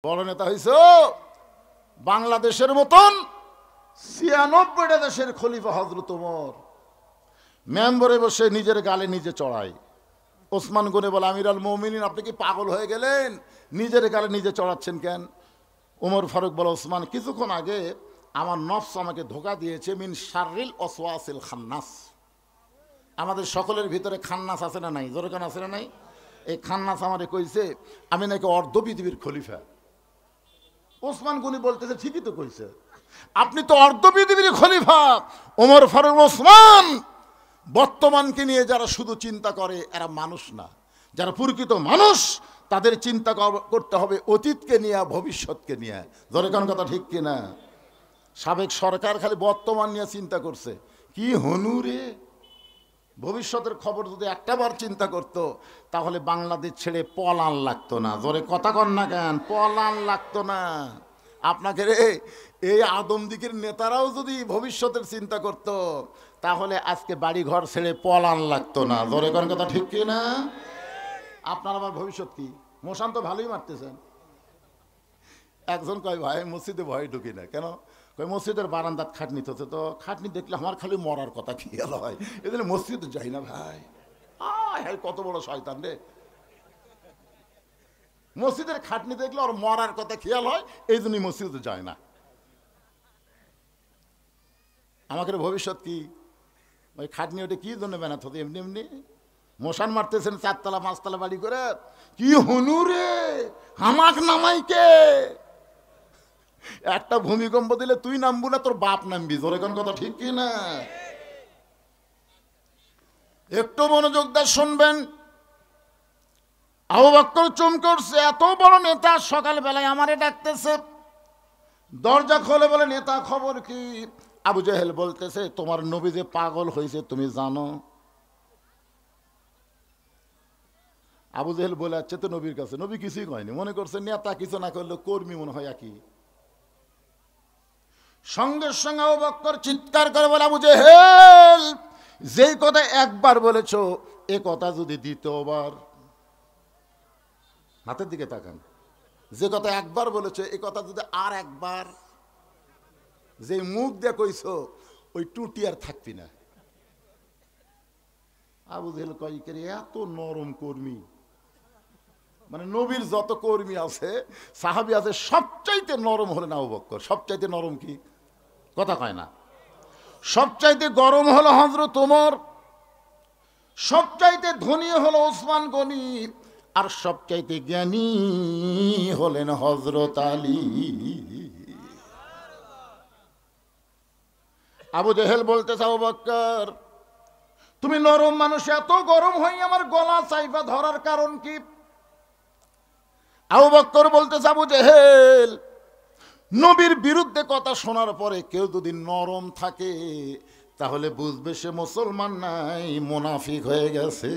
বড় নেতা হইছো বাংলাদেশের মতন ৯৬টা দেশের খলিফা হযরত ওমর মেম্বরে বসে নিজের গালে নিজে চড়ায়। ওসমান গনি বলে, আমির আল মুমিনিন, আপনি কি পাগল হয়ে গেলেন? নিজের গালে নিজে চড়াচ্ছেন কেন? ওমর ফারুক বলে, ওসমান, কিছুক্ষণ আগে আমার নফস আমাকে ধোঁকা দিয়েছে, মিন শাররিল ওয়াসওয়াসিল খান্নাস। আমাদের সকলের ভিতরে খান্নাস আছে না নাই? জোরে কান আছে না নাই? এই খান্নাস আমারে কইছে আমি নাকি অর্ধ পৃথিবীর খলিফা। ওসমান গনি বলতেছে, ঠিকই তো কইছে, আপনি তো অর্ধ পৃথিবীর খলিফা। ওমর ফারুক, ওসমান, বর্তমানকে নিয়ে যারা শুধু চিন্তা করে এরা মানুষ না। যারা প্রকৃত মানুষ তাদের চিন্তা করতে হবে অতীতকে নিয়ে, ভবিষ্যৎকে নিয়ে। জোরে কোন কথা ঠিক কিনা? সাবেক সরকার খালি বর্তমান নিয়ে চিন্তা করছে। কি হনুরে, ভবিষ্যতের খবর যদি একটাবার চিন্তা করত তাহলে বাংলাদেশ ছেড়ে পলান লাগতো না। জোরে কথা কন না কেন? পলান লাগতো না। আপনাকে রে এই আদমদিকের নেতারাও যদি ভবিষ্যতের চিন্তা করত তাহলে আজকে বাড়ি ঘর ছেড়ে পলান লাগতো না। জোরে কোন কথা ঠিক কি না? আপনার আবার ভবিষ্যৎ কি? মশান তো ভালোই মারতেছেন। একজন কয়, ভাই মসজিদে ভয় ঢুকি না কেন? কয়, মসজিদের বারান্দাত খাটনি তো, তো খাটনি দেখলে আমার খালি মরার কথা খেয়াল হয়, এদের মসজিদে যাই না ভাই। আয় কত বড় শয়তান রে! মসজিদের খাটনি দেখলে ওর মরার কথা খেয়াল হয়, এই জন্যই মসজিদে যায় না। আমাকে ভবিষ্যৎ কি? ওই খাটনি ওটা কি জন্য বানাতে হতো? এমনি এমনি মশান মারতেছেন ৪ তলা ৫ তলা বাড়ি করে। কি হনু রে, হামাক নামাইকে একটা ভূমিকম্প দিলে তুই নামবো না, তোর বাপ নামবি। জোরে কোন কথা ঠিক কি না? একটু মনোযোগ দিয়ে শুনবেন। আবু বকর চমকে উঠছে, এত বড় নেতা সকালবেলায় আমারে ডাকতেছে। দরজা খোলে, বলে, নেতা খবর কি? আবু জেহেল বলতেছে, তোমার নবী যে পাগল হয়েছে তুমি জানো? আবু জেহেল বলে, আচ্ছা তো নবীর কাছে। নবী কিছুই কয়নি, মনে করছে নেতা কিছু না করলে কর্মী মনে হয় একই। সঙ্গে সঙ্গে আবু বকর চিৎকার করে বলে, আবু জেহেল, যেই কথা একবার বলেছো এ কথা যদি দ্বিতীয়বার, হাতের দিকে তাকান, যে কথা একবার বলেছো এ কথা যদি আর একবার, যে মুখ দিয়ে কইছো ওই টুটি আর থাকবি না। আবু জেহেল কয়, এত নরম কর্মী, মানে নবীর যত কর্মী আছে সাহাবী আছে সবচাইতে নরম হলেন আবু বকর। সবচাইতে নরম কি? কথা কয় না। সবচাইতে গরম হলো হযরত ওমর, সবচাইতে ধনী হলো ওসমান গনি, আর সবচাইতে জ্ঞানী হলেন হযরত আলী। আবু জেহেল বলতেছে, আবু বকর, তুমি নরম মানুষ, এত গরম হয়ে আমার গলা চাইবা ধরার কারণ কি? আবু বকর বলতেছে, আবু জেহেল, নবীর বিরুদ্ধে কথা শোনার পরে কেউ যদি নরম থাকে তাহলে বুঝবে সে মুসলমান নাই, মুনাফিক হয়ে গেছে।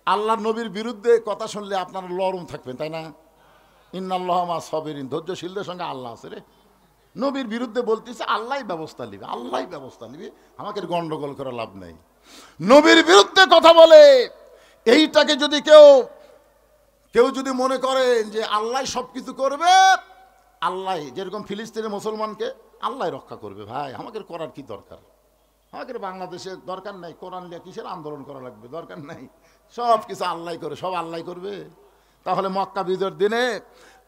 আল্লাহ নবীর বিরুদ্ধে কথা শুনলে আপনারা নরম থাকবেন, তাই না? ইন্নাল্লাহা মা সাবিরিন, ধৈর্যশীলদের সঙ্গে আল্লাহ আছে রে। নবীর বিরুদ্ধে বলতেছে আল্লাহই ব্যবস্থা নিবে, আল্লাহই ব্যবস্থা নিবে, আমাকে গন্ডগোল করে লাভ নাই। নবীর বিরুদ্ধে কথা বলে এইটাকে যদি কেউ যদি মনে করেন যে আল্লাহ সবকিছু করবে, আল্লাহ যেরকম ফিলিস্তিনের মুসলমানকে আল্লাহ রক্ষা করবে, ভাই আমাকে করার কি দরকার? আমাকে বাংলাদেশে দরকার নাই, কোরআন নিয়ে কিসের আন্দোলন করা লাগবে? দরকার নাই, সব কিছু আল্লাহ করে, সব আল্লাহ করবে। তাহলে মক্কা বিজয়ের দিনে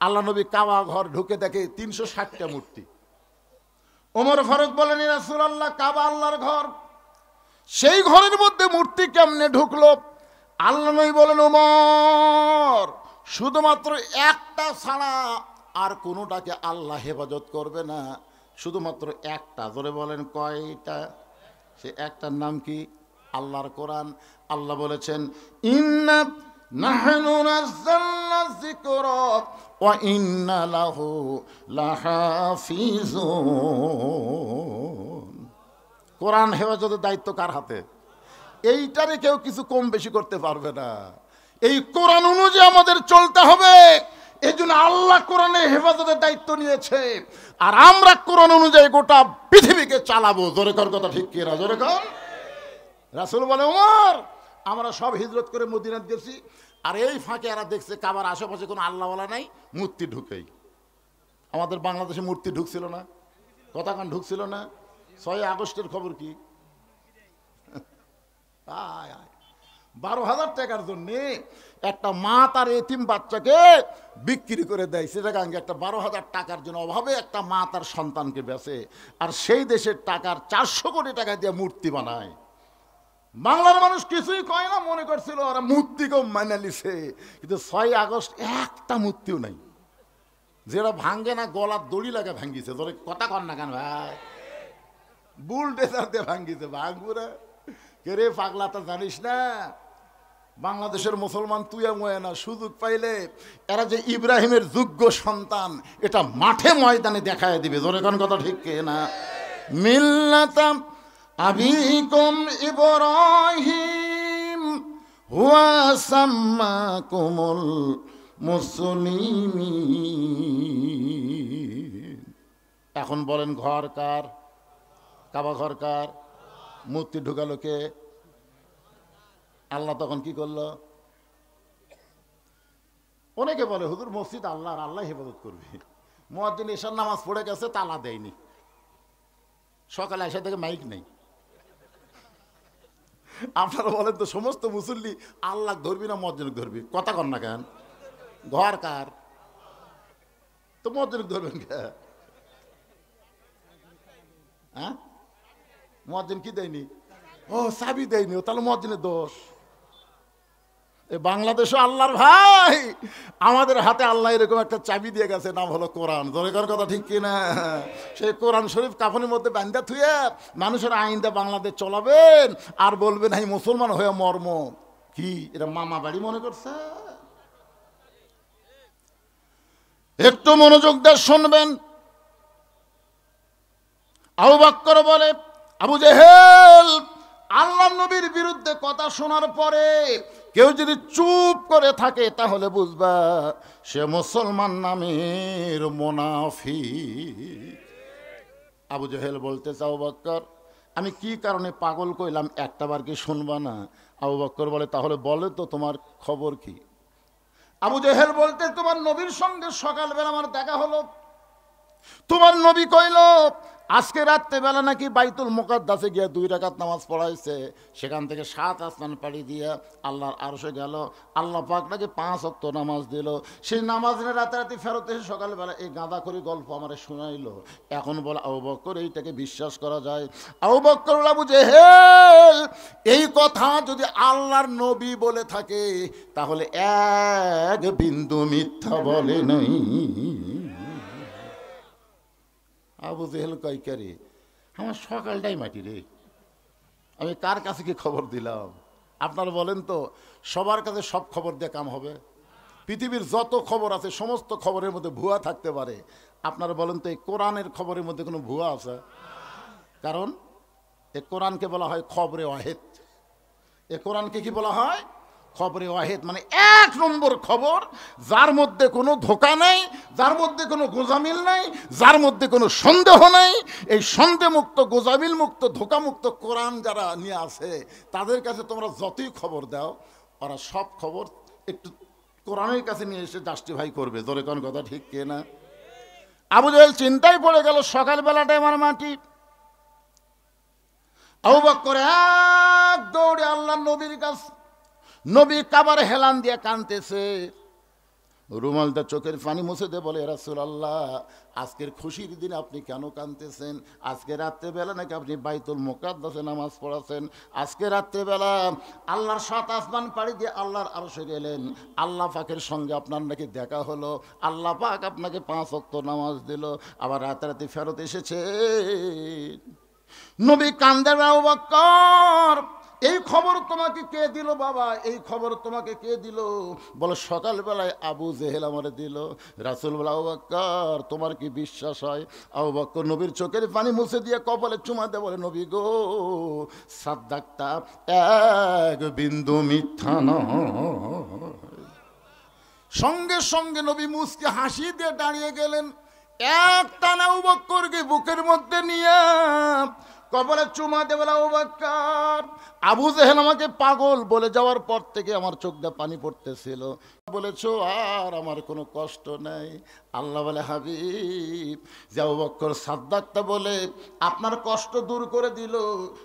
আল্লাহ নবী কাবা ঘর ঢুকে দেখে ৩৬০টা মূর্তি। ওমর ফারুক বলেন, ইয়া রাসূলুল্লাহ, কাবা আল্লাহর ঘর, সেই ঘরের মধ্যে মূর্তি কেমনে ঢুকলো? আল্লাহ নবী বলেন, ওমর, শুধুমাত্র একটা ছাড়া আর কোনোটাকে আল্লাহ হেফাজত করবে না, শুধুমাত্র একটা। জোরে বলেন, কয়টা? সে একটার নাম কি? আল্লাহর কোরআন। আল্লাহ বলেছেন, ইন্না নাহনু নাযালনা যিকরা ওয়া ইন্না লাহু লাহাফিজুন। কোরআন হেফাজতের দায়িত্ব কার হাতে? এইটারে কেউ কিছু কম বেশি করতে পারবে না। এই কোরআন অনুযায়ী আমাদের চলতে হবে। এই জন্য আল্লাহ কোরআনের হেফাজতের দায়িত্ব নিয়েছে, আর আমরা কোরআন অনুযায়ী গোটা পৃথিবীকে চালাবো। জোরে কর কথা ঠিক কিনা? জোরে কর। রাসূল বলে, ওমর, আমরা সব হিজরত করে মদিনায় গেছি, আর এই ফাঁকে এরা দেখছে কাবার আশেপাশে কোনো আল্লাহওয়ালা নাই, মূর্তি ঢুকেই। আমাদের বাংলাদেশে মূর্তি ঢুকছিল না, কথাখান ঢুকছিল না। 6 আগস্টের খবর কি? 12,000 টাকার জন্য একটা মা তার এতিম বাচ্চাকে বিক্রি করে দেয়। সেটা একটা 12,000 টাকার জন্য অভাবে একটা মা তার সন্তানকে বেচে, আর সেই দেশের টাকার 400 কোটি টাকা দিয়ে মূর্তি বানায়। বাংলার মানুষ কিছুই কয় না, মনে করছিল ওরা মূর্তিকেও মানে লিছে। কিন্তু 6 আগস্ট একটা মূর্তিও নাই, যেটা ভাঙ্গে না গলার দড়ি লাগে ভাঙ্গিছে। ধরে কথা কর না কেন ভাই, বুলডেজার দিয়ে ভাঙ্গিছে। ভাঙবুরা কে রে পাগলা, তা জানিস না বাংলাদেশের মুসলমান তুই না, সুযোগ পাইলে এরা যে ইব্রাহিমের যোগ্য সন্তান এটা মাঠে ময়দানে দেখায় দিবে। জোরে কোন কথা ঠিক কে না? মিল্লাতাম আবিকুম ইব্রাহিম হুয়া সাম্মাকুমুল মুসলিমিন। এখন বলেন ঘর কার? কাবা ঘর কার? মূর্তি ঢুকালো কে? আল্লাহ তখন কি করলো? অনেকে বলে হুজুর মসজিদ আল্লাহর, আল্লাহ হেফাজত করবে। মুয়াজ্জিন এশার নামাজ পড়ে গেছে, তালা দেয়নি, সকালে এসে থেকে মাইক নেই। আপনারা বলেন তো সমস্ত মুসল্লি আল্লাহ ধরবি না মুয়াজ্জিন ধরবি? কথা কর না কেন? ঘর কার? তো মুয়াজ্জিন ধরবেন কে? হ্যাঁ, মুয়াজ্জিন কি দেয়নি? ও চাবি দেয়নি, তাহলে মুয়াজ্জিনের দোষ। বাংলাদেশও আল্লাহর ভাই, আমাদের হাতে আল্লাহ এরকম একটা চাবি দিয়ে গেছে, নাম হলো কোরআন। জনগণের কথা ঠিক কিনা? সেই কোরআন শরীফ কাফনের মধ্যে বান্ধা থুয়ে মানুষের আইনটা বাংলাদেশ চলাবেন, আর বলবেন এই মুসলমান হয়ে মর্ম কি? এটা মামা বাড়ি মনে করছে? একটু মনোযোগ দিয়ে শুনবেন। আবু বকর বলে, আবু জেহেল আল্লাহ নবীর বিরুদ্ধে কথা শোনার পরে কেউ যদি চুপ করে থাকে তাহলে বুঝবা সে মুসলমান নামের মুনাফিক। আবু জেহেল বলতেছে, আবু বকর আমি কি কারণে পাগল কইলাম একটাবার কি শুনবা না? আবু বকর বলে, তাহলে বলে তো তোমার খবর কি? আবু জেহেল বলতে, তোমার নবীর সঙ্গে সকালবেলা আমার দেখা হলো। তোমার নবী কইল আজকে রাত্রেবেলা নাকি বাইতুল মুকাদ্দাসে গিয়ে 2 রাকাত নামাজ পড়াইছে, সেখান থেকে 7 আসমান পাড়ি দিয়ে আল্লাহর আরশে গেল। আল্লাহ পাক নাকি 5 ওয়াক্ত নামাজ দিল। সেই নামাজ নিয়ে রাতারাতি ফেরত এসে সকালবেলা এই গাঁদা করে গল্প আমারে শোনাইলো। এখন বলে আবু বকর এইটাকে বিশ্বাস করা যায়? আবু বকর আবু জেহেল এই কথা যদি আল্লাহর নবী বলে থাকে তাহলে এক বিন্দু মিথ্যা বলে নাই। আবু জেহেল কয়, কে রে আমার সকালটাই মাটি রে, আমি কার কাছে কি খবর দিলাম? আপনারা বলেন তো সবার কাছে সব খবর দিয়ে কাম হবে? পৃথিবীর যত খবর আছে সমস্ত খবরের মধ্যে ভুয়া থাকতে পারে। আপনারা বলেন তো এই কোরআনের খবরের মধ্যে কোনো ভুয়া আছে? কারণ এ কোরআনকে বলা হয় খবরে ওয়াহেদ। এ কোরআনকে কি বলা হয়? খবরে ওয়াহেদ, মানে 1 নম্বর খবর, যার মধ্যে কোনো ধোঁকা নাই, যার মধ্যে কোনো গোজামিল নাই, যার মধ্যে কোনো সন্দেহ নাই। এই সন্দেহমুক্ত, গোজামিল মুক্ত, ধোঁকামুক্ত কোরআন যারা নিয়ে আসে তাদের কাছে তোমরা যতই খবর দাও ওরা সব খবর একটু কোরআনের কাছে নিয়ে এসে জাস্টিফাই করবে। জোরে কোন কথা ঠিক কে না? আবু জেহেল চিন্তায় পড়ে গেল, সকালবেলাটাই আমার মাটি। আবু বকর এক দৌড়ে আল্লাহ নবীর কাছে, নবী কাবার হেলান দিয়ে কাঁদতেছে, রুমালটা চোখের পানি মুছে দিয়ে বলে, রাসূলুল্লাহ আজকের খুশির দিন আপনি কেন কাঁদতেছেন? আজকে রাত্রেবেলা নাকি আপনি বাইতুল মুকাদ্দাসে নামাজ পড়াছেন, আজকে রাত্রেবেলা আল্লাহর 7 আসমান পাড়ি দিয়ে আল্লাহর আরশে গেলেন, আল্লাহ পাকের সঙ্গে আপনার নাকি দেখা হলো, আল্লাহ পাক আপনাকে 5 ওয়াক্ত নামাজ দিল, আবার রাতারাতি ফেরত এসেছে। নবী কান্দেন, আবু বকর এই খবর তোমাকে কে দিল বাবা? এই খবর তোমাকে কে দিল? বলে সকালবেলায় আবু জেহেল আমারে দিল। রাসূল বলে, আবু বকর তোমার কি বিশ্বাস হয়? আবু বকর নবীর চোখের পানি মুছে দিয়ে কপালে চুমা দিয়ে বলে, নবী গো সাদ্দাকতা, এক বিন্দু মিথ্যা নয়। সঙ্গে সঙ্গে নবী মুসকে হাসি দিয়ে দাঁড়িয়ে গেলেন। এক টানে আবু বকরকে বুকের মধ্যে নিয়ে কপালে চুমা দিয়ে বলে আবু বকর, আবু জেহেল আমাকে পাগল বলে যাওয়ার পর থেকে আমার চোখ দিয়ে পানি পড়তেছিল। বলেছো আর আমার কোনো কষ্ট নাই। আল্লাহ বলে হাবিব, যে আবু বকর সাদ্দাকটা বলে আপনার কষ্ট দূর করে দিল,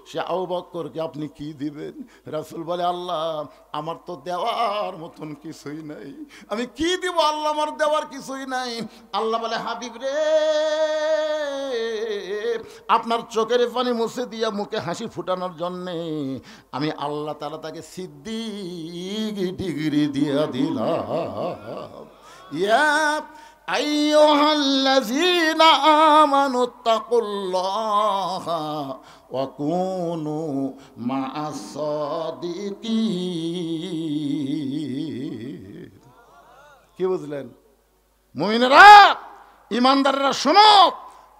সে আবু বকরকে আপনি কি দিবেন? রাসূল বলে আল্লাহ আমার তো দেওয়ার মতন কিছুই নাই, আমি কি দিব আল্লাহ, আমার দেওয়ার কিছুই নাই। আল্লাহ বলে হাবিব রে, আপনার চোখের পানি মুছে দিয়া মুখে হাসি ফুটানোর জন্যে আমি আল্লাহ তাআলা তাকে সিদ্দিক ডিগ্রি দিয়া দিলাম। ইয়া আইয়ুহাল্লাযীনা আমানুত্তাকুল্লাহা ওয়া কুনু মা'আস সাদিকিন। কি বুঝলেন মুমিনেরা, ইমানদাররা শোনো,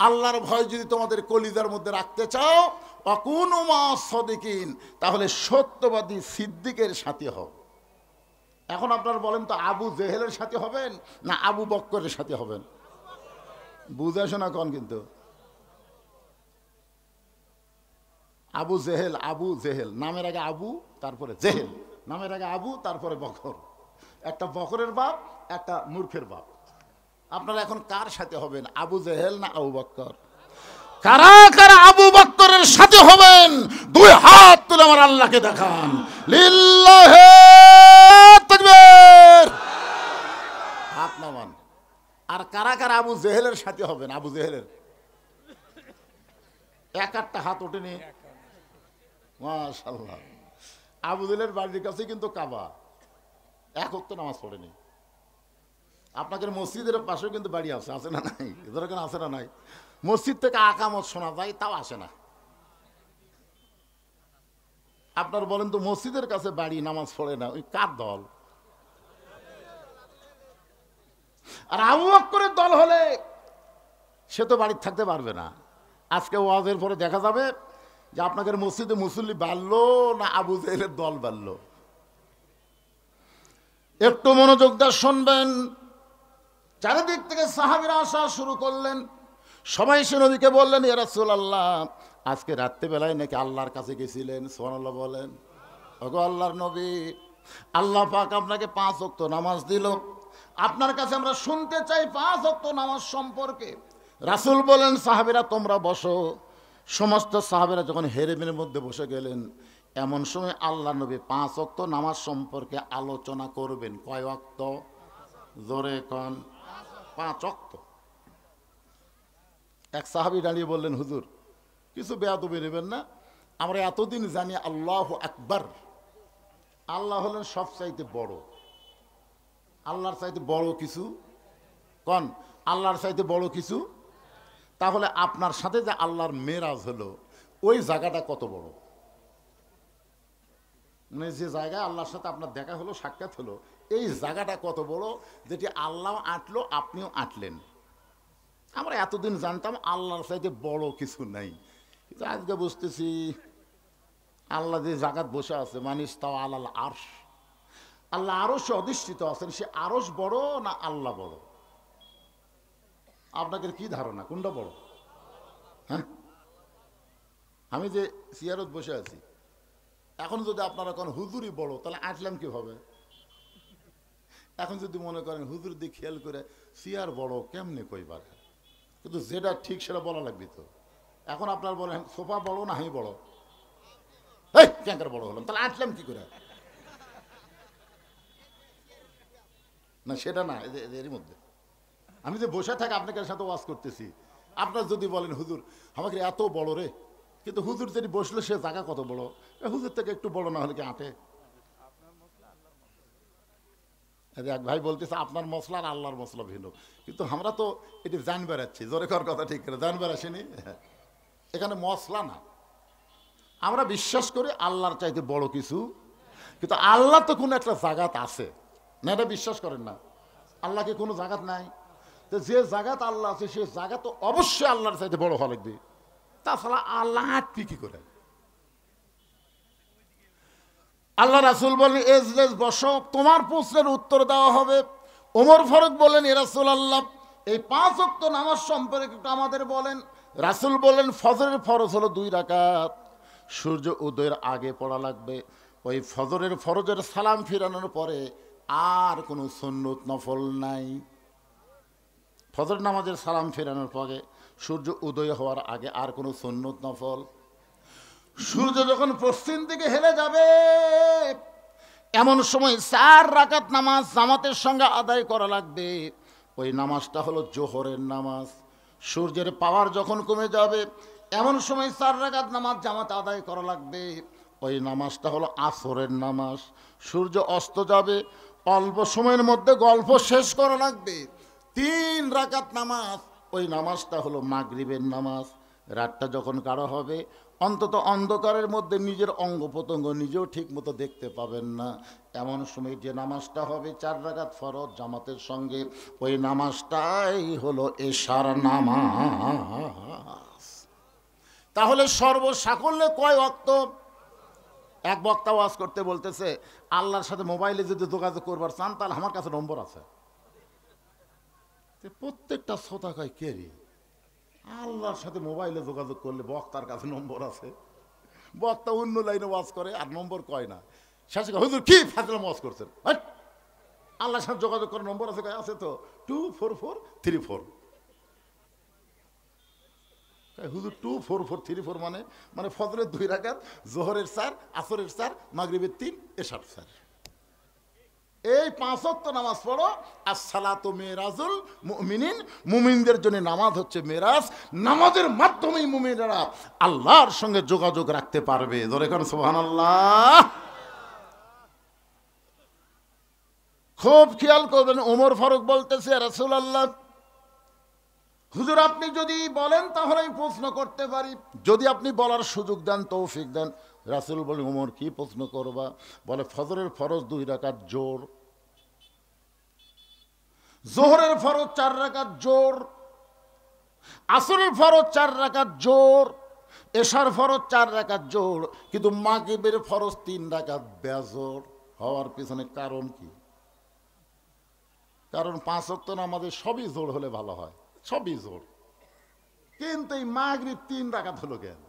আল্লাহর ভয় যদি তোমাদের কলিজার মধ্যে রাখতে চাও, ওয়াকুনু মা'আস সাদিকিন, তাহলে সত্যবাদী সিদ্দিকের সাথে হও। এখন আপনারা বলেন তো, আবু জেহেলের সাথে হবেন না আবু বকরের সাথে হবেন? বুঝে শোনা কন কিন্তু। আবু জেহেল, আবু জেহেল নামের আগে আবু, তারপরে জেহেল, নামের আগে আবু, তারপরে বকর। একটা বকরের বাপ, একটা মূর্খের বাপ। আপনারা এখন কার সাথে হবেন, আবু জেহেল না আবু বকর? কারা কারা আবু বকরের সাথে হবেন দুই হাত তুলে আমার আল্লাহকে দেখান। লিল্লাহি তাকবীর, হাত নামান। আর কারা কারা আবু জেহেলের সাথে হবেন? আবু জেহেলের এক একটা হাত ওঠেনি। মাশাআল্লাহ। আবু জেহেলের বাড়ির কাছে কিন্তু কাবা, এক ওয়াক্ত নামাজ পড়েনি। আপনাদের মসজিদের পাশেও কিন্তু বাড়ি আছে, আছে না নাই? এখানে আছে না নাই? মসজিদ থেকে আকামত শোনা যায়, তাও আসে না। আপনার বলেন তো, মসজিদের কাছে বাড়ি, নামাজ পড়ে না, ওই কার দল? আর আবু বকরের দল হলে সে তো বাড়িতে থাকতে পারবে না। আজকে ওয়াজের পরে দেখা যাবে যে আপনাদের মসজিদে মুসল্লি বাড়লো না আবু জেহেলের দল বাড়লো। একটু মনোযোগ দিয়ে শুনবেন। চারিদিক থেকে সাহাবীরা আসা শুরু করলেন। সবাই এসে নবীকে বললেন, ইয়া রাসূলুল্লাহ, আজকে রাত্রিবেলায় নাকি আল্লাহর কাছে গেছিলেন। সুবহানাল্লাহ বলেন। ওগো আল্লাহর নবী, আল্লাহ পাক আপনাকে 5 ওয়াক্ত নামাজ দিল, আপনার কাছে আমরা শুনতে চাই 5 ওয়াক্ত নামাজ সম্পর্কে। রাসূল বলেন, সাহাবীরা তোমরা বসো। সমস্ত সাহাবীরা যখন হেরেমের মধ্যে বসে গেলেন, এমন সময় আল্লাহ নবী 5 ওয়াক্ত নামাজ সম্পর্কে আলোচনা করবেন। কয় ওয়াক্ত? জোরে কোন? 5 ওয়াক্ত। এক সাহাবী দাঁড়িয়ে বললেন, হুজুর কিছু বেয়াদবি নেবেন না, আমরা এতদিন জানি আল্লাহু আকবার, আল্লাহ হলেন সবচাইতে বড়। আল্লাহর চাইতে বড় কিছু কোন? আল্লাহর চাইতে বড় কিছু? তাহলে আপনার সাথে যে আল্লাহর মেরাজ হলো, ওই জায়গাটা কত বড়? মানে যে জায়গায় আল্লাহর সাথে আপনার দেখা হলো, সাক্ষাৎ হলো, এই জায়গাটা কত বড়, যেটি আল্লাহ আঁটলো, আপনিও আঁটলেন। আমরা এতদিন জানতাম আল্লাহর চাইতে বড় কিছু নাই, কিন্তু আজকে বুঝতেছি আল্লাহ যে জায়গায় বসে আছে, মানিস তাও আল্লাহ আরশ, আল্লাহ আরশে অধিষ্ঠিত আছেন, সে আরশ বড় না আল্লাহ বড়? আপনাদের কি ধারণা, কোনটা বড়? হ্যাঁ, আমি যে চেয়ারত বসে আছি, এখন যদি আপনারা কোন হুজুরই বড়, তাহলে আঁটলাম কিভাবে? এখন যদি মনে করেন হুজুর দিয়ে খেয়াল করে চেয়ার বড়, কেমনে কইবার? কিন্তু যেটা ঠিক সেটা বলা লাগবে তো। এখন আপনার বলেন সোফা বড় না আমি বড়? এই ক্যাঙ্কার বড় হলাম, তাহলে আঁটলাম কি করে? না সেটা না, এরই মধ্যে আমি যে বসে থাকি আপনাদের সাথে ওয়াজ করতেছি, আপনার যদি বলেন হুজুর আমাকে এত বড় রে, কিন্তু হুজুর যদি বসলে সে জায়গা কত বড়, হুজুর থেকে একটু বড় না হলে কি আঁটে? এক ভাই বলতেছে আপনার মশলা আর আল্লাহর মশলা ভিন্ন, কিন্তু আমরা তো এটি জানবার আছি। জোরে কর কথা ঠিক করে, জানবার আসেনি। এখানে মশলা না, আমরা বিশ্বাস করি আল্লাহর চাইতে বড় কিছু, কিন্তু আল্লাহ তো কোনো একটা জায়গাত আছে না, এটা বিশ্বাস করেন না? আল্লাহকে কোনো জায়গাত নাই, তো যে জায়গাত আল্লাহ আছে সে জায়গা তো অবশ্যই আল্লাহর চাইতে বড় হওয়া লাগবে, তাছাড়া আল্লাহ আটপি কি করে? আল্লাহ রাসূল বলেন, এজলেস বসো, তোমার প্রশ্নের উত্তর দেওয়া হবে। ওমর ফারুক বলেন, এ রাসূলুল্লাহ, এই 5 ওয়াক্ত নামাজ সম্পর্কে একটু আমাদের বলেন। রাসূল বলেন ফজরের ফরজ হলো 2 রাকাত, সূর্য উদয়ের আগে পড়া লাগবে। ওই ফজরের ফরজের সালাম ফিরানোর পরে আর কোনো সুন্নত নফল নাই। ফজর নামাজের সালাম ফেরানোর পরে সূর্য উদয় হওয়ার আগে আর কোনো সুন্নত নফল। সূর্য যখন পশ্চিম দিকে হেলে যাবে এমন সময় 4 রাকাত নামাজ জামাতের সঙ্গে আদায় করা লাগবে। ওই নামাজটা হলো জোহরের নামাজ। সূর্যের পাওয়ার যখন কমে যাবে এমন সময় 4 রাকাত নামাজ জামাত আদায় করা লাগবে। ওই নামাজটা হলো আসরের নামাজ। সূর্য অস্ত যাবে, অল্প সময়ের মধ্যে গল্প শেষ করা লাগবে। 3 রাকাত নামাজ, ওই নামাজটা হলো মাগরিবের নামাজ। রাতটা যখন গাঢ় হবে অন্তত অন্ধকারের মধ্যে নিজের অঙ্গ প্রত্যঙ্গ নিজেও ঠিক মতো দেখতে পাবেন না, এমন সময় যে নামাজটা হবে 4 রাকাত ফরজ জামাতের সঙ্গে, ওই নামাজটাই হলো এশার নামাজ। তাহলে সর্বসাকল্যে কয় ওয়াক্ত? এক বক্তা ওয়াজ করতে বলতেছে আল্লাহর সাথে মোবাইলে যদি যোগাযোগ করবার চান তাহলে আমার কাছে নম্বর আছে। প্রত্যেকটা শ্রোতা কয় কে রে, আল্লাহর সাথে মোবাইলে যোগাযোগ করলে বক্তার কাছে নম্বর আছে? বক্তা অন্য লাইনে ওয়াজ করে আর নম্বর কয় না। শেষে হুজুর কি ফাজলাম ওয়াজ করছেন, আল্লাহর সাথে যোগাযোগ করার নম্বর আছে? কয় আছে তো, 24434। হুজুর 24434 মানে ফজরের 2 রাকাত, জোহরের 4, আসরের 4, মাগরিবের 3, এশার 4। এই 5 ওয়াক্ত নামাজ পড়ো। আসসালাতু মিরাজুল মুমিনিন, মুমিনদের জন্য নামাজ হচ্ছে মেরাজ। নামাজের মাধ্যমেই মুমিনরা আল্লাহর সঙ্গে যোগাযোগ রাখতে পারবে। জোরে কোন সুবহানাল্লাহ। খুব খেয়াল করবেন, ওমর ফারুক বলতেছে রাসূলুল্লাহ হুজুর আপনি যদি বলেন তাহলে আমি প্রশ্ন করতে পারি, যদি আপনি বলার সুযোগ দেন তৌফিক দেন। রাসূল বলেন ওমর কি প্রশ্ন করবা? বলে ফজরের ফরজ 2 রাকাত জোর, জোহরের ফরজ 4 রাকাত জোর, আসরের ফরজ 4 রাকাত জোর, এশার ফরজ 4 রাকাত জোর, কিন্তু মাগরিবের ফরজ 3 রাকাত বেজোর হওয়ার পিছনে কারণ কি? কারণ 5 ওয়াক্ত নামাজে সবই জোর হলে ভালো হয়, সবই জোর, কিন্তু এই মাগরিব 3 রাকাত হলো কেন?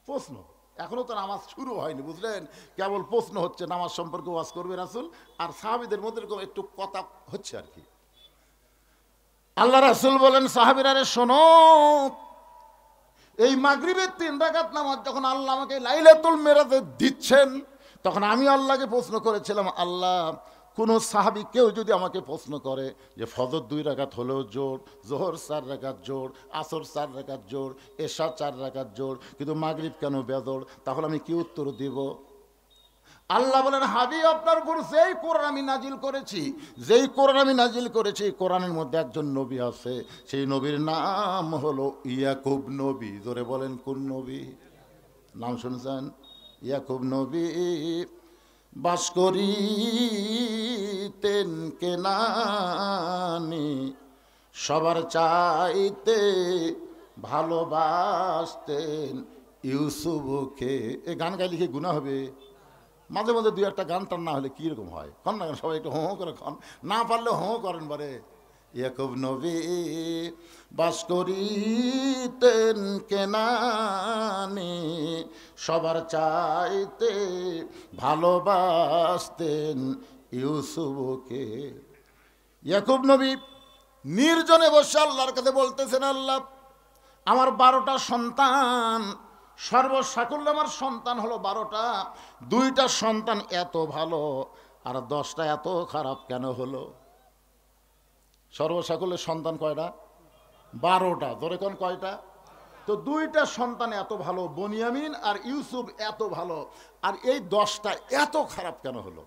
প্রশ্ন। এখনো তো নামাজ শুরু হয়নি, বুঝলেন? কেবল প্রশ্ন হচ্ছে। নামাজ সম্পর্কে ওয়াজ করবে রাসূল, আর সাহাবীদের মধ্যে এরকম একটু কথা হচ্ছে আর কি। আল্লাহ রাসূল বলেন সাহাবীরা রে শোনো, এই মাগরিবের 3 রাকাত নামাজ যখন আল্লাহ আমাকে লাইলাতুল মিরাজে দিচ্ছেন তখন আমি আল্লাহকে প্রশ্ন করেছিলাম, আল্লাহ কোন সাহাবী কেউ যদি আমাকে প্রশ্ন করে যে ফজর 2 রাকাত হলেও জোর, জোহর 4 রাকাত জোর, আসর 4 রাকাত জোর, এশা 4 রাকাত জোর, কিন্তু মাগরিব কেন বেজোর, তাহলে আমি কি উত্তর দিব? আল্লাহ বলেন হাবিব আপনার উপর যেই কোরআন আমি নাজিল করেছি, যেই কোরআন আমি নাজিল করেছি, কোরআনের মধ্যে একজন নবী আছে, সেই নবীর নাম হলো ইয়াকুব নবী। জোরে বলেন কোন নবী? নাম শুনছেন? ইয়াকুব নবী বাস করিতেন কেনানে, সবার চাইতে ভালোবাসতেন ইউসুফকে। এ গান গাইলে কি গুনাহ হবে? মাঝে মাঝে 2-1টা গান টান না হলে কীরকম হয়? কন না, সবাই একটু হোঁ করে খন, না পারলে হোঁ করেন বারে। ইয়াকুব নবী বাস করিতেন কেনানে, সবার চাইতে ভালোবাসতেন ইউসুফকে। ইয়াকুব নবী নির্জনে বসে আল্লাহর কাছে বলতেছেন, আল্লাহ আমার 12টা সন্তান, সর্বসাকুল্য আমার সন্তান হলো 12টা, 2টা সন্তান এত ভালো আর 10টা এত খারাপ কেন হলো? সর্বসাকুল্যের সন্তান কয়টা? 12টা। ধরে কোন কয়টা? তো 2টা সন্তান এত ভালো, বনিয়ামিন আর ইউসুফ এত ভালো, আর এই 10টা এত খারাপ কেন হলো?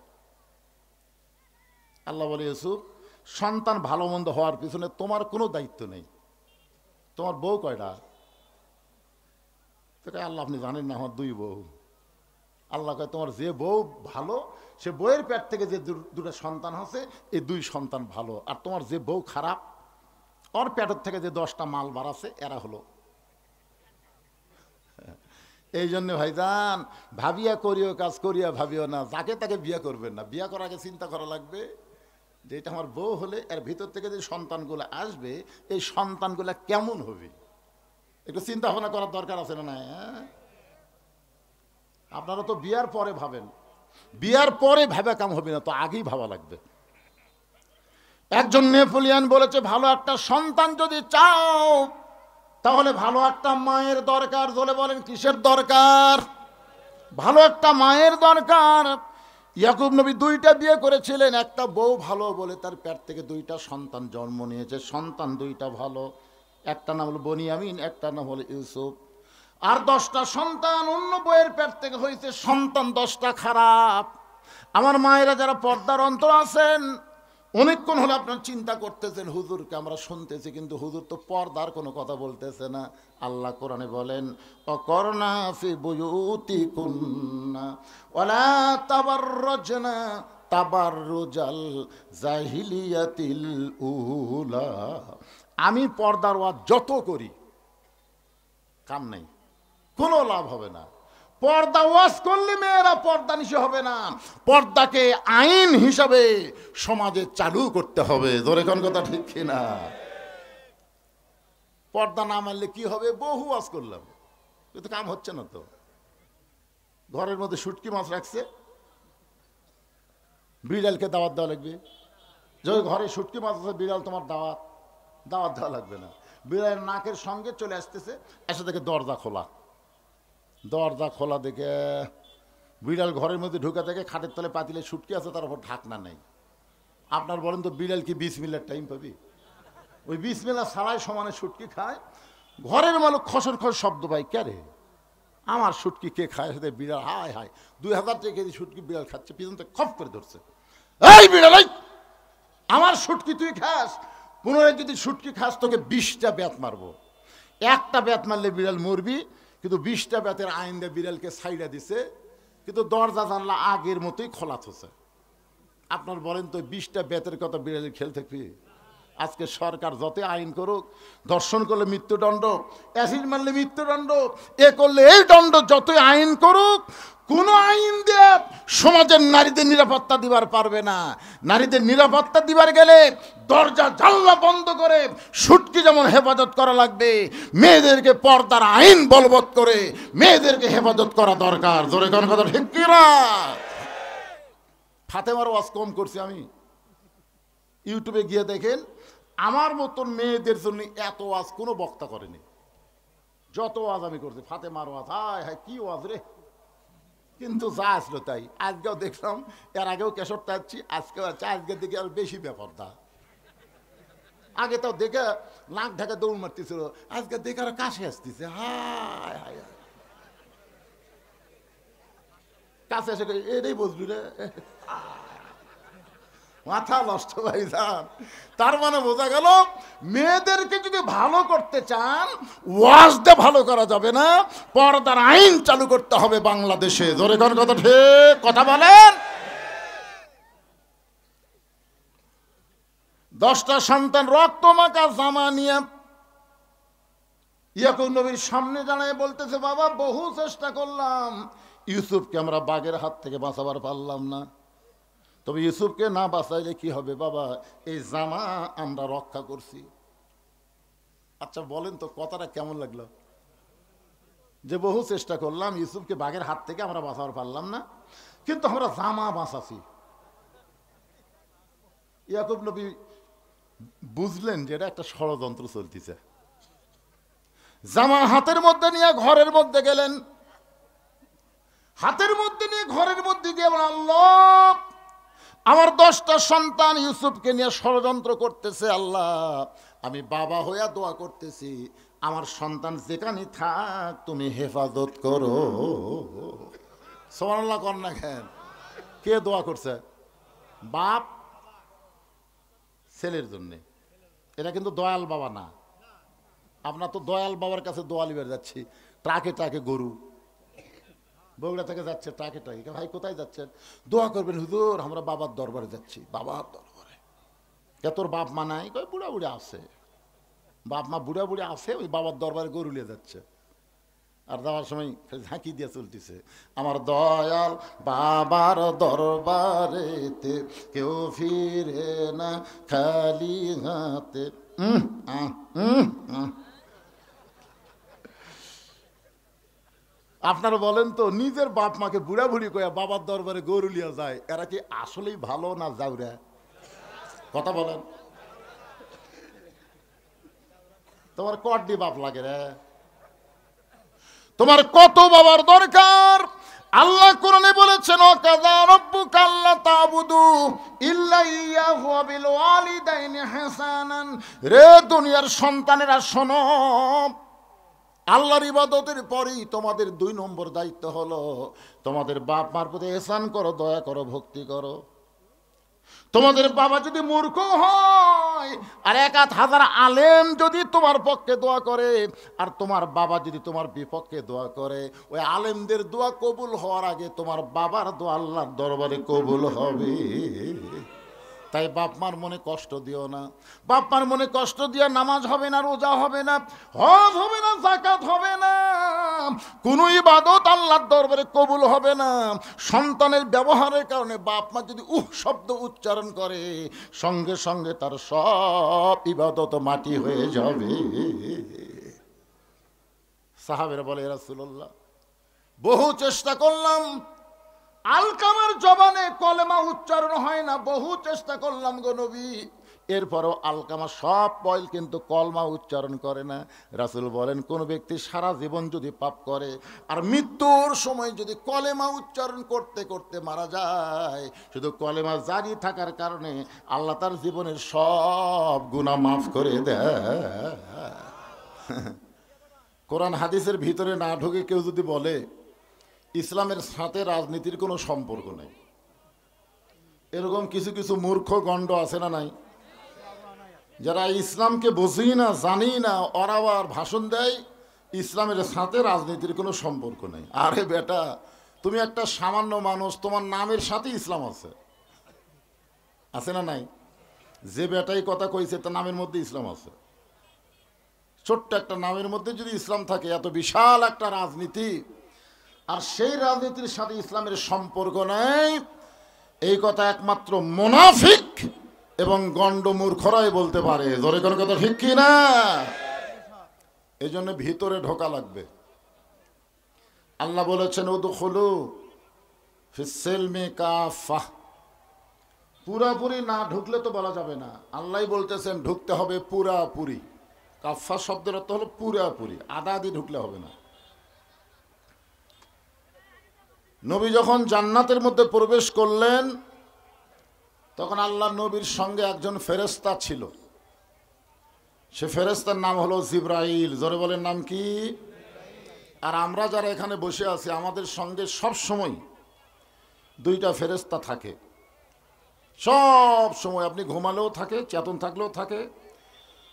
আল্লাহ বলে ইউসুফ সন্তান ভালো মন্দ হওয়ার পিছনে তোমার কোনো দায়িত্ব নেই। তোমার বউ কয়টা? আল্লাহ আপনি জানেন না, আমার 2 বউ। আল্লাহ কয় তোমার যে বউ ভালো, সে বউয়ের পেট থেকে যে 2টা সন্তান আছে, এই 2 সন্তান ভালো, আর তোমার যে বউ খারাপ, ওর পেটের থেকে যে 10টা মাল বাড়াছে, এরা হলো। এই জন্য ভাইজান ভাবিয়া করিও কাজ, করিয়া ভাবিও না, যাকে তাকে বিয়ে করবেন না। বিয়ে করার আগে চিন্তা করা লাগবে যে এটা আমার বউ হলে এর ভিতর থেকে যে সন্তানগুলো আসবে, এই সন্তানগুলো কেমন হবে। একটু চিন্তা ভাবনা করার দরকার আছে না? না, আপনারা তো বিয়ার পরে ভাবেন, বিয়ার পরে ভাবে কাম হবে না, তো আগেই ভাবা লাগবে। একজন নেপোলিয়ান বলেছে, ভালো একটা সন্তান যদি চাও তাহলে ভালো একটা মায়ের দরকার। বলে বলেন কিসের দরকার? ভালো একটা মায়ের দরকার। ইয়াকুব নবী 2টা বিয়ে করেছিলেন, একটা বউ ভালো বলে তার পেট থেকে 2টা সন্তান জন্ম নিয়েছে। সন্তান 2টা ভালো, একটা নাম হলো বনিয়ামিন, একটা নাম হলো ইউসুফ। আর 10টা সন্তান অন্য বইয়ের পেট থেকে হয়েছে, সন্তান 10টা খারাপ। আমার মায়েরা যারা পর্দার অন্তর আছেন, অনেকক্ষণ হলে আপনার চিন্তা করতেছেন হুজুরকে আমরা শুনতেছি, কিন্তু হুজুর তো পর্দার কোনো কথা বলতেছে না। আল্লাহ কোরআনে বলেন, অকরনা ফি বুয়ুতিকুন্না ওয়ালা তাবাররাজনা তাবাররুজাল জাহিলিয়াতিল উলা। আমি পর্দার ওয়াজ যত করি কাম নাই, কোনো লাভ হবে না। পর্দা ওয়াজ করলে মেয়েরা পর্দা নিশে হবে না, পর্দাকে আইন হিসাবে সমাজে চালু করতে হবে। ধরে কোন কথা ঠিক কিনা? পর্দা না মানলে কি হবে? বহু ওয়াজ করলাম, কিন্তু কাম হচ্ছে না। তো ঘরের মধ্যে শুটকি মাছ রাখছে, বিড়ালকে দাওয়াত দেওয়া লাগবে। যদি ঘরে শুটকি মাছ আছে, বিড়াল তোমার দাওয়াত দেওয়া লাগবে না। বিড়ালের নাকের সঙ্গে চলে আসতেছে, এসে দেখে দরজা খোলা। দরজা খোলা দেখে বিড়াল ঘরের মধ্যে ঢুকে থেকে খাটের তলে পাতিলে শুটকি আছে, তার উপর ঢাকনা নেই। আপনার বলেন তো বিড়াল কি বিসমিল্লার টাইম পাবি? ওই বিসমিল্লা ছাড়াই সমানে শুটকি খায়। ঘরের মালিক খসর খস শব্দ পাই, কে রে আমার শুটকি কে খায়? সাথে বিড়াল হায় হায় 2000 টাকা কেজি শুটকি বিড়াল খাচ্ছে, পিছন থেকে খপ করে ধরছে, এই বিড়াল আমার শুটকি তুই খাস, পুনরায় যদি শুটকি খাস তোকে 20টা ব্যাত মারবো। একটা ব্যাত মারলে বিড়াল মরবি, কিন্তু 20টা ব্যাতের আইন দিয়ে বিড়ালকে ছাইড়া দিছে, কিন্তু দরজা জানলা আগের মতোই খোলা থছে। আপনার বলেন তো 20টা ব্যাতের কথা বিড়ালের খেল থাকবি? আজকে সরকার যতই আইন করুক, ধর্ষণ করলে মৃত্যুদণ্ড, অ্যাসিড মারলে মৃত্যুদণ্ড, এ করলে এই দণ্ড, যতই আইন করুক, কোন আইন দিয়ে সমাজের নারীদের নিরাপত্তা দিবার পারবে না। নারীদের নিরাপত্তা দিবার গেলে দরজা জানলা বন্ধ করে শুটকি যেমন হেফাজত করা লাগবে, মেয়েদেরকে পর্দার আইন বলবৎ করে মেয়েদেরকে হেফাজত করা দরকার। জোরে কোন কথা ঠিক কিনা? ফাতেমার ওয়াজ কম করছি আমি, ইউটিউবে গিয়ে দেখেন, আমার মতন মেয়েদের জন্য এত ওয়াজ কোনো বক্তা করেনি। যত ওয়াজ আমি করছি, ফাতেমার ওয়াজ, হায় হায় কি ওয়াজ রে! কিন্তু যা আসলো তাই। আজকেও দেখলাম, এর আগেও কেশরটা আসছি, আজকেও আছে, আজকের দিকে আর বেশি ব্যাপারটা। আগে তো দেখে নাক ঢাকা দৌড় মারতেছিল, আজকে দেখে আর কাছে আসতেছে, হায় হায় কাছে এসে এটাই বুঝলি রে, মাথা নষ্ট ভাই যান। তার মানে বোঝা গেল, মেয়েদেরকে যদি ভালো করতে চান, ওয়াজ দিয়ে ভালো করা যাবে না, পর্দার আইন চালু করতে হবে বাংলাদেশে। জোরে কোন কথা ঠিক কথা বলেন। 10টা সন্তান রক্ত মাখা জামা নিয়ে ইয়াকুব নবীর সামনে দাঁড়ায় বলতেছে, বাবা বহু চেষ্টা করলাম, ইউসুফকে আমরা বাঘের হাত থেকে বাঁচাবার পারলাম না, তবে ইউসুফকে না বাঁচাইলে কি হবে বাবা, এই জামা আমরা রক্ষা করছি। আচ্ছা বলেন তো কথাটা কেমন লাগলো? যে বহু চেষ্টা করলাম, ইউসুফকে বাঘের হাত থেকে আমরা বাঁচাবার পারলাম না, কিন্তু আমরা জামা বাঁচাছি। ইয়াকুব নবী বুঝলেন যে এটা একটা ষড়যন্ত্র চলতেছে। জামা হাতের মধ্যে নিয়ে ঘরের মধ্যে গেলেন, হাতের মধ্যে নিয়ে ঘরের মধ্যে গিয়ে আল্লাহ, আমার 10টা সন্তান ইউসুফকে নিয়ে ষড়যন্ত্র করতেছে, আল্লাহ আমি বাবা হইয়া দোয়া করতেছি, আমার সন্তান যেখানে থাক তুমি হেফাজত করো। সুবহানাল্লাহ কর না কেন? কে দোয়া করছে? বাপ ছেলের জন্যে। এটা কিন্তু দয়াল বাবা না। আপনার তো দয়াল বাবার কাছে দোয়া লিবার যাচ্ছি, ট্রাকে ট্রাকে গরু, বগুড়া থেকে যাচ্ছে ট্রাকে ট্রাকে। ভাই কোথায় যাচ্ছেন? দোয়া করবেন হুজুর, আমরা বাবার দরবারে যাচ্ছি। বাবার দরবারে? কে তোর বাপ মা নাই? কই বুড়া বুড়া আছে। বাপ মা বুড়া বুড়া আছে, ওই বাবার দরবারে গরু নিয়ে যাচ্ছে। আর যাওয়ার সময় ঝাঁকি দিয়ে চলতেছে, আমার দয়াল বাবার দরবারেতে কেউ ফিরে না খালি হাতে। আপনারা বলেন তো, নিজের বাপ মাকে বুড়া বুড়ি কয়া বাবার দরবারে গরুলিয়া যায়, এরা কি আসলেই ভালো না যাওরা? কথা বলেন। তোমার কড্ডি বাপ লাগে রে? তোমার কত বাবার দরকার? আল্লাহ কোরআনে বলেছেন, ওয়াকাযা রাব্বুকা আল্লা তা'বুদু ইল্লা ইয়াহু ওয়া বিল ওয়ালিদাইনি ইহসানান। রে দুনিয়ার সন্তানেরা শোনো, আল্লাহর ইবাদতের পরেই তোমাদের 2 নম্বর দায়িত্ব হলো তোমাদের বাপ মার প্রতি ইহসান করো, দয়া করো, ভক্তি করো। তোমাদের বাবা যদি মূর্খ হয় আর 1000 আলেম যদি তোমার পক্ষে দোয়া করে, আর তোমার বাবা যদি তোমার বিপক্ষে দোয়া করে, ওই আলেমদের দোয়া কবুল হওয়ার আগে তোমার বাবার দোয়া আল্লাহর দরবারে কবুল হবে। তাই বাপ মার মনে কষ্ট দিও না। বাপ মার মনে কষ্ট দিয়ে নামাজ হবে না, রোজা হবে না, হজ হবে না, যাকাত হবে না, কোন ইবাদত আল্লাহর দরবারে কবুল হবে না। সন্তানের ব্যবহারের কারণে বাপ মা যদি শব্দ উচ্চারণ করে, সঙ্গে সঙ্গে তার সব ইবাদত মাটি হয়ে যাবে। সাহাবেরা বলে, ইয়া রাসূলুল্লাহ, বহু চেষ্টা করলাম, আলকামার জবানে কলেমা উচ্চারণ হয় না, বহু চেষ্টা করলাম গো নবী, এরপরও আলকামা সব পয়েল কিন্তু কলমা উচ্চারণ করে না। রাসূল বলেন, কোন ব্যক্তি সারা জীবন যদি পাপ করে আর মৃত্যুর সময় যদি কলেমা উচ্চারণ করতে করতে মারা যায়, শুধু কলেমা জারি থাকার কারণে আল্লাহ তার জীবনের সব গুনাহ মাফ করে দেয়। কোরআন হাদিসের ভিতরে না ঢুকে কেউ যদি বলে ইসলামের সাথে রাজনীতির কোনো সম্পর্ক নেই, এরকম কিছু কিছু মূর্খ গণ্ড আছে না নাই? যারা ইসলামকে বোঝেই না, জানেই না, ওরা আবার ভাষণ দেয় ইসলামের সাথে রাজনীতির কোনো সম্পর্ক নেই। আরে বেটা, তুমি একটা সামান্য মানুষ, তোমার নামের সাথে ইসলাম আছে, আছে না নাই? যে বেটাই কথা কইছে তার নামের মধ্যে ইসলাম আছে। ছোট্ট একটা নামের মধ্যে যদি ইসলাম থাকে, এত বিশাল একটা রাজনীতি, আর সেই রাজনীতির সাথে ইসলামের সম্পর্ক নেই, এই কথা একমাত্র মুনাফিক এবং গণ্ডমূর্খরাই বলতে পারে। জোরে কোনো কথা ঠিক কি না? এই জন্য ভিতরে ঢোকা লাগবে। আল্লাহ বলেছেন, উদখুলু ফিস-সিলমি কাফা। পুরাপুরি না ঢুকলে তো বলা যাবে না, আল্লাহই বলতেছেন ঢুকতে হবে পুরাপুরি। কাফা শব্দের অর্থ হলো পুরাপুরি, আধা আধি ঢুকলে হবে না। নবী যখন জান্নাতের মধ্যে প্রবেশ করলেন, তখন আল্লাহ নবীর সঙ্গে একজন ফেরেশতা ছিল। সে ফেরেশতার নাম হলো জিবরাইল। জোরে বলেন, নাম কি? আর আমরা যারা এখানে বসে আছি, আমাদের সঙ্গে সব সময় 2টা ফেরেশতা থাকে, সব সময়। আপনি ঘুমালেও থাকে, চেতন থাকলেও থাকে,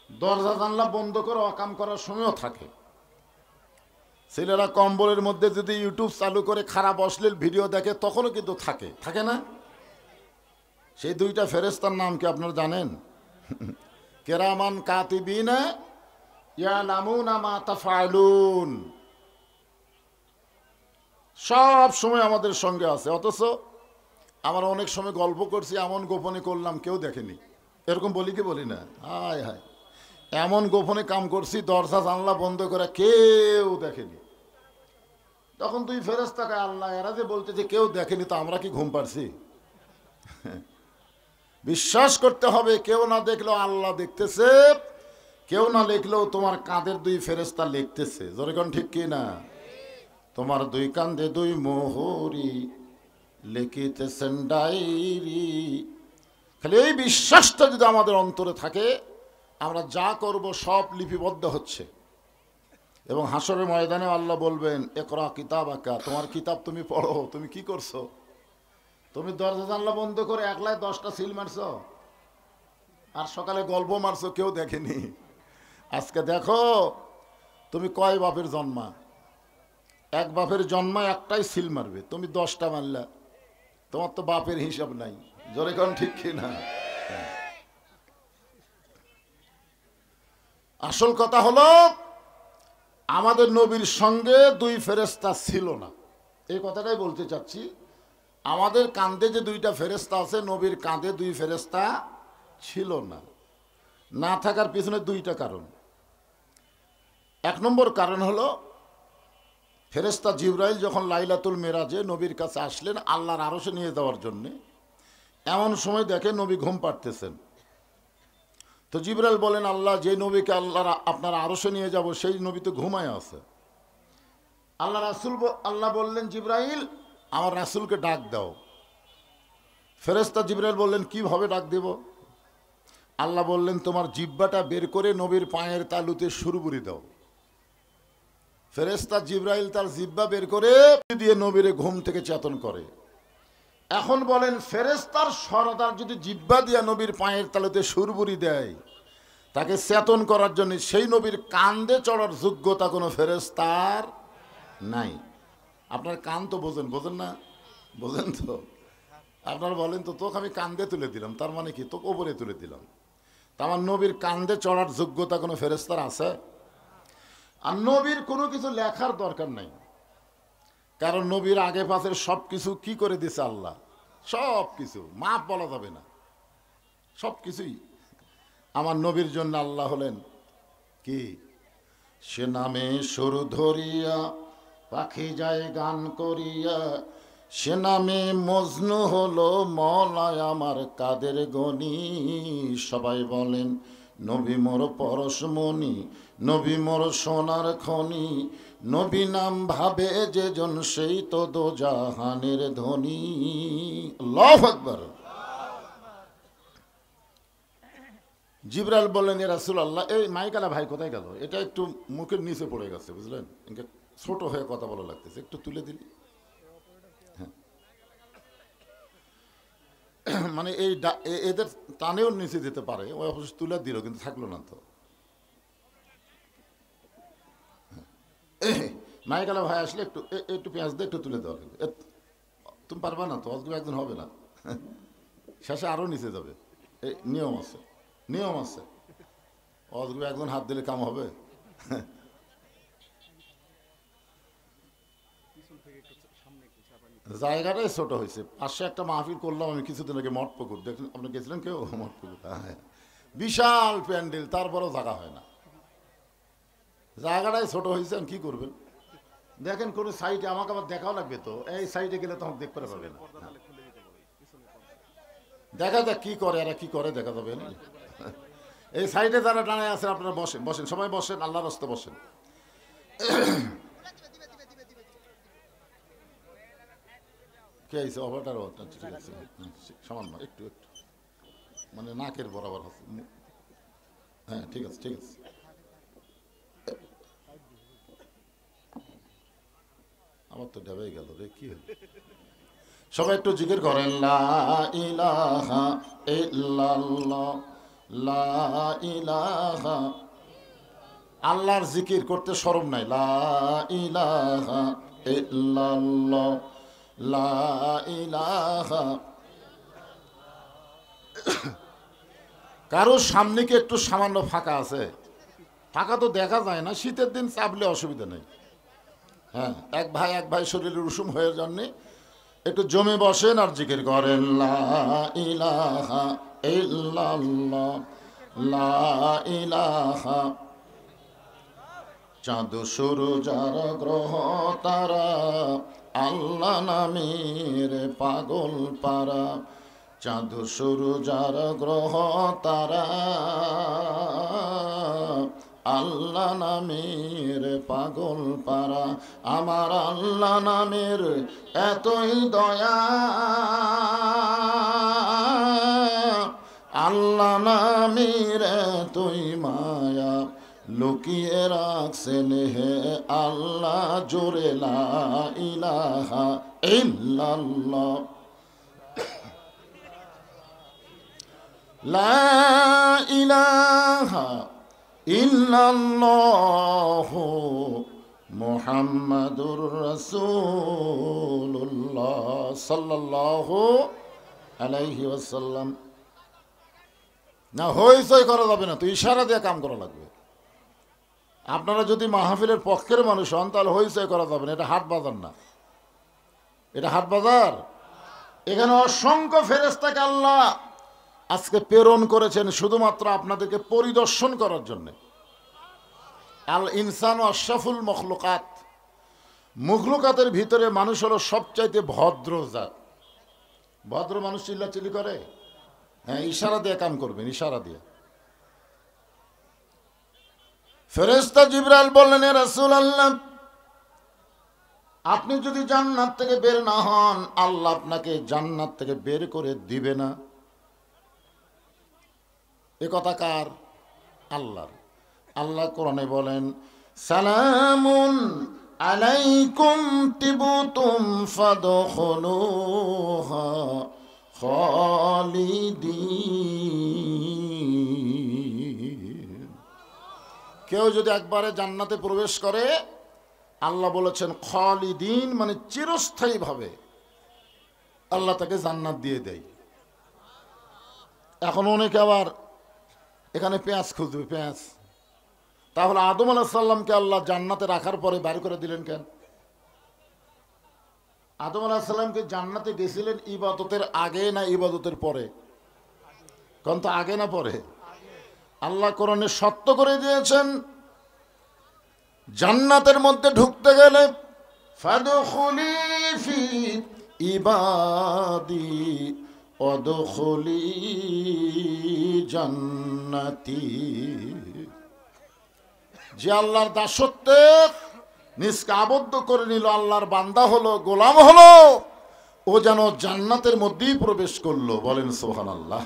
দরজা জানলা বন্ধ করে অকাম করার সময়ও থাকে। ছেলেরা কম্বলের মধ্যে যদি ইউটিউব চালু করে খারাপ অশ্লীল ভিডিও দেখে, তখনও কিন্তু থাকে, থাকে না? সেই 2টা ফেরেশতার নাম কি আপনারা জানেন? কিরামান কাতিবিনা ইয়ালামুনা মা তাফআলুন। সব সময় আমাদের সঙ্গে আছে, অথচ আমরা অনেক সময় গল্প করছি, এমন গোপনে করলাম কেউ দেখেনি, এরকম বলি কি বলি না? হায় হায়, এমন গোপনে কাম করছি, দরজা জানলা বন্ধ করে, কেউ দেখেনি। তখন তুই ফেরেশতাকে, আল্লাহ এরা যে বলতেছে কেউ দেখেনি, তো আমরা কি ঘুম পারছি? বিশ্বাস করতে হবে, কেউ না দেখলেও আল্লাহ দেখতেছে, কেউ না লিখলেও তোমার কাঁধের 2 ফেরেশতা লিখতেছে। যেরকম ঠিক কি না? তোমার 2 কাঁধে 2 মোহরি লিখিতেছেন ডায়েরি। খালি এই বিশ্বাসটা যদি আমাদের অন্তরে থাকে, আমরা যা করব সব লিপিবদ্ধ হচ্ছে। এবং হাসরের ময়দানে আল্লাহ বলবেন, ইকরা কিতাবাকা, তোমার কিতাব তুমি পড়ো। তুমি কি করছো? তুমি দরজা জানলা বন্ধ করে একলাই 10টা সিল মারছো, আর সকালে গল্প মারছো, কেউ দেখেনি। আজকে দেখো তুমি কয় বাপের জন্মা। এক বাপের জন্মা একটাই সিল মারবে, তুমি 10টা মারলা, তোমার তো বাপের হিসাব নাই। জোরে কোন ঠিক কি না? আসল কথা হলো, আমাদের নবীর সঙ্গে 2 ফেরেশতা ছিল না। এই কথাটাই বলতে চাচ্ছি। আমাদের কাঁধে যে 2টা ফেরেশতা আছে, নবীর কাঁধে 2 ফেরেশতা ছিল না। না থাকার পিছনে 2টা কারণ। 1 নম্বর কারণ হলো, ফেরেশতা জিবরাইল যখন লাইলাতুল মেরাজে নবীর কাছে আসলেন আল্লাহর আরশে নিয়ে যাওয়ার জন্যে, এমন সময় দেখে নবী ঘুম পাড়তেছেন। তো জিবরাইল বলেন, আল্লাহ যে নবীকে আল্লাহ আপনার আরশে নিয়ে যাব সেই নবী তো ঘুমায় আছে। আল্লাহ বললেন, জিবরাইল আমার রাসূলকে ডাক দাও। ফেরেশতা জিবরাইল বললেন, কিভাবে ডাক দেব? আল্লাহ বললেন, তোমার জিহ্বাটা বের করে নবীর পায়ের তালুতে সুরবুরি দাও। ফেরেশতা জিবরাইল তার জিহ্বা বের করে দিয়ে নবীরে ঘুম থেকে চেতন করে। এখন বলেন, ফেরেশতার সরদার যদি জিহ্বা দিয়া নবীর পায়ের তালুতে সুরবুরি দেয়, তাকে চেতন করার জন্য সেই নবীর কান্দে চড়ার যোগ্যতা কোনো ফেরেশতার নাই। আপনার কান তো বোঝেন না? বোঝেন তো? আপনারা বলেন তো, তোকে আমি কান্দে তুলে দিলাম, তার মানে কি তোকে ওপরে তুলে দিলাম। তা আমার নবীর কান্দে চড়ার যোগ্যতা কোনো ফেরেশতার আছে? আর নবীর কোনো কিছু লেখার দরকার নাই, কারণ নবীর আগে পাশের সব কিছু কি করে দিছে আল্লাহ, সব কিছু মাপ বলা যাবে না, সব কিছুই আমার নবীর জন্য আল্লাহ হলেন কি, সে নামে সুর ধরিয়া পাখি যায় গান করিয়া, সে নামে মজনু হলো মওলায় আমার কাদের গনি। সবাই বলেন নবী মোর পরশমণি, নবী মোর সোনার খনি, নবী নাম ভাবে যে জন সেই তো দোজাহানের ধনী। আল্লাহু আকবার। জিবরাইল বললেন, এ রাসূলুল্লাহ, এই মাইকালা ভাই কোথায় গেল? এটা একটু মুখের নিচে পড়ে গেছে, বুঝলেন, ছোট হয়ে কথা বলা লাগতেছে, একটু তুলে দিলি। হ্যাঁ, মানে এই এদের টানেও নিচে দিতে পারে, ওই অবশ্য তুলে দিল, কিন্তু থাকলো না তো। মাইকালা ভাই আসলে একটু একটু পেঁয়াজ দিয়ে একটু তুলে দেওয়া লাগবে। তুমি পারবা না তো, অজগুলো একদিন হবে না, শেষে আরও নিচে যাবে। এই নিয়ম আছে, নিয়ম আছে, অজগুলো একজন হাত দিলে কাম হবে। জায়গাটাই ছোট হয়েছে। পাশে একটা মাহফিল করলাম আমি কিছুদিন আগে, মঠপুকুর, দেখলেন আপনি গেছিলেন কেউ? মঠপুকুর, হ্যাঁ, বিশাল প্যান্ডেল, তারপরেও জায়গা হয় না। জায়গাটাই ছোট হয়েছে, কি করবেন? দেখেন কোন সাইডে, আমাকে আবার দেখাও লাগবে তো, এই সাইডে গেলে তখন দেখতে পারবে না। দেখা যাক কি করে, এরা কি করে দেখা যাবে না। এই সাইডে যারা দাঁড়ায় আছেন আপনারা বসেন, বসেন, সবাই বসেন, আল্লাহর রাস্তায় বসেন। কে আছে? অভারটার ঠিক আছে, সামান্য একটু একটু মানে নাকের বরাবর আছে। হ্যাঁ, ঠিক আছে, ঠিক আছে। আমার তো ডেবে গেল রে, কি হল? সবাই একটু জিকির করেন, লা ইলাহা ইল্লাল্লাহ, লা ইলাহা। আল্লাহর জিকির করতে শরম নাই। লা ইলাহা ইল্লাল্লাহ, লা ইলাহা। কারো সামনে কি একটু সামান্য ফাঁকা আছে? ফাঁকা তো দেখা যায় না, শীতের দিন চাপলে অসুবিধা নেই। হ্যাঁ, এক ভাই শরীরের উষুম হয়ে যাননি, একটু জমে বসেন আর জিকির করেন, লা ইলাহা ইল্লাল্লাহ, লা ইলাহা। চাঁদ সূরজ আর গ্রহ তারা, আল্লাহ নামের পাগল পারা। চাঁদ সূরজ আর গ্রহ তারা, আল্লাহ নামের পাগল পারা। আমার আল্লাহ নামের এতই দয়া, আল্লাহ নামের এতই মায়া, লুকিয়ে রাখছেন হে আল্লাহ জোরে, লা ইলাহা ইল্লাল্লাহ, লা ইলাহা ইল্লাল্লাহু মুহাম্মাদুর রাসূলুল্লাহ সাল্লাল্লাহু আলাইহি ওয়াসাল্লাম। না, হইচই করা যাবে না, তো ইশারা দিয়ে কাম করা লাগবে। আপনারা যদি মাহফিলের পক্ষের মানুষ হন তাহলে হইচই করা যাবে না, এটা হাট বাজার না, এটা হাট বাজার। এখানে অসংখ্য ফেরেশতাকে আল্লাহ আজকে প্রেরণ করেছেন শুধুমাত্র আপনাদেরকে পরিদর্শন করার জন্য। আল ইনসান আশরাফুল মখলুকাত, মুখলুকাতের ভিতরে মানুষ হলো সবচাইতে ভদ্র জাত। ভদ্র মানুষ চিল্লাচিল্লি করে? হ্যাঁ, ইশারা দিয়ে কাম করবেন, ইশারা দিয়ে। ফেরেশতা জিবরাইল বললেন, হে রাসূলুল্লাহ, আপনি যদি জান্নাত থেকে বের না হন, আল্লাহ আপনাকে জান্নাত থেকে বের করে দিবে না। এ কথা কার? আল্লাহর। আল্লাহ কোরআনে বলেন, সালামুন আলাইকুম তিবতুম ফাদখুলুহা খালিদিন। কেউ যদি একবারে জান্নাতে প্রবেশ করে, আল্লাহ বলেছেন খালিদিন, মানে চিরস্থায়ী ভাবে আল্লাহ তাকে জান্নাত দিয়ে দেয়। এখন অনেকে আবার এখানে পেঁয়াজ খুঁজবে, পেঁয়াজ। তাহলে আদম আলাইহিস সালামকে আল্লাহ জান্নাতে রাখার পরে বাইর করে দিলেন কেন? আদম আলাইহিস সালামকে জান্নাতে গেছিলেন ইবাদতের আগে না ইবাদতের পরে? কোন তো আগে না পরে? আল্লাহ কোরআনে সত্য করে দিয়েছেন, জান্নাতের মধ্যে ঢুকতে গেলে ফাদখুলি ফি ইবাদি ওয়াদখুলি জান্নাতি। যে আল্লাহর দাসত্বে নিজকে আবদ্ধ করে নিল, আল্লাহর বান্দা হলো, গোলাম হলো, ও যেন জান্নাতের মধ্যেই প্রবেশ করলো। বলেন সুবহানাল্লাহ।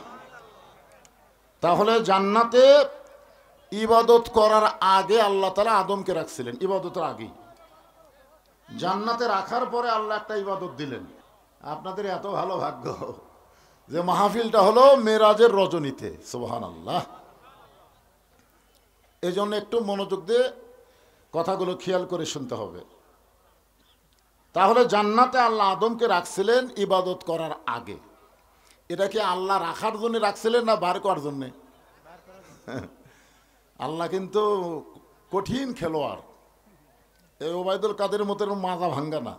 তাহলে জান্নাতে ইবাদত করার আগে আল্লাহ তাআলা আদমকে রাখছিলেন, ইবাদতের আগেই। জান্নাতে রাখার পরে আল্লাহ একটা ইবাদত দিলেন। আপনাদের এত ভালো ভাগ্য যে মাহফিলটা হলো মেরাজের রজনীতে। সুবহানাল্লাহ। এই জন্য একটু মনোযোগ দিয়ে কথাগুলো খেয়াল করে শুনতে হবে। তাহলে জান্নাতে আল্লাহ আদমকে রাখছিলেন ইবাদত করার আগে। এটা কি আল্লাহ রাখার জন্য রাখছিলেন না বার করার জন্য? আল্লাহ কিন্তু কঠিন খেলোয়াড়। এই ওবায়দুল কাদের মতো মাজা ভাঙ্গা না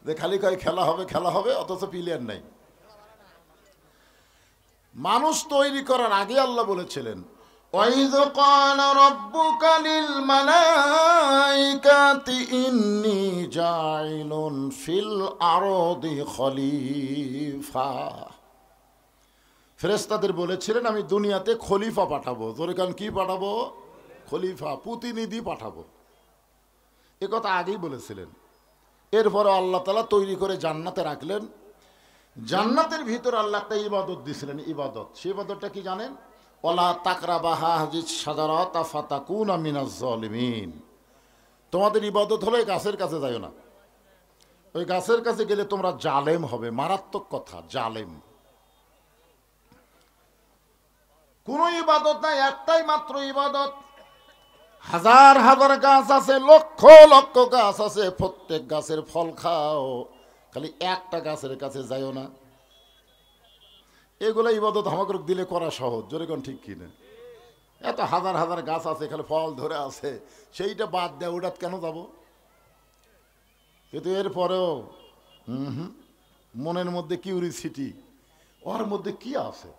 যে খালি কয় খেলা হবে খেলা হবে, অথচ প্লেয়ার নাই। মানুষ তৈরি করার আগে আল্লাহ বলেছিলেন, وَإِذْ قَالَ رَبُّكَ لِلْمَلَائِكَةِ إِنِّي جَاعِلٌ فِي الْأَرْضِ خَلِيفَةً। ফেরেশতাদের বলেছিলেন, আমি দুনিয়াতে খলিফা পাঠাবো। জোরে কান, কি পাঠাবো? খলিফা, প্রতিনিধি পাঠাবো। এ কথা আগেই বলেছিলেন। এরপরে আল্লাহ তাআলা তৈরি করে জান্নাতে রাখলেন। জান্নাতের ভিতরে আল্লাহ একটা ইবাদত দিয়েছিলেন। ইবাদত, সেই ইবাদতটা কি জানেন? ওয়ালা তাকরাবাহা হাযিস শাজারাতা ফাতাকুনা মিনাজ জালিমিন। তোমাদের ইবাদত হলো এই গাছের কাছে যাইও না। ওই গাছের কাছে গেলে তোমরা জালেম হবে। মারাত্মক কথা, জালেম। কোন ইবাদত নাই, একটাই মাত্র ইবাদত। হাজার হাজার গাছ আছে, লক্ষ লক্ষ গাছ আছে, প্রত্যেক গাছের ফল খাও, খালি একটা গাছের কাছে যাইও না। এগুলো ইবাদত আমাকে দিলে করা সহজ। জোরে কোন ঠিক কিনা? এত হাজার হাজার গাছ আছে, খালি ফল ধরে আছে, সেইটা বাদ দেয়, ওটাত কেন যাব? কিন্তু এরপরেও মনের মধ্যে কিউরিসিটি, ওর মধ্যে কি আছে?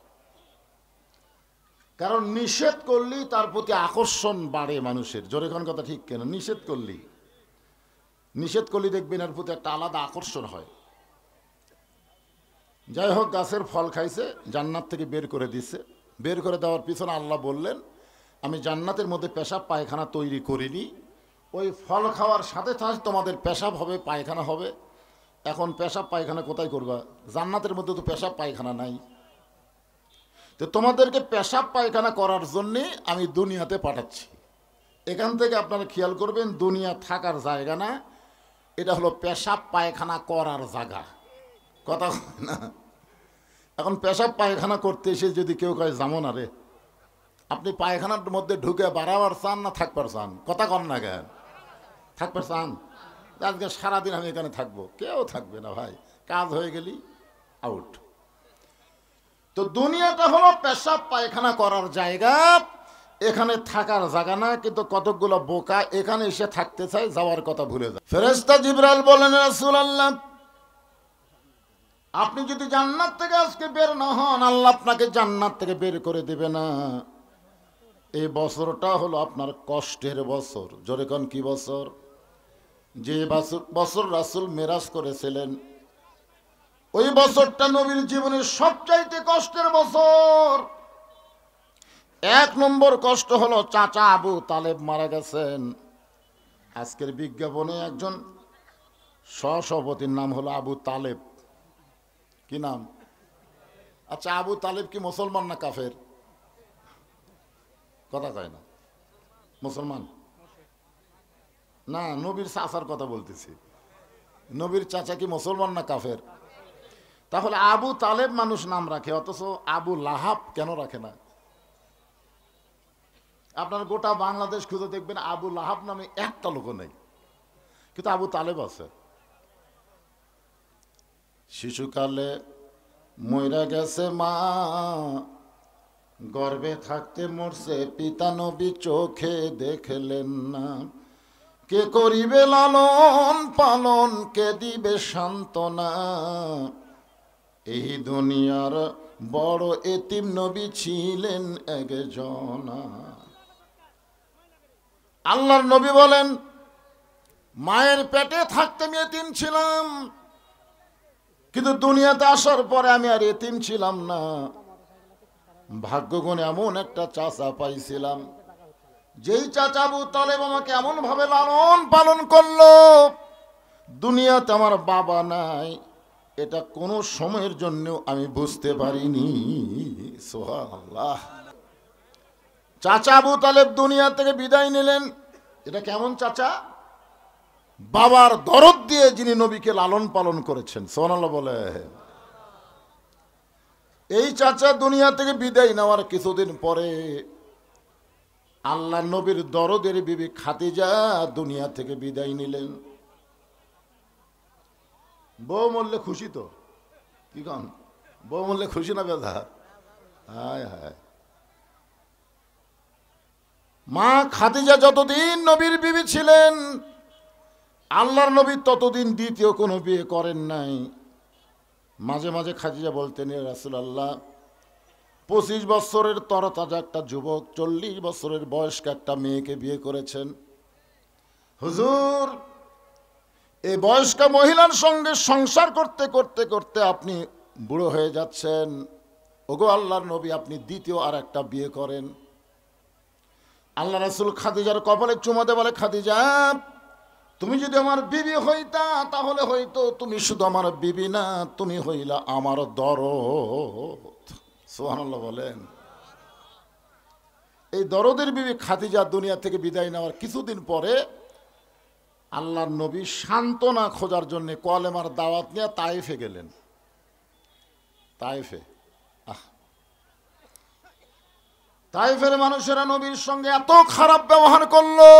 কারণ নিষেধ করলেই তার প্রতি আকর্ষণ বাড়ে মানুষের। জোরে কোন কথা ঠিক কেন? নিষেধ করলেই দেখবেন এর প্রতি একটা আলাদা আকর্ষণ হয়। যাই হোক, গাছের ফল খাইছে, জান্নাত থেকে বের করে দিচ্ছে। বের করে দেওয়ার পিছনে আল্লাহ বললেন, আমি জান্নাতের মধ্যে পেশাব পায়খানা তৈরি করিনি। ওই ফল খাওয়ার সাথে সাথে তোমাদের পেশাব হবে, পায়খানা হবে। এখন পেশাব পায়খানা কোথায় করবা? জান্নাতের মধ্যে তো পেশাব পায়খানা নাই। তো তোমাদেরকে পেশাব পায়খানা করার জন্যে আমি দুনিয়াতে পাঠাচ্ছি। এখান থেকে আপনারা খেয়াল করবেন, দুনিয়া থাকার জায়গা না, এটা হলো পেশাব পায়খানা করার জায়গা। কথা না? এখন পেশাব পায়খানা করতে এসে যদি কেউ কয় যাবো না রে, আপনি পায়খানার মধ্যে ঢুকে বাড়াবার চান না থাকবার চান? কথা কন না কেন? থাকবার চান? আজকে সারাদিন আমি এখানে থাকবো? কেউ থাকবে না ভাই, কাজ হয়ে গেলি আউট। তো দুনিয়াটা হলো পেশাব পায়খানা করার জায়গা, এখানে থাকার জায়গা না। কিন্তু কতকগুলো বোকা এখানে এসে থাকতে চায়, যাওয়ার কথা ভুলে যায়। ফেরেশতা জিবরাইল বলেন, রাসূলুল্লাহ, আপনি যদি জান্নাত থেকে আজকে বের না হন, আল্লাহ আপনাকে জান্নাত থেকে বের করে দেবে না। এই বছরটা হলো আপনার কষ্টের বছর। জোরে কোন, কি বছর? যে বছর রাসূল মেরাজ করেছিলেন, ওই বছরটা নবীর জীবনের সবচাইতে কষ্টের বছর। এক নম্বর কষ্ট হলো চাচা আবু তালেব মারা গেছেন। আজকের বিজ্ঞাপনে একজন সহসভাপতির নাম হলো আবু তালেব। কি নাম? আচ্ছা, আবু তালেব কি মুসলমান না কাফের? কথা কয় না। মুসলমান না, নবীর চাচার কথা বলতেছি। নবীর চাচা কি মুসলমান না কাফের? তাহলে আবু তালেব মানুষ নাম রাখে, অথচ আবু লাহাব কেন রাখে না? আপনার গোটা বাংলাদেশ খুঁজে দেখবেন আবু লাহাব নামে একটা লোক নেই, কিন্তু আবু তালেব আছে। শিশুকালে মইরা গেছে মা, গর্ভে থাকতে মরছে পিতা, নবী চোখে দেখলেন না। কে করিবে লালন পালন, কে দিবে সান্ত্বনা, এই দুনিয়ার বড় এতিম নবী ছিলেন একজনা। আল্লাহর নবী বলেন, মায়ের পেটে থাকতে আমি এতিম ছিলাম, কিন্তু দুনিয়াতে আসার পরে আমি আর এতিম ছিলাম না। ভাগ্যগুণে এমন একটা চাচা পাইছিলাম, যেই চাচা আবু তালেব আমাকে এমন ভাবে লালন পালন করলো, দুনিয়াতে আমার বাবা নাই এটা কোনো সময়ের জন্য আমি বুঝতে পারিনি। সুবহানাল্লাহ। চাচা আবু তালেব দুনিয়া থেকে বিদায় নিলেন। এটা কেমন চাচা? বাবার দরদ দিয়ে যিনি নবীকে লালন পালন করেছেন। সুবহানাল্লাহ বলে। এই চাচা দুনিয়া থেকে বিদায় নেওয়ার কিছুদিন পরে আল্লাহ নবীর দরদের বিবি খাদিজা দুনিয়া থেকে বিদায় নিলেন। বউ মরলে খুশি তো? কি কন? বউ মরলে খুশি না বেদা? হায় হায়। মা খাদিজা যতদিন নবীর বিবি ছিলেন, আল্লাহর নবী ততদিন দ্বিতীয় কোনো বিয়ে করেন নাই। মাঝে মাঝে খাদিজা বলতেন, রাসূলুল্লাহ 25 বছরের তরতাজা একটা যুবক 40 বছরের বয়স্ক একটা মেয়েকে বিয়ে করেছেন। হুজুর, এই বয়স্ক মহিলার সঙ্গে সংসার করতে করতে করতে আপনি বুড়ো হয়ে যাচ্ছেন। ওগো আল্লাহর নবী, আপনি দ্বিতীয় আর একটা বিয়ে করেন। আল্লাহ রাসূল খাদিজার কপালে চুমা দিয়ে বলে, খাদিজা, তুমি যদি আমার বিবি হইতা তাহলে হয়তো তুমি শুধু আমার বিবি না, তুমি হইলা আমার দরদ। সুবহানাল্লাহ বলেন। এই দরদের বিবি খাদিজা দুনিয়া থেকে বিদায় নেওয়ার কিছুদিন পরে আল্লাহর নবী সান্ত্বনা খোঁজার জন্য কলেমার দাওয়াত নিয়ে তায়েফে গেলেন। তায়েফে, তায়েফের মানুষেরা নবীর সঙ্গে এত খারাপ ব্যবহার করলো,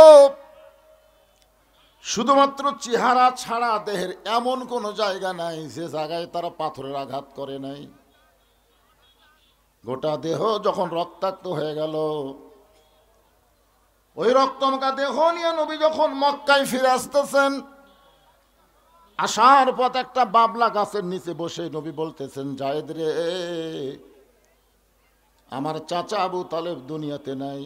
শুধুমাত্র চেহারা ছাড়া দেহের এমন কোন জায়গা নাই যে জায়গায় তারা পাথরের আঘাত করে নাই। গোটা দেহ যখন রক্তাক্ত হয়ে গেল, ওই রক্তমাখা দেহ নিয়ে নবী যখন মক্কায় ফিরে আসতেছেন, আসার পথ একটা বাবলা গাছের নিচে বসে নবী বলতেছেন, জায়েদ রে, আমার চাচা আবু তালেব দুনিয়াতে নাই,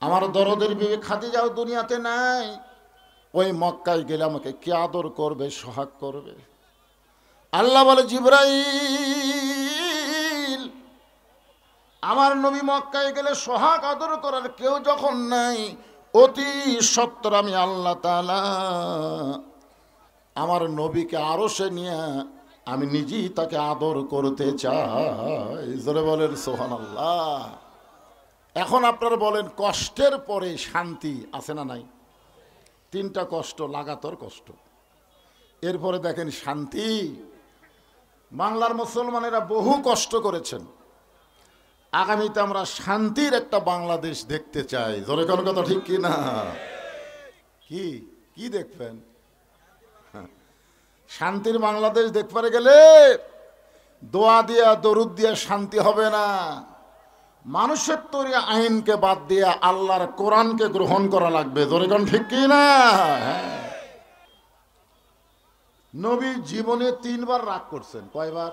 আমার দরদের বিবি খাদিজাও দুনিয়াতে নাই। ওই মক্কায় গেলে আমাকে কে আদর করবে, সোহাগ করবে? আল্লাহ বলে, জিবরাইল, আমার নবী মক্কায় গেলে সোহাগ আদর করার কেউ যখন নাই, অতি সত্বর আমি আল্লাহ তাআলা আমার নবীকে আরশে নিয়ে আমি নিজেই তাকে আদর করতে চাই। জোরে বলেন সুবহানাল্লাহ। এখন আপনারা বলেন, কষ্টের পরে শান্তি আছে না নাই? 3টা কষ্ট, লাগাতার কষ্ট, এরপরে দেখেন শান্তি। বাংলার মুসলমানেরা বহু কষ্ট করেছেন, আগামীতে আমরা শান্তির একটা বাংলাদেশ দেখতে চাই। জোরে কোন কথা ঠিক কি না? কি কি দেখবেন? শান্তির বাংলাদেশ দেখতে গেলে দোয়া দিয়া দরুদ দিয়া শান্তি হবে না। মানুষের তৈরি আইনকে বাদ দিয়ে আল্লাহর কোরআনকে গ্রহণ করা লাগবে। জোরে কোন ঠিক কি না? নবী জীবনে 3বার রাগ করছেন। কয়বার?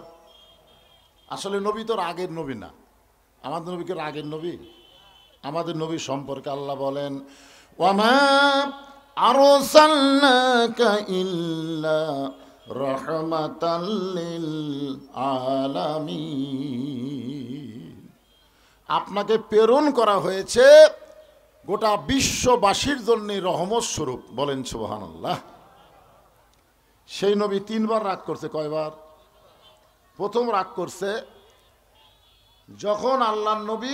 আসলে নবী তো রাগের নবী না। আমাদের নবী কি রাগের নবী? আমাদের নবী সম্পর্কে আল্লাহ বলেন, ওয়ামা আরসালনাকা ইল্লা রাহমাতাল লিল আলামিন, আপনাকে প্রেরণ করা হয়েছে গোটা বিশ্ববাসীর জন্য রহমত স্বরূপ। বলেন সুবহানাল্লাহ। সেই নবী 3 বার রাগ করছে। কয়বার? প্রথম রাগ করছে যখন আল্লাহর নবী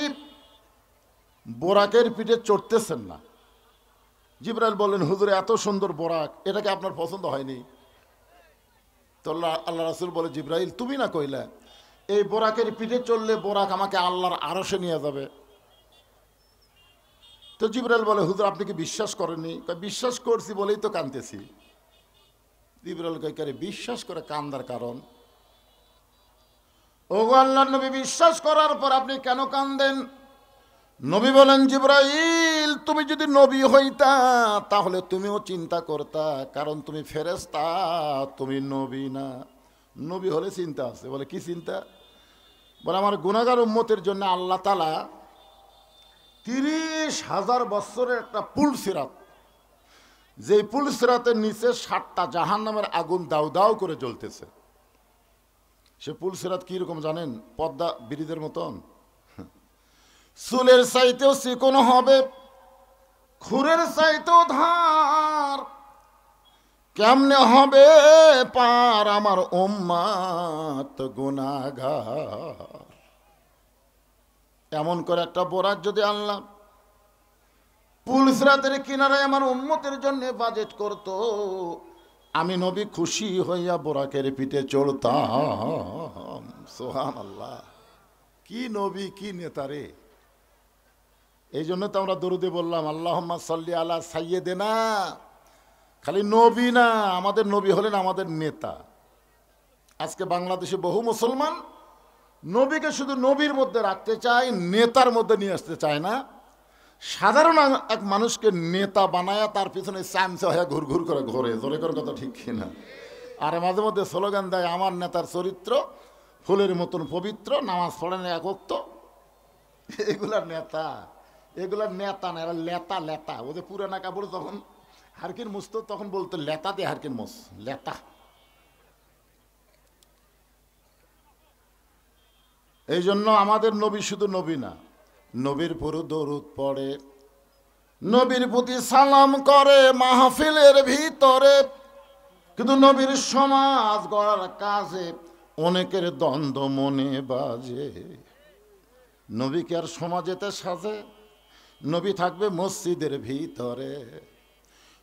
বোরাকের পিঠে চড়তেছেন না। জিবরাইল বললেন, হুজুর এত সুন্দর বোরাক, এটাকে আপনার পছন্দ হয়নি? তো আল্লাহ রাসূল বলে, জিবরাইল তুমি না কইলা এই বোরাকের পিঠে চললে বোরাক আমাকে আল্লাহর আরশে নিয়ে যাবে। তো জিবরাইল বলে, হুজুর আপনি কি বিশ্বাস করেননি? বিশ্বাস করছি বলেই তো কাঁদতেছি। জিবরাইল কয়, বিশ্বাস করে কান্দার কারণ? ওগো আল্লাহর নবী, বিশ্বাস করার পর আপনি কেন কান্দেন? নবী বলেন, জিবরাইল তুমি যদি নবী হইতা তাহলে তুমিও চিন্তা করতা, কারণ তুমি ফেরেশতা, তুমি নবী না। নবী হলে চিন্তা আছে। বলে কি চিন্তা? বলে আমার গুনাহগার উম্মতের জন্য আল্লাহ তাআলা 30,000 বছরের একটা পুল সিরাত, যে পুল সিরাতের নিচে 7টা জাহান্নামের আগুন দাউ দাউ করে জ্বলতেছে। সে পুল সিরাত কিরকম জানেন? পদ্মা ব্রিজের মতন, চুলের চাইতেও চিকন হবে, খুরের চাইতেও ধার। কেমনে হবে পার আমার উম্মত গুনাহগার? এমন করে একটা বোরাক যদি আল্লাহ পুল সিরাতের কিনারায় আমার উম্মতের জন্য বাজেট করত, আমি নবী খুশি হইয়া বোরাকের পিঠে চড়তাম। সুবহানাল্লাহ। কি নবী, কি নেতা রে! এই জন্য তো আমরা দরুদে বললাম, আল্লাহুম্মা সাল্লি আলা সাইয়্যিদিনা। খালি নবী না, আমাদের নবী হলেন আমাদের নেতা। আজকে বাংলাদেশে বহু মুসলমান নবীকে শুধু নবীর মধ্যে রাখতে চায়, নেতার মধ্যে নিয়ে আসতে চায় না। সাধারণ এক মানুষকে নেতা বানায়া তার পিছনে চামচা হয়ে ঘুর ঘুর করে ঘোরে। জোরে করে কথা ঠিক কিনা? আর মাঝে মধ্যে স্লোগান দেয়, আমার নেতার চরিত্র ফুলের মতন পবিত্র, নামাজ পড়েন এক ওয়াক্ত। এগুলার নেতা, এগুলার নেতা না, এরা লেতা লেতা। ওদের পুরানা কাপড় যখন হারকিন মুছত তখন বলতো লেতা দিয়ে হারকিন মুস, লেতা। এই জন্য আমাদের নবী শুধু নবী না, নবীর পুরো দরুদ পড়ে, নবীর প্রতি সালাম করে মাহফিলের ভিতরে, কিন্তু নবীর সমাজ গড়ার কাজে অনেকের দ্বন্দ্ব মনে বাজে। নবীকে আর সমাজেতে সাজে? নবী থাকবে মসজিদের ভিতরে,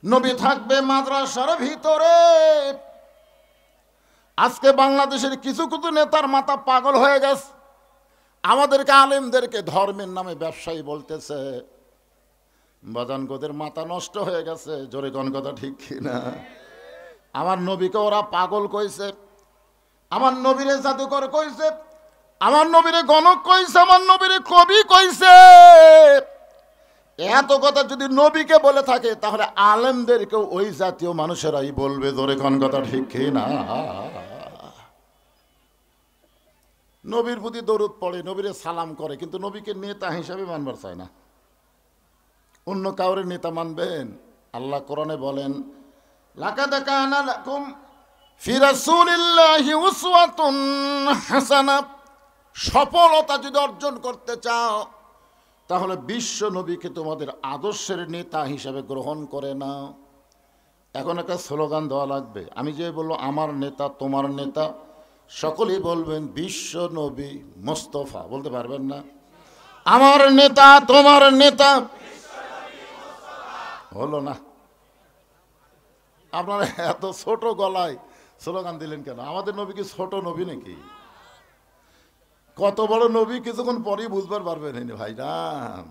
নবী থাকবে মাদ্রাসার ভিতরে। আজকে বাংলাদেশের কিছু কিছু নেতার মাথা পাগল হয়ে গেছে, আমাদেরকে আলেমদেরকে ধর্মের নামে ব্যবসায়ী বলতেছে। বাজানগোদের মাথা নষ্ট হয়ে গেছে। জোরে কোন কথা ঠিক কিনা? আমার নবীকে ওরা পাগল কইছে, আমার নবীরে জাদুকর কইছে, আমার নবীরে গণক কইছে, আমার নবীরে কবি কইছে। এত কথা যদি নবীকে বলে থাকে তাহলে আলেমদেরকেও ওই জাতীয় মানুষেরাই বলবে। জোরে কোন কথা ঠিক কিনা? নবীর প্রতি দরুদ পড়ে, নবীরে সালাম করে, কিন্তু নবীকে নেতা হিসাবে মানবার চায় না। অন্য কাউরে নেতা মানবেন? আল্লাহ কোরআনে বলেন, লাকাদ কানা লাকুম ফি রাসূলিল্লাহি উসওয়াতুন হাসানাহ। সফলতা যদি অর্জন করতে চাও তাহলে বিশ্ব নবীকে তোমাদের আদর্শের নেতা হিসাবে গ্রহণ করে নাও। এখন একটা স্লোগান দেওয়া লাগবে। আমি যে বলবো আমার নেতা তোমার নেতা, সকলেই বলবেন বিশ্ব নবী মোস্তফা। বলতে পারবেন না? আমার নেতা তোমার নেতা হলো না। আপনারা এত ছোট গলায় স্লোগান দিলেন কেন? আমাদের নবী কি ছোট নবী নাকি? কত বড় নবী কিছুক্ষণ পরেই বুঝবার পারবেন ভাইরাম।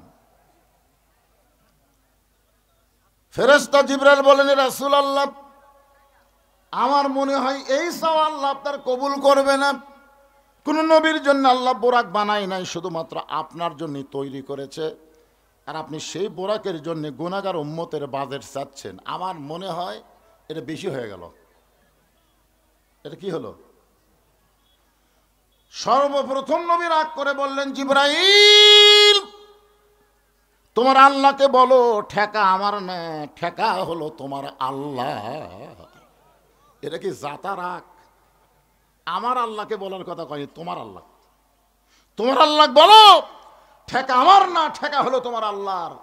ফেরেশতা জিবরাইল বলেন, রাসূলুল্লাহ আমার মনে হয় এই চাওয়া আল্লাহ আপনার কবুল করবে না। কোন নবীর জন্য আল্লাহ বোরাক বানায় নাই, শুধুমাত্র আপনার জন্য তৈরি করেছে। আর আপনি সেই বোরাকের জন্য গুনাহগার উম্মতের বাজেট চাচ্ছেন। আমার মনে হয় এটা বেশি হয়ে গেল। এটা কি হলো? সর্বপ্রথম নবী রাগ করে বললেন, জিবরাইল তোমার আল্লাহকে বলো ঠেকা আমার না, ঠেকা হলো তোমার আল্লাহ। এটা কি জাতা রাখ? আমার আল্লাহকে বলার কথা কয়নি, তোমার আল্লাহ। তোমার আল্লাহ বলো ঠেকা আমার না, ঠেকা হলো তোমার আল্লাহর।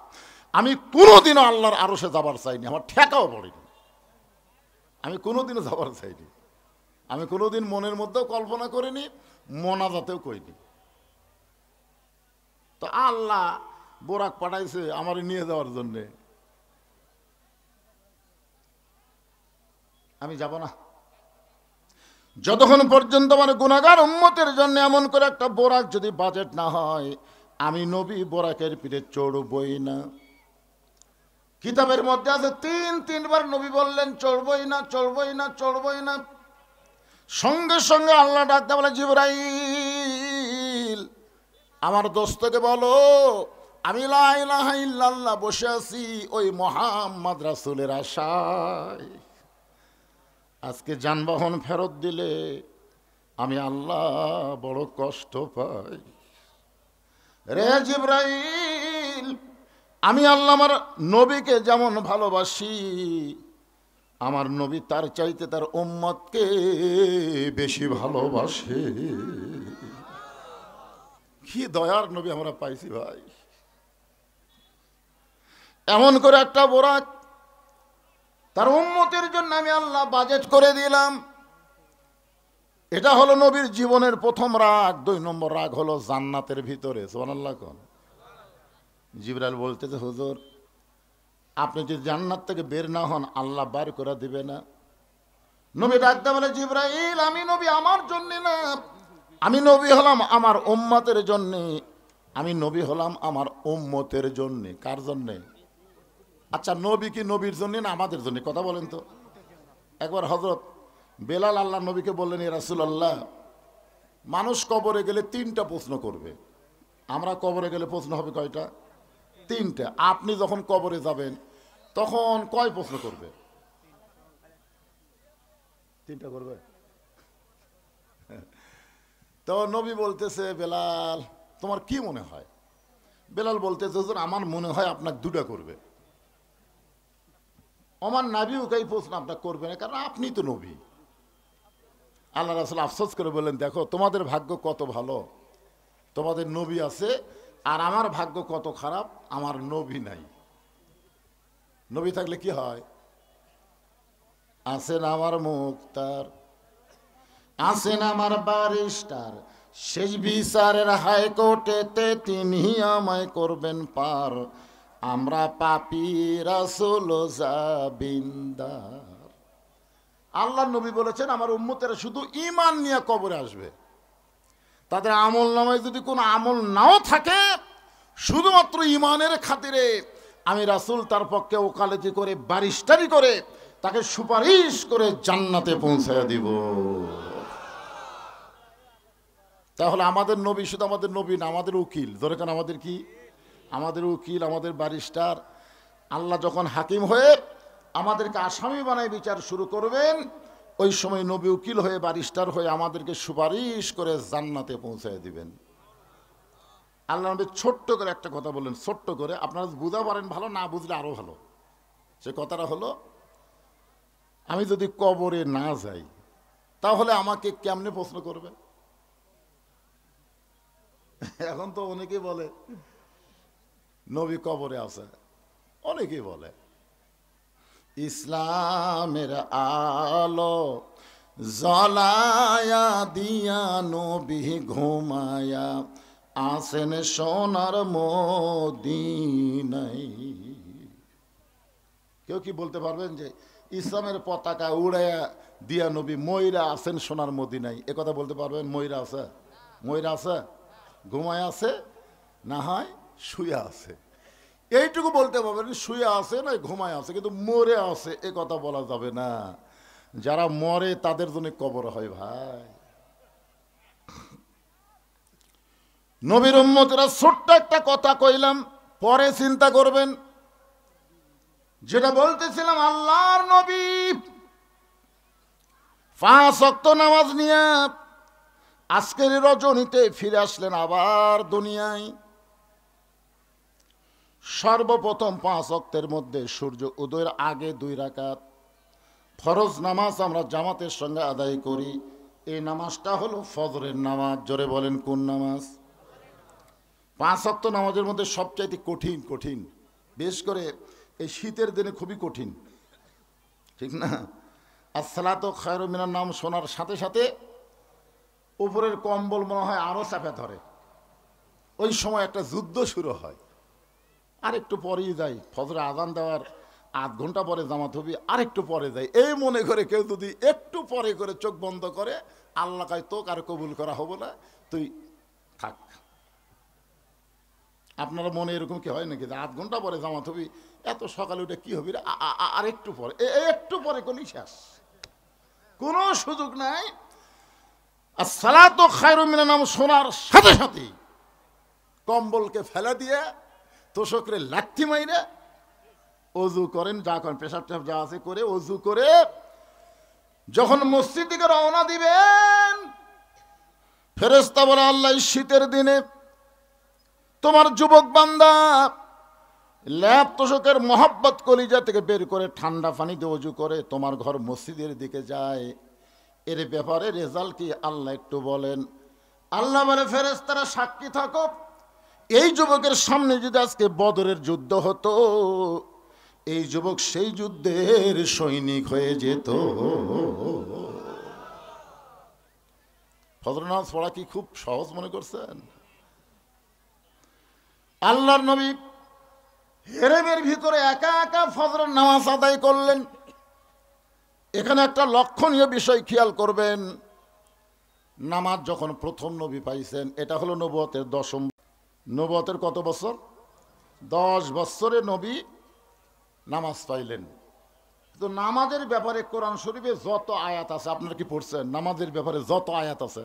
আমি কোনোদিনও আল্লাহর আরশে যাবার চাইনি, আমার ঠেকাও পড়েনি। আমি কোনোদিনও যাবার চাইনি, আমি কোনোদিন মনের মধ্যেও কল্পনা করিনি, মোনাজাতেও কইনি। তো আল্লাহ বোরাক পাঠাইছে আমার নিয়ে যাওয়ার জন্যে, আমি যাব না। যতক্ষণ পর্যন্ত আমার গুনাহগার উম্মতের জন্য এমন করে একটা বোরাক যদি বাজেট না হয়, আমি নবী বোরাকের পিঠে চড়বই না। কিতাবের মধ্যে আছে তিনবার নবী বললেন চড়বই না, চড়বই না, চড়বই না। সঙ্গে সঙ্গে আল্লাহ ডাকতে বলে, জিবরাইল আমার দোস্তকে বলো আমি লা ইলাহা ইল্লাল্লাহ বসে আছি ওই মুহাম্মদ রাসূলের আশায়। আজকে যানবাহন ফেরত দিলে আমি আল্লাহ বড় কষ্ট পাই। রে জিবরাইল, আমি আল্লাহ আমার নবীকে যেমন ভালোবাসি, আমার নবী তার চাইতে তার উম্মতকে বেশি ভালোবাসে। কি দয়ার নবী আমরা পাইছি ভাই। এমন করে একটা বোরাক তার উম্মতের জন্য আমি আল্লাহ বাজেট করে দিলাম। এটা হলো নবীর জীবনের প্রথম রাগ। 2 নম্বর রাগ হলো জান্নাতের ভিতরে। সুবহানাল্লাহ কোন জিবরাইল বলতেছে, হুজুর আপনি যদি জান্নাত থেকে বের না হন আল্লাহ বার করে দিবে না। নবী ডাকতে বলে, জিবরাইল আমি নবী আমার জন্য না, আমি নবী হলাম আমার উম্মতের জন্য। আমি নবী হলাম আমার উম্মতের জন্য। কার জন্যে? আচ্ছা নবী কি নবীর জন্য না আমাদের জন্য? কথা বলেন তো। একবার হযরত বেলাল আল্লাহ নবীকে বললেন, ইয়া রাসূলুল্লাহ মানুষ কবরে গেলে 3টা প্রশ্ন করবে। আমরা কবরে গেলে প্রশ্ন হবে কয়টা? 3টা। আপনি যখন কবরে যাবেন তখন কয় প্রশ্ন করবে? 3টা করবে। তো নবী বলতেছে, বেলাল তোমার কি মনে হয়? বেলাল বলতেছে, হুজুর আমার মনে হয় আপনাকে 2টা করবে। আমার নবীও এই প্রশ্ন আপনাকে করবে না, কারণ আপনি তো নবী। আল্লাহ রাসূল আফসোস করে বললেন, দেখো তোমাদের ভাগ্য কত ভালো, তোমাদের নবী আছে, আর আমার ভাগ্য কত খারাপ, আমার নবী নাই। নবী থাকলে কি হয়? আছেন আমার মুক্তার, আছেন আমার ব্যারিস্টার, শেষ বিচারের হাইকোর্টেতে তিনি আমায় করবেন পার। আমরা পাপী রাসূল জাবিন্দার। আল্লাহ নবী বলেছেন আমার উম্মতেরা শুধু ঈমান নিয়ে কবরে আসবে। তাদের আমল নামায় যদি কোনো আমল নাও থাকে, শুধুমাত্র ঈমানের খাতিরে আমি রাসূল তার পক্ষে ওকালতি করে ব্যারিস্টারি করে তাকে সুপারিশ করে জান্নাতে পৌঁছায় দিব। তাহলে আমাদের নবী শুধু আমাদের নবী না, আমাদের উকিল। ধরে কেন আমাদের কি? আমাদের উকিল, আমাদের ব্যারিস্টার। আল্লাহ যখন হাকিম হয়ে আমাদেরকে আসামি বানায় বিচার শুরু করবেন, ওই সময় নবী উকিল হয়ে ব্যারিস্টার হয়ে আমাদেরকে সুপারিশ করে জান্নাতে পৌঁছায় দিবেন। আল্লাহ নবী ছোট্ট করে একটা কথা বললেন, ছোট্ট করে, আপনারা বুঝা পারেন ভালো, না বুঝলে আরো ভালো। সে কথাটা হলো, আমি যদি কবরে না যাই তাহলে আমাকে কেমনে প্রশ্ন করবে? এখন তো অনেকেই বলে নবী কবরে আছে, অনেকেই বলে ইসলামের আলো জ্বলায়া দিয়া নবী ঘুমায়া আসেন সোনার মদিনায়। কেউ কি বলতে পারবেন যে ইসলামের পতাকা উড়াইয়া দিয়া নবী ময়রা আছেন সোনার মদিনায়? এ কথা বলতে পারবেন? ময়রা আছে? ময়রা আছে? ঘুমায় আছে, না হয় শুয়ে আছে, এইটুকু বলতে পারবেন। শুয়ে আছে না ঘুমায় আছে, কিন্তু মরে আছে এ কথা বলা যাবে না। যারা মরে তাদের জন্য কবর হয় ভাই। নবীর উম্মতেরা ছোট্ট একটা কথা কইলাম, পরে চিন্তা করবেন। যেটা বলতেছিলাম, আল্লাহর নবী 5 ওয়াক্ত নামাজ নিয়ে আজকের রজনীতে ফিরে আসলেন আবার দুনিয়ায়। সর্বপ্রথম 5 ওয়াক্তের মধ্যে সূর্য উদয়ের আগে 2 রাকাত ফরজ নামাজ আমরা জামাতের সঙ্গে আদায় করি। এই নামাজটা হলো ফজরের নামাজ। জোরে বলেন কোন নামাজ? 5 ওয়াক্ত নামাজের মধ্যে সবচাইতে কঠিন, বিশেষ করে এই শীতের দিনে খুবই কঠিন, ঠিক না? আসসালাতু খায়রুম মিনান নাম শোনার সাথে সাথে উপরের কম্বল মনে হয় আরো চাপে ধরে। ওই সময় একটা যুদ্ধ শুরু হয়। আর একটু পরেই যাই, ফজরে আজান দেওয়ার আধ ঘন্টা পরে জামাত হবে, আর একটু পরে যাই, এই মনে করে কেউ যদি একটু পরে করে চোখ বন্ধ করে, আল্লাহ কয় তোকে আর কবুল করা হবো না, তুই থাক। আপনারা মনে এরকম কি হয় নাকি যে আধ ঘন্টা পরে জামাত হবি, এত সকালে উঠে কি হবি, আর একটু পরে, একটু পরে করলেই শেষ, কোনো সুযোগ নাই। আর সালাতু খায়রুম মিনান নাম শোনার সাথে সাথে কম্বলকে ফেলে দিয়ে তোষকরে লাথি মাইরে অজু করেন, যা করেন পেশাব টেশাব যা আছে করে অজু করে যখন মসজিদ দিকে রওনা দিবেন, ফেরেশতা বলে আল্লাহ শীতের দিনে তোমার যুবক বান্দা ল্যাপ তোষকের মহব্বত কলিজা থেকে বের করে ঠান্ডা পানিতে অজু করে তোমার ঘর মসজিদের দিকে যায়, এর ব্যাপারে রেজাল্ট কি আল্লাহ একটু বলেন। আল্লাহ বলে ফেরেশতারা সাক্ষী থাকো, এই যুবকের সামনে যদি আজকে বদরের যুদ্ধ হতো, এই যুবক সেই যুদ্ধের সৈনিক হয়ে যেত। ফজর নামাজ পড়া কি খুব সহজ মনে করছেন? আল্লাহর নবী হেরেমের ভিতরে একা একা ফজরের নামাজ আদায় করলেন। এখানে একটা লক্ষণীয় বিষয় খেয়াল করবেন, নামাজ যখন প্রথম নবী পাইছেন, এটা হলো নবুয়তের 10ম। নবুয়তের কত বছর? 10 বছরে নবী নামাজ পাইলেন। তো নামাজের ব্যাপারে কোরআন শরীফে যত আয়াত আছে, আপনারা কি পড়ছেন? নামাজের ব্যাপারে যত আয়াত আছে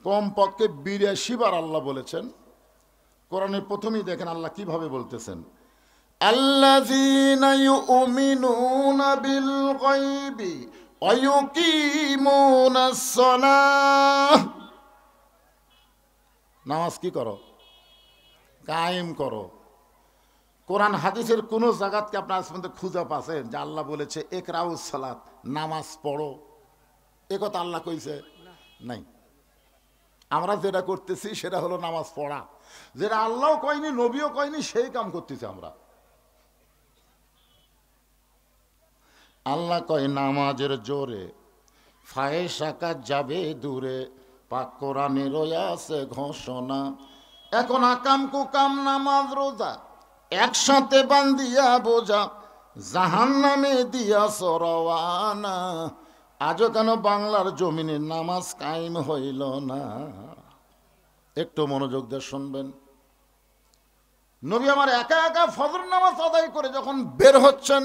কমপক্ষে 82 বার আল্লাহ বলেছেন। কোরআনের প্রথমেই দেখেন আল্লাহ কিভাবে বলতেছেন, আল্লাযীনা ইউমিনুনা বিল গায়বি ওয়া ইউকিমুনাস সালাহ। নামাজ কি করো? কায়েম করো। কোরআন হাদিসের কোন জায়গাতে আপনার মধ্যে খুঁজে পাচ্ছেন যে আল্লাহ বলেছে ইকরাউস সালাত, নামাজ পড়ো? এ কথা আল্লাহ কইছে? নাই। আমরা যেটা করতেছি সেটা হলো নামাজ পড়া, যেটা আল্লাহও কয়নি নবীও কয়নি, সেই কাম করতেছি আমরা। আল্লাহ কয় নামাজের জোরে ফায়েশা কাজ যাবে দূরে, পাক কোরআনে রয়েছে ঘোষণা। এখন আকাম কুকাম নামাজ রোজা একসাথে বান্ধিয়া বোঝা, জাহান্নামে দিয়া সরওয়ানা। আজও কেন বাংলার জমিনে নামাজ কায়েম হইল না? একটু মনোযোগ দিয়ে শুনবেন। নবী আমার একা একা ফজর নামাজ আদায় করে যখন বের হচ্ছেন,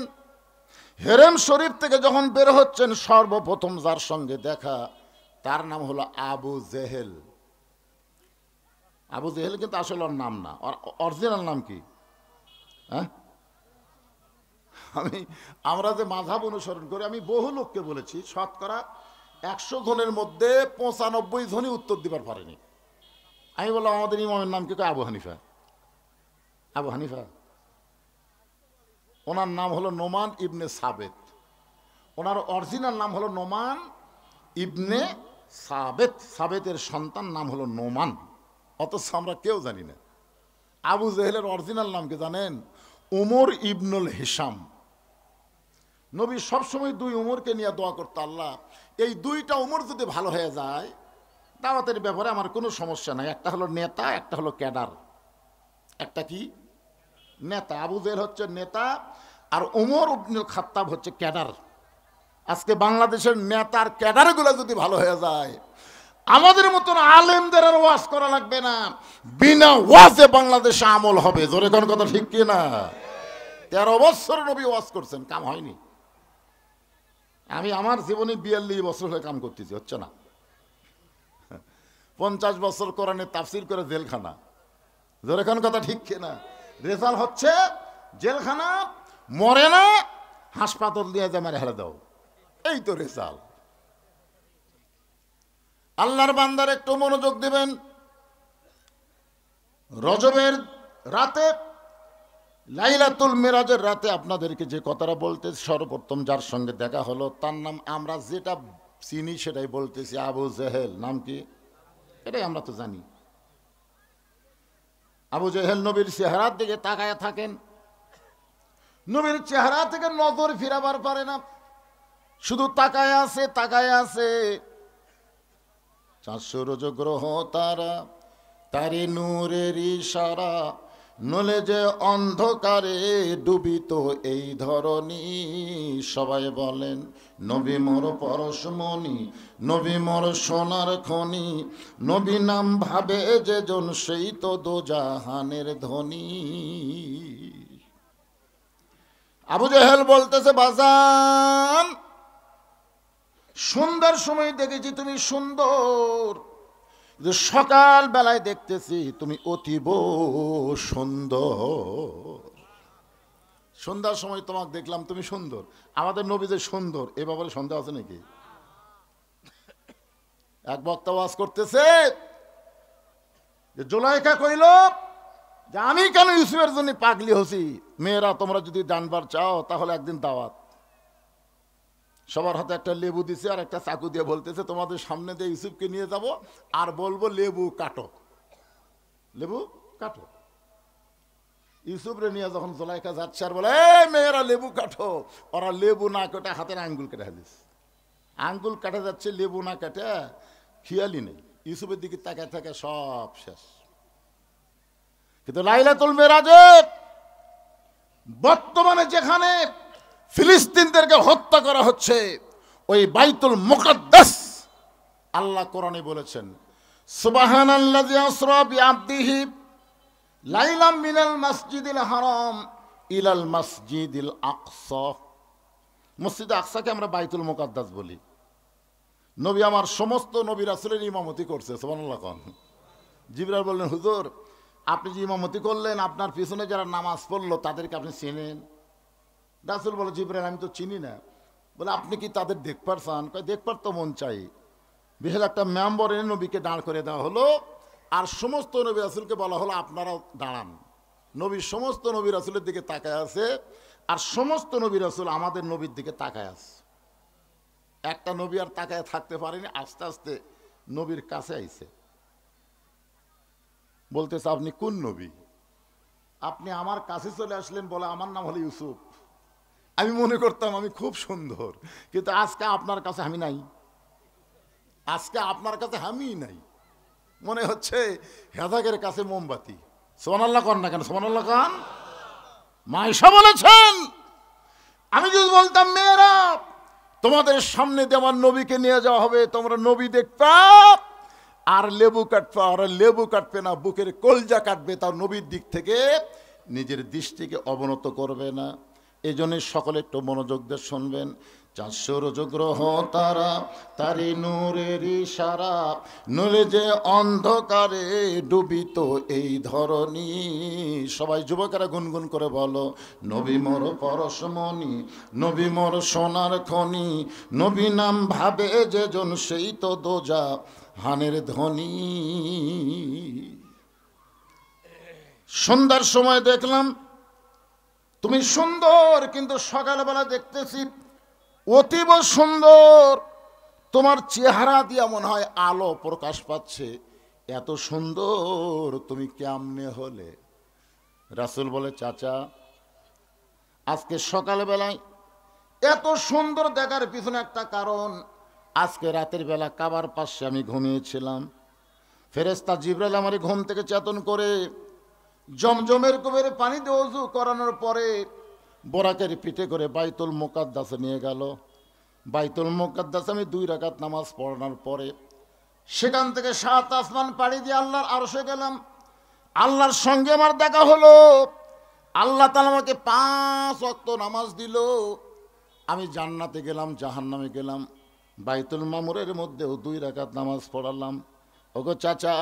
হেরেম শরীফ থেকে যখন বের হচ্ছেন, সর্বপ্রথম যার সঙ্গে দেখা তার নাম হলো আবু জেহেল। আবু জেহেল কিন্তু আসলে ওর নাম না, অরিজিনাল নাম কি? হ্যাঁ, আমরা যে মাযহাব অনুসরণ করি, আমি বহু লোককে বলেছি, শতকরা 100 জনের মধ্যে 95 জনই উত্তর দিবার পারেনি। আমি বললাম আমাদের ইমামের নাম কি? আবু হানিফা। আবু হানিফা ওনার নাম হলো নোমান ইবনে সাবেত। ওনার অরিজিনাল নাম হলো নোমান ইবনে সাবেত। সাবেতের সন্তান নাম হলো নোমান, অথচ আমরা কেউ জানি না। আবু জেহেলের অরিজিনাল নাম কি জানেন? উমর ইবনুল হিসাম। নবী সবসময় 2 উমরকে নিয়ে দোয়া করতো, আল্লাহ এই 2টা উমর যদি ভালো হয়ে যায়, দাওয়াতের ব্যাপারে আমার কোনো সমস্যা নাই। একটা হলো নেতা, একটা হলো ক্যাডার। একটা কি? নেতা। আবু জেহেল হচ্ছে নেতা, আর উমর ইবনুল খাত্তাব হচ্ছে ক্যাডার। আজকে বাংলাদেশের নেতার ক্যাডারগুলো যদি ভালো হয়ে যায়, আমাদের মতন আলেমদের আর ওয়াজ করা লাগবে না, বিনা ওয়াজে বাংলাদেশে আমল হবে। জোরে কোন কথা ঠিক কি না? 13 বছর নবী ওয়াজ করছেন, কাম হয়নি। আমি আমার জীবনে 42 বছর হয়ে কাম করতেছি, হচ্ছে না। 50 বছর কোরআনে তাফসির করে জেলখানা। জোরে কোন কথা ঠিক কি না? রেজাল্ট হচ্ছে জেলখানা, মরে না, হাসপাতাল দিয়ে যে মেরে হেলে দাও, এই তো রেজাল্ট। আল্লাহর বান্দার একটু মনোযোগ দিবেন। রজবের রাতে লাইলাতুল মিরাজের রাতে আপনাদেরকে যে কথাটা বলতে, সর্বপ্রথম যার সঙ্গে দেখা হলো তার নাম আমরা যেটা চিনি সেটাই বলতেছি, আবু জেহেল। নাম কি? এটাই আমরা তো জানি। আবু জেহেল নবীর চেহারার দিকে তাকায় থাকেন, নবীর চেহারা থেকে নজর ফিরাবার পারে না, শুধু তাকায় আছে তাকায় আছে। 400 রজগ্রহ তারা, তারি নূরের ইশারা, নলে যে অন্ধকারে ডুবিত এই ধরনী। সবাই বলেন নবী মোর পরশমণি, নবী মোর সোনার খনি, নবী নাম ভাবে যে জন সেই তো দোজাহানের ধনী। আবু জেহেল বলতেছে, বাজান সুন্দর সময় দেখেছি তুমি সুন্দর, সকাল বেলায় দেখতেছি তুমি অতীব সুন্দর। সন্ধ্যার সময় তোমাকে দেখলাম তুমি সুন্দর। আমাদের নবী যে সুন্দর এ ব্যাপারে সন্দেহ আছে নাকি? এক বক্তা ওয়াজ করতেছে যে জুলাইখা কইল যে আমি কেন ইউসুফের জন্য পাগলি হছি, মেয়েরা তোমরা যদি জানবার চাও তাহলে একদিন দাওয়াত। সবার হাতে একটা লেবু দিছে আর একটা চাকু দিয়ে বলতেছে তোমাদের সামনে দিয়ে ইউসুফকে নিয়ে যাব আর বলবো লেবু কাটো, লেবু কাটো। ইউসুফরে নিয়ে যখন জুলাইখা যাচ্ছে আর বলে এই মেয়েরা লেবু কাটো, ওরা লেবু না কেটে হাতের আঙ্গুল কেটে ফেলিস। আঙ্গুল কাটা যাচ্ছে, লেবু না কাটে খেয়ালই নেই, ইউসুফের দিকে তাকায় থাকে, সব শেষ। কিন্তু লাইলাতুল মিরাজে বর্তমানে যেখানে ফিলিস্তিনদেরকে হত্যা করা হচ্ছে, ওই বাইতুল মুকাদ্দাস আল্লাহ কোরআনে বলেছেন সুবহানাল্লাযী আসরা বিআবদিহি লাইলাম মিনাল মাসজিদিল হারাম ইলাল মাসজিদিল আকসা। মসজিদে আকসাকে আমরা বাইতুল মুকাদ্দাস বলি। নবী আমার সমস্ত নবী রাসূলের ইমামতি করছে, সুবহানাল্লাহ। জিবরাইল বললেন হুজুর আপনি যে ইমামতি করলেন আপনার পিছনে যারা নামাজ পড়লো তাদেরকে আপনি চেনেন? রাসূল বলে জিবরাইল আমি তো চিনি না। বলে আপনি কি তাদের দেখবার চান? কয় দেখবার তো মন চাই। বিশাল একটা মেম্বর এনে নবীকে দাঁড় করে দেওয়া হলো, আর সমস্ত নবী রাসূলকে বলা হলো আপনারাও দাঁড়ান। নবী সমস্ত নবী রাসূলের দিকে তাকায় আছে, আর সমস্ত নবী রাসূল আমাদের নবীর দিকে তাকায় আছে। একটা নবী আর তাকায় থাকতে পারেনি, আস্তে আস্তে নবীর কাছে আইছে। বলতেছে আপনি কোন নবী? আপনি আমার কাছে চলে আসলেন, বলে আমার নাম হলো ইউসুফ। আমি মনে করতাম আমি খুব সুন্দর, কিন্তু আজকে আপনার কাছে আমি নাই, আজকে আপনার কাছে আমি নাই। মনে হচ্ছে হেদাকের কাছে মোমবাতি। সুবহানাল্লাহ কন না কেন? সুবহানাল্লাহ কন। মা আয়েশা বলেছেন আমি যদি বলতাম মেয়েরা তোমাদের সামনে দিয়ে আমার নবীকে নিয়ে যাওয়া হবে, তোমরা নবী দেখতা আর লেবু কাটবে, আর লেবু কাটবে না, বুকের কলজা কাটবে, তার নবীর দিক থেকে নিজের দৃষ্টিকে অবনত করবে না। এই জন্য সকলে একটু মনোযোগ দিয়ে শুনবেন। 400 রজগ্রহ তারা, তারি নূরের ইশারা, নূরে যে অন্ধকারে ডুবিত এই ধরনী। সবাই যুবকেরা গুনগুন করে বলো নবী মোর পরশমণি, নবী মোর সোনার খনি, নবী নাম ভাবে যে জন সেই তো দোজা হানের ধনী। সন্ধ্যার সময় দেখলাম তুমি সুন্দর, কিন্তু সকালবেলা দেখতেছি অতীব সুন্দর। তোমার চেহারা দিয়া মনে হয় আলো প্রকাশ পাচ্ছে, এত সুন্দর তুমি কেমনে হলে? রাসূল বলে চাচা আজকে সকালবেলায় এত সুন্দর দেখার পিছনে একটা কারণ। আজকে রাতের বেলা কাবার পাশে আমি ঘুমিয়েছিলাম, ফেরেশতা জিবরাইল আমার ঘুম থেকে চেতন করে জমজমের কুবের পানি দিয়ে ওযু করানোর পরে বোরাকের পিঠে করে বাইতুল মুকাদ্দাসে নিয়ে গেল। বাইতুল মুকাদ্দাসে আমি 2 রাকাত নামাজ পড়ানোর পরে সেখান থেকে 7 আসমান পাড়ি দিয়ে আল্লাহর আরশে গেলাম। আল্লাহর সঙ্গে আমার দেখা হলো। আল্লাহ তাআলা আমাকে 5 ওয়াক্ত নামাজ দিল। আমি জান্নাতে গেলাম, জাহান্নামে গেলাম। বাইতুল মামুরের মধ্যেও 2 রাকাত নামাজ পড়ালাম। ওগো চাচা,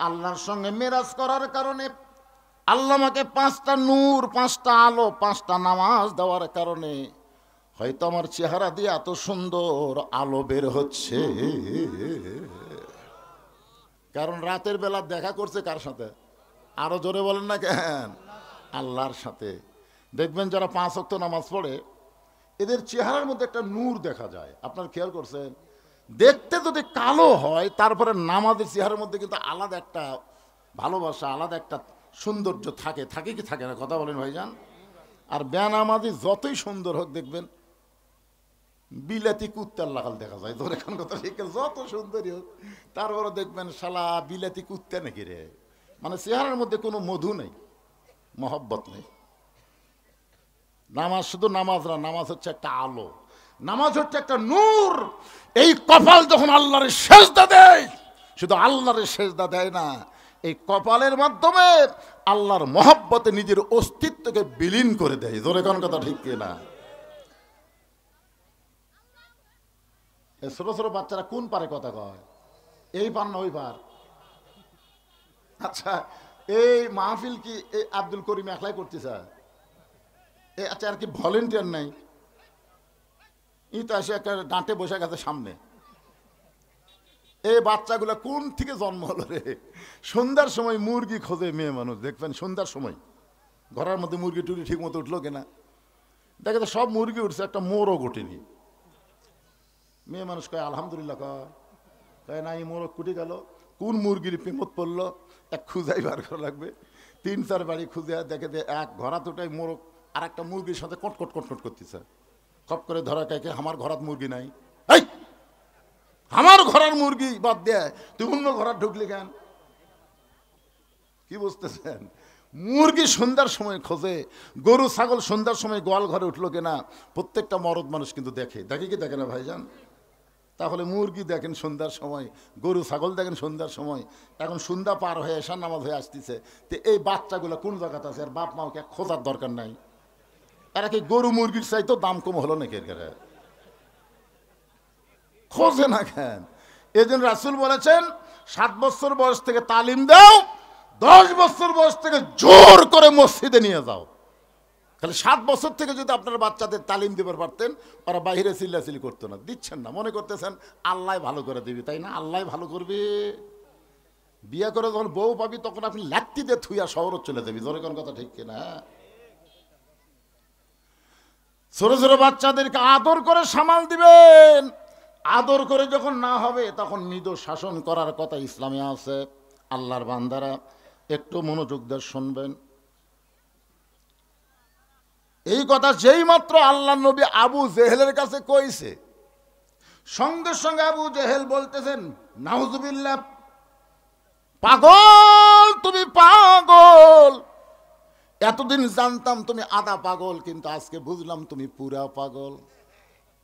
আল্লাহর সঙ্গে মেরাজ করার কারণে আল্লাহ আমাকে 5টা নূর, 5টা আলো, 5টা নামাজ দেওয়ার কারণে হয়তো আমার চেহারা দিয়ে এত সুন্দর আলো বের হচ্ছে। কারণ রাতের বেলা দেখা করছে কার সাথে? আরো জোরে বলেন না কেন? আল্লাহর সাথে। দেখবেন যারা 5 ওয়াক্ত নামাজ পড়ে এদের চেহারার মধ্যে একটা নূর দেখা যায়। আপনার খেয়াল করছেন? দেখতে যদি কালো হয় তারপরে নামাজের চেহারার মধ্যে কিন্তু আলাদা একটা ভালোবাসা, আলাদা একটা সৌন্দর্য থাকে। থাকে কি থাকে না? কথা বলেন ভাইজান। আর বেনামাজি যতই সুন্দর হোক দেখবেন বিলাতি কুত্তার লাগাল দেখা যায়। তোর এখন কথা ঠিক, যত সুন্দরী হোক তারপরে দেখবেন শালা বিলাতি কুত্তা নাকি রে, মানে চেহারার মধ্যে কোনো মধু নেই, মহব্বত নেই। নামাজ শুধু নামাজ না, নামাজ হচ্ছে একটা আলো, নামাজ হচ্ছে একটা নূর। এই কপাল যখন আল্লাহর সেজদা দেয়, শুধু আল্লাহর সেজদা দেয় না, এই কপালের মাধ্যমে আল্লাহর মহব্বতে নিজের অস্তিত্বকে বিলীন করে দেয়। জোরে কোন কথা ঠিক কিনা? ছোট ছোট বাচ্চারা কোন পারে কথা কয়? এই পার না ওই পার? আচ্ছা, এই মাহফিল কি এই আব্দুল করিম একলাই করতেছে? আচ্ছা, আর কি ভলেন্টিয়ার নাই? ই তো এসে একটা ডাঁটে বসে গেছে সামনে। এই বাচ্চাগুলো কোন থেকে জন্ম হলো রে? সন্ধ্যার সময় মুরগি খোঁজে মেয়ে মানুষ, দেখবেন সন্ধ্যার সময় ঘরের মধ্যে মুরগি টুরগি ঠিক মতো উঠলো কিনা, দেখে তো সব মুরগি উঠছে, একটা মোরগ ওঠেনি। মেয়ে মানুষ কয় আলহামদুলিল্লাহ, কয় না, এই মোরগ কুটে গেল। কোন মুরগির প্রেমত পড়লো এক খুঁজাই বার করা লাগবে। 3-4 বাড়ি খুঁজে দেখে যে এক ঘরাত ওটাই মোরগ আর একটা মুরগির সাথে কটকট কটকট করতেছে। খপ করে ধরা কে, আমার ঘরাত মুরগি নাই। এই আমার ঘরের মুরগি বাদ দেয়, তুই অন্য ঘরাত ঢুকলি কেন? কি বুঝতেছেন? মুরগি সন্ধ্যার সময় খোঁজে, গরু ছাগল সন্ধ্যার সময় গোয়াল ঘরে উঠলো কিনা প্রত্যেকটা মরদ মানুষ কিন্তু দেখে। দেখে কি দেখে না ভাইজান? তাহলে মুরগি দেখেন সন্ধ্যার সময়, গরু ছাগল দেখেন সন্ধ্যার সময়। এখন সন্ধ্যা পার হয়ে এসার নামাজ হয়ে আসতেছে, তো এই বাচ্চাগুলো কোন জায়গাতে আছে? আর বাপ মাকে খোঁজার দরকার নাই? এরা কি গরু মুরগির চাইতো দাম কম হলো নাকি? খোঁজে না কেন? এই জন্য রাসূল বলেছেন 7 বছর বয়স থেকে তালিম দাও, 10 বছর বয়স থেকে জোর করে মসজিদে নিয়ে যাও। তাহলে 7 বছর থেকে যদি আপনার বাচ্চাদের তালিম দিবার পারতেন, ওরা বাইরে চিল্লাচিল্লি করতো না। দিচ্ছেন না, মনে করতেছেন আল্লাহ ভালো করে দিবি, তাই না? আল্লাহ ভালো করবে। বিয়ে করে যখন বউ পাবি তখন আপনি লাত্তি দিয়ে থুইয়া শহরে চলে যাবি। জোরে কোন কথা ঠিক কিনা? ছোট ছোট বাচ্চাদেরকে আদর করে সামাল দিবেন। আদর করে যখন না হবে তখন মৃদু শাসন করার কথা ইসলামে আছে। আল্লাহর বান্দারা একটু মনোযোগ দিয়ে শুনবেন। এই কথা যেই মাত্র আল্লাহ নবী আবু জেহেলের কাছে কইছে, সঙ্গে সঙ্গে আবু জেহেল বলতেছেন নাউজুবিল্লাহ, পাগল তুমি, পাগল। এতদিন জানতাম তুমি আধা পাগল, কিন্তু আজকে বুঝলাম তুমি পুরা পাগল।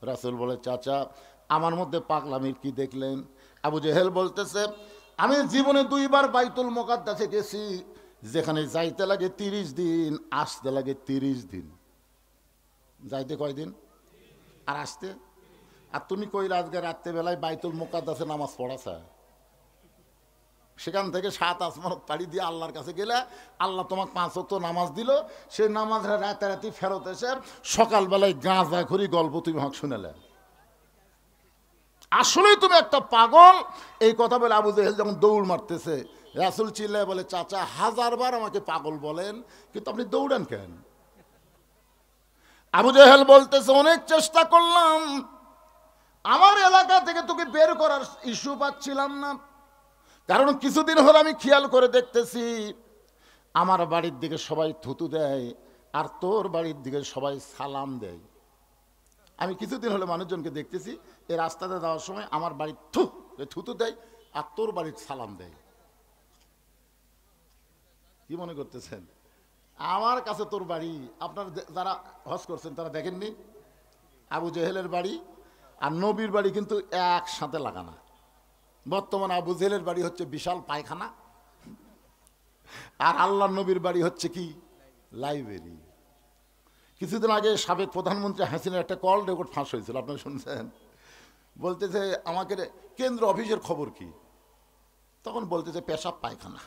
রাসূল বলে, চাচা আমার মধ্যে পাগলামির কি দেখলেন? আবু জেহেল বলতেছে, আমি জীবনে 2 বার বাইতুল মুকাদ্দাসে গেছি, যেখানে যাইতে লাগে 30 দিন, আসতে লাগে 30 দিন। যাইতে কয়দিন আর আসতে? আর তুমি কই আজকে রাত্রেবেলায় বাইতুল মুকাদ্দাসে নামাজ পড়াছা? সেখান থেকে 7 আসমান পাড়ি দিয়ে আল্লাহর কাছে গেলে আল্লাহ তোমাকে 5 ওয়াক্ত নামাজ দিল। সেই নামাজ রাতারাতি ফেরত এসে সকালবেলায় গাঁজা খড়ি গল্প তুমি আমাকে শুনেলে। আসলেই তুমি একটা পাগল। এই কথা বলে আবু জেহেল যখন দৌড় মারতেছে, রাসূল চিল্লায় বলে, চাচা 1000 বার আমাকে পাগল বলেন, কিন্তু আপনি দৌড়ান কেন? আবু জেহেল বলতেছে, অনেক চেষ্টা করলাম, আমার এলাকা থেকে তোকে বের করার ইস্যু পাচ্ছিলাম না। কারণ কিছুদিন হলো আমি খেয়াল করে দেখতেছি আমার বাড়ির দিকে সবাই থুতু দেয় আর তোর বাড়ির দিকে সবাই সালাম দেয়। আমি কিছুদিন হলে মানুষজনকে দেখতেছি এই রাস্তাতে যাওয়ার সময় আমার বাড়ির থুতু দেয় আর তোর বাড়ির সালাম দেয়। কি মনে করতেছেন? আমার কাছে তোর বাড়ি, আপনার যারা হজ করছেন তারা দেখেননি, আবু জেহেলের বাড়ি আর নবীর বাড়ি কিন্তু একসাথে লাগানা। বর্তমানে আবু জেহেলের বাড়ি হচ্ছে বিশাল পায়খানা, আর আল্লাহ নবীর বাড়ি হচ্ছে কি লাইব্রেরি। কিছুদিন আগে সাবেক প্রধানমন্ত্রী হাসিনার একটা কল রেকর্ড ফাঁস হয়েছিল, আপনারা শুনছেন? বলতেছে আমাকে কেন্দ্র অফিসের খবর কি, তখন বলতেছে পেশাব পায়খানা।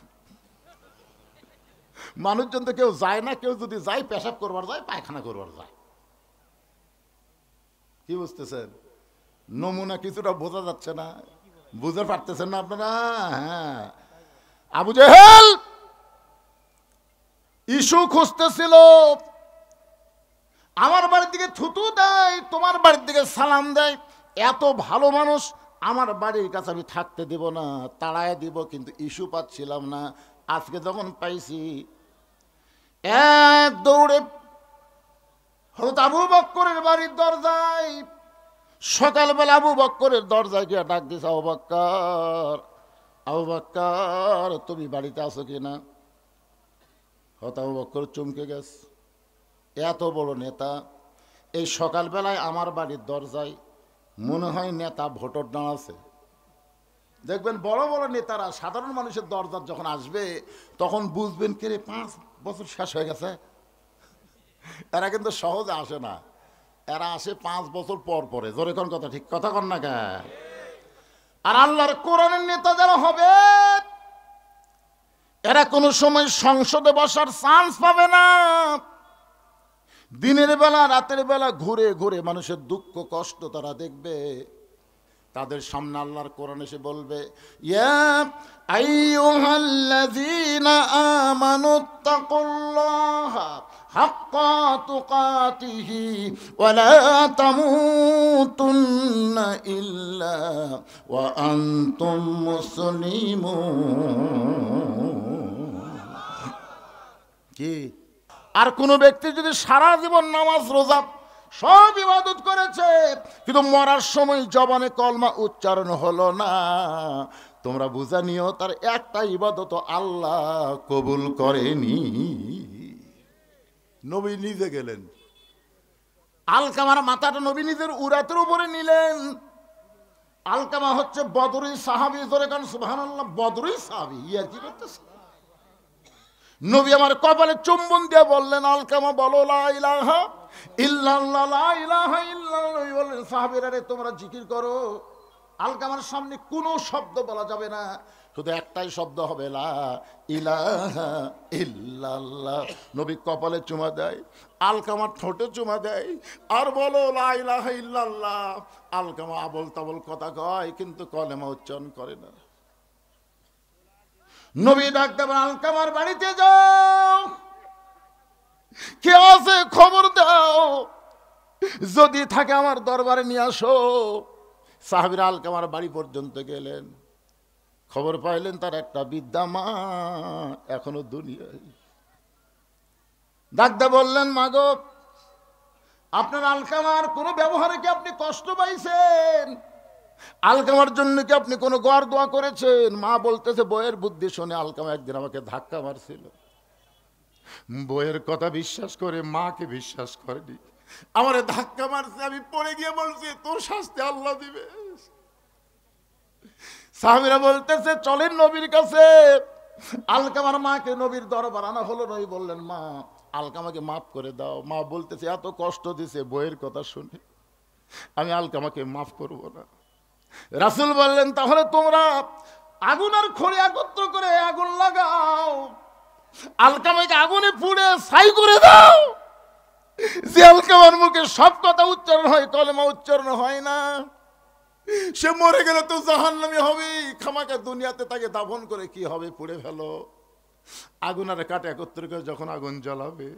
মানুষজন তো কেউ যায় না, কেউ যদি যায় পেশাব করবার যায়, পায়খানা করবার যায়। কি বুঝতেছেন? নমুনা কিছুটা বোঝা যাচ্ছে না? বুঝতে পারতেছেন না আপনারা? হ্যাঁ, আবু জেহেল ইস্যু খুঁজতেছিল, আমার বাড়ির দিকে থুতু দেয়, তোমার বাড়ির দিকে সালাম দেয়, এত ভালো মানুষ, আমার বাড়ির কাছে আমি থাকতে দেব না, তাড়ায় দিব, কিন্তু ইস্যু পাচ্ছিলাম না। আজকে যখন পাইছি, এক দৌড়ে হযরত আবু বকরের বাড়ির দরজায়, সকালবেলা আবু বকরের দরজায় গিয়ে ডাক দিছে, আবু বকর, আবু বকর, তুমি বাড়িতে আছো কিনা? হযরত আবু বকর চমকে গেছে, এত বড় নেতা এই সকালবেলায় আমার বাড়ির দরজায়, মনে হয় নেতা ভোটর দাঁড়াচ্ছে। দেখবেন বড় বড় নেতারা সাধারণ মানুষের দরজার যখন আসবে, তখন বুঝবেন কে রে, 5 বছর শেষ হয়ে গেছে। এরা কিন্তু সহজে আসে না, এরা আসে 5 বছর পর পরে। জোরে কোন কথা, ঠিক কথা কন না কে? আর আল্লাহর কোরআনের নেতা যারা হবে, এরা কোনো সময় সংসদে বসার চান্স পাবে না। দিনের বেলা রাতের বেলা ঘুরে ঘুরে মানুষের দুঃখ কষ্ট তারা দেখবে, তাদের সামনে আল্লাহর কোরআন এসে বলবে, ইয়া আইয়ুহাল্লাযীনা আমানুত্তাকুল্লাহা হাক্কা তুকাতিহি ওয়া লা তামুতুন্না ইল্লা ওয়া আনতুম মুসলিমুন। কি? আর কোন ব্যক্তি যদি সারা জীবন নামাজ রোজা সব ইবাদত করেছে, কিন্তু মরার সময় জবানে কলমা উচ্চারণ হলো না, তোমরা বুঝা নিও তার একটা ইবাদত আল্লাহ কবুল করেনি। নবী নিজে গেলেন, আলকামার মাথাটা নবী নিজের উরাতের উপরে নিলেন। আলকামা হচ্ছে বদরি সাহাবী, ধরে কারণ সুবহানাল্লাহ, বদরি সাহাবী। ইয়ার কি করতেছে? নবী আমার কপালে চুম্বন দিয়ে বললেন, আলকামা বলো লা ইলাহা ইল্লাল্লাহ, লা ইলাহা ইল্লাল্লাহ। বললেন সাহাবীরা, রে তোমরা জিকির করো। আলকামার সামনে কোনো শব্দ বলা যাবে না, শুধু একটাই শব্দ হবে, লা ইলাহা ইল্লাল্লাহ। নবী কপালে চুমা দেয়, আলকামার ঠোঁটে চুমা দেয়, আর বলো লা ইলাহা ইল্লাল্লাহ। আলকামা আবল তাবল কথা কয়, কিন্তু কলেমা উচ্চারণ করে না। নবী ডাক দেবেন, আলকামার বাড়িতে যাও, কে আছে খবর দাও, যদি থাকে আমার দরবারে নিয়ে আসো। সাহাবীরা আলকামার বাড়ি পর্যন্ত গেলেন, খবর পাইলেন তার একটা বৃদ্ধা মা এখনো দুনিয়ায়। ডাকতে বললেন, মাগো, আপনার আলকামার কোনো ব্যবহারে কি আপনি কষ্ট পাইছেন? আলকামার জন্য কি আপনি কোনো গড় দোয়া করেছেন? মা বলতেছে, বইয়ের বুদ্ধি শুনে আলকামা একদিন আমাকে ধাক্কা মারছিল, বইয়ের কথা বিশ্বাস করে মাকে বিশ্বাস করেনি, আমারে ধাক্কা মারছে, আমি পড়ে গিয়ে বলছি তোর শাস্তি আল্লাহ দিবে। সাহাবীরা বলতেছে, চলেন নবীর কাছে। আলকামার মাকে নবীর দরবার আনা হলো। নবী বললেন, মা, আলকামাকে মাফ করে দাও। মা বলতেছে, এত কষ্ট দিছে বইয়ের কথা শুনে, আমি আলকামাকে মাফ করব না। রাসূল বললেন, তাহলে তোমরা আগুন আর খড়ি একত্র করে আগুন লাগাও, আলকামাকে আগুনে পুড়ে ছাই করে দাও। যে আলকামার মুখে সব কথা উচ্চারণ হয়, কলেমা উচ্চারণ হয় না, সে মরে গেলে তো জাহান্নামী হবে। খামাকে দুনিয়াতে তাকে দাফন করে কি হবে? পুড়ে ফেলো। আগুন আর কাঠ একত্র করে যখন আগুন জ্বালাবে,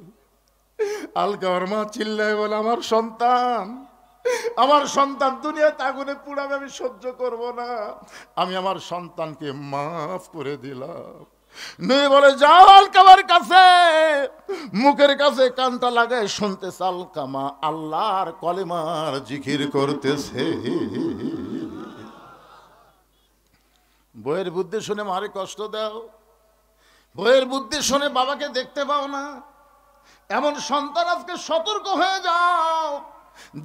আলকামার মা চিল্লায় বলে, আমার সন্তান, আমার সন্তান দুনিয়াতে আগুনে পুড়াবে, আমি সহ্য করব না, আমি আমার সন্তানকে মাফ করে দিলাম। নবী বলে, যাও আলকামার কাছে, মুখের কাছে কানটা লাগায় শুনতেছে আলকামা আল্লাহর কলেমার জিকির করতেছে। বইয়ের বুদ্ধি শুনে মারে কষ্ট দাও, বইয়ের বুদ্ধি শুনে বাবাকে দেখতে পাও না, এমন সন্তান আজকে সতর্ক হয়ে যাও।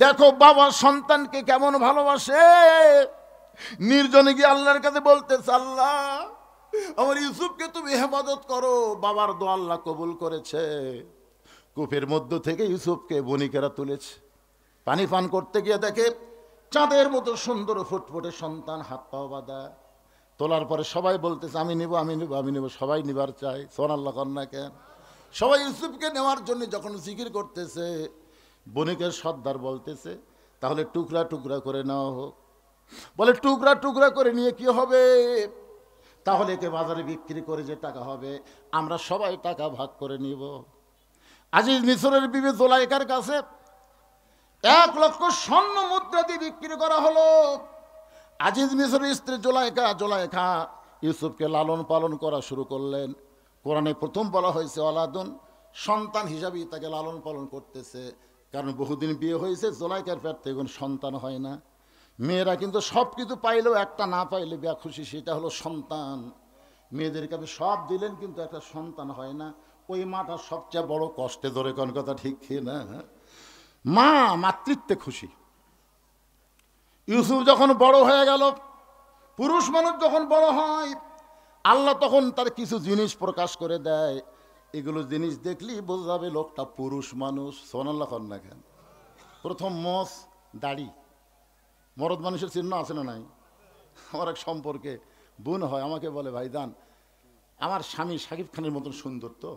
দেখো বাবা সন্তানকে কেমন ভালোবাসে। নির্জনে গিয়ে আল্লাহর কাছে বলতেছে, আল্লাহ আমার ইউসুফকে তুমি হেফাজত করো। বাবার দোয়া আল্লাহ কবুল করেছে। কূপের মধ্য থেকে ইউসুফকে বণিকেরা তুলেছে, পানি পান করতে গিয়ে দেখে চাঁদের মতো সুন্দর ফুটফুটে সন্তান, হাত পাও বাঁধা। তোলার পরে সবাই বলতেছে, আমি নিব, আমি নিব, আমি নিব, সবাই নিবার চাই। সুবহানাল্লাহ কন্যা কেন? সবাই ইউসুফকে নেওয়ার জন্য যখন জিকির করতেছে, বণিকের সর্দার বলতেছে, তাহলে টুকরা টুকরা করে নেওয়া হোক। বলে, টুকরা টুকরা করে নিয়ে কি হবে? তাহলে একে বাজারে বিক্রি করে যে টাকা হবে আমরা সবাই টাকা ভাগ করে নিব। আজিজ মিশরের বিবি জুলাইখার কাছে 1 লক্ষ স্বর্ণ মুদ্রা দিয়ে বিক্রি করা হলো। আজিজ মিশরের স্ত্রী জুলাইখা ইউসুফকে লালন পালন করা শুরু করলেন। কোরআনে প্রথম বলা হয়েছে অলাদুন, সন্তান হিসাবেই তাকে লালন পালন করতেছে। কারণ বহুদিন বিয়ে হয়েছে, জুলাইখার পেট থেকে কোনো সন্তান হয় না। মেয়েরা কিন্তু সব কিছু পাইলেও একটা না পাইলে বিয়া খুশি, সেটা হলো সন্তান। মেয়েদেরকে আপনি সব দিলেন কিন্তু একটা সন্তান হয় না, ওই মাটা সবচেয়ে বড় কষ্টে। ধরে কোন কথা ঠিক না? মা মাতৃত্বে খুশি। ইউসুফ যখন বড় হয়ে গেল, পুরুষ মানুষ যখন বড় হয়, আল্লাহ তখন তার কিছু জিনিস প্রকাশ করে দেয়। এগুলো জিনিস দেখলেই বোঝা যাবে লোকটা পুরুষ মানুষ। সুবহানাল্লাহ না কেন? প্রথম মোষ, দাড়ি। মরদ মানুষের চিহ্ন আছে না নাই? আমার এক সম্পর্কে বোন হয়, আমাকে বলে ভাইজান আমার স্বামী শাকিব খানের মতন সুন্দর তো,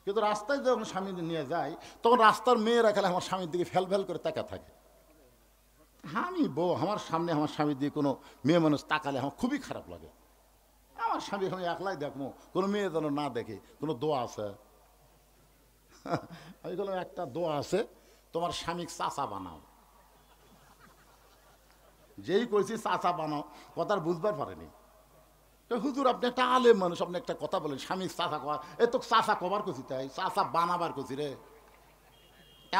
কিন্তু রাস্তায় যখন স্বামী নিয়ে যায় তখন রাস্তার মেয়েরা খেলে আমার স্বামীর দিকে ফেল ফেল করে তাকা থাকে। আমি বউ, আমার সামনে আমার স্বামীর দিকে কোনো মেয়ে মানুষ তাকালে আমার খুবই খারাপ লাগে। আমার স্বামী আমি একলাই দেখবো, কোনো মেয়ে যেন না দেখে। কোনো দোয়া আছে? আমি বললাম একটা দোয়া আছে, তোমার স্বামী চাচা বানাও। যেই কইছি চাচা বানাও, কথার বুঝবার পারেনি। হুজুর আপনি একটা আলেম মানুষ, আপনি একটা কথা বলেন স্বামী চাচা কবার, এ তো চাচা কবার করছি, তাই চাচা বানাবার করছি রে।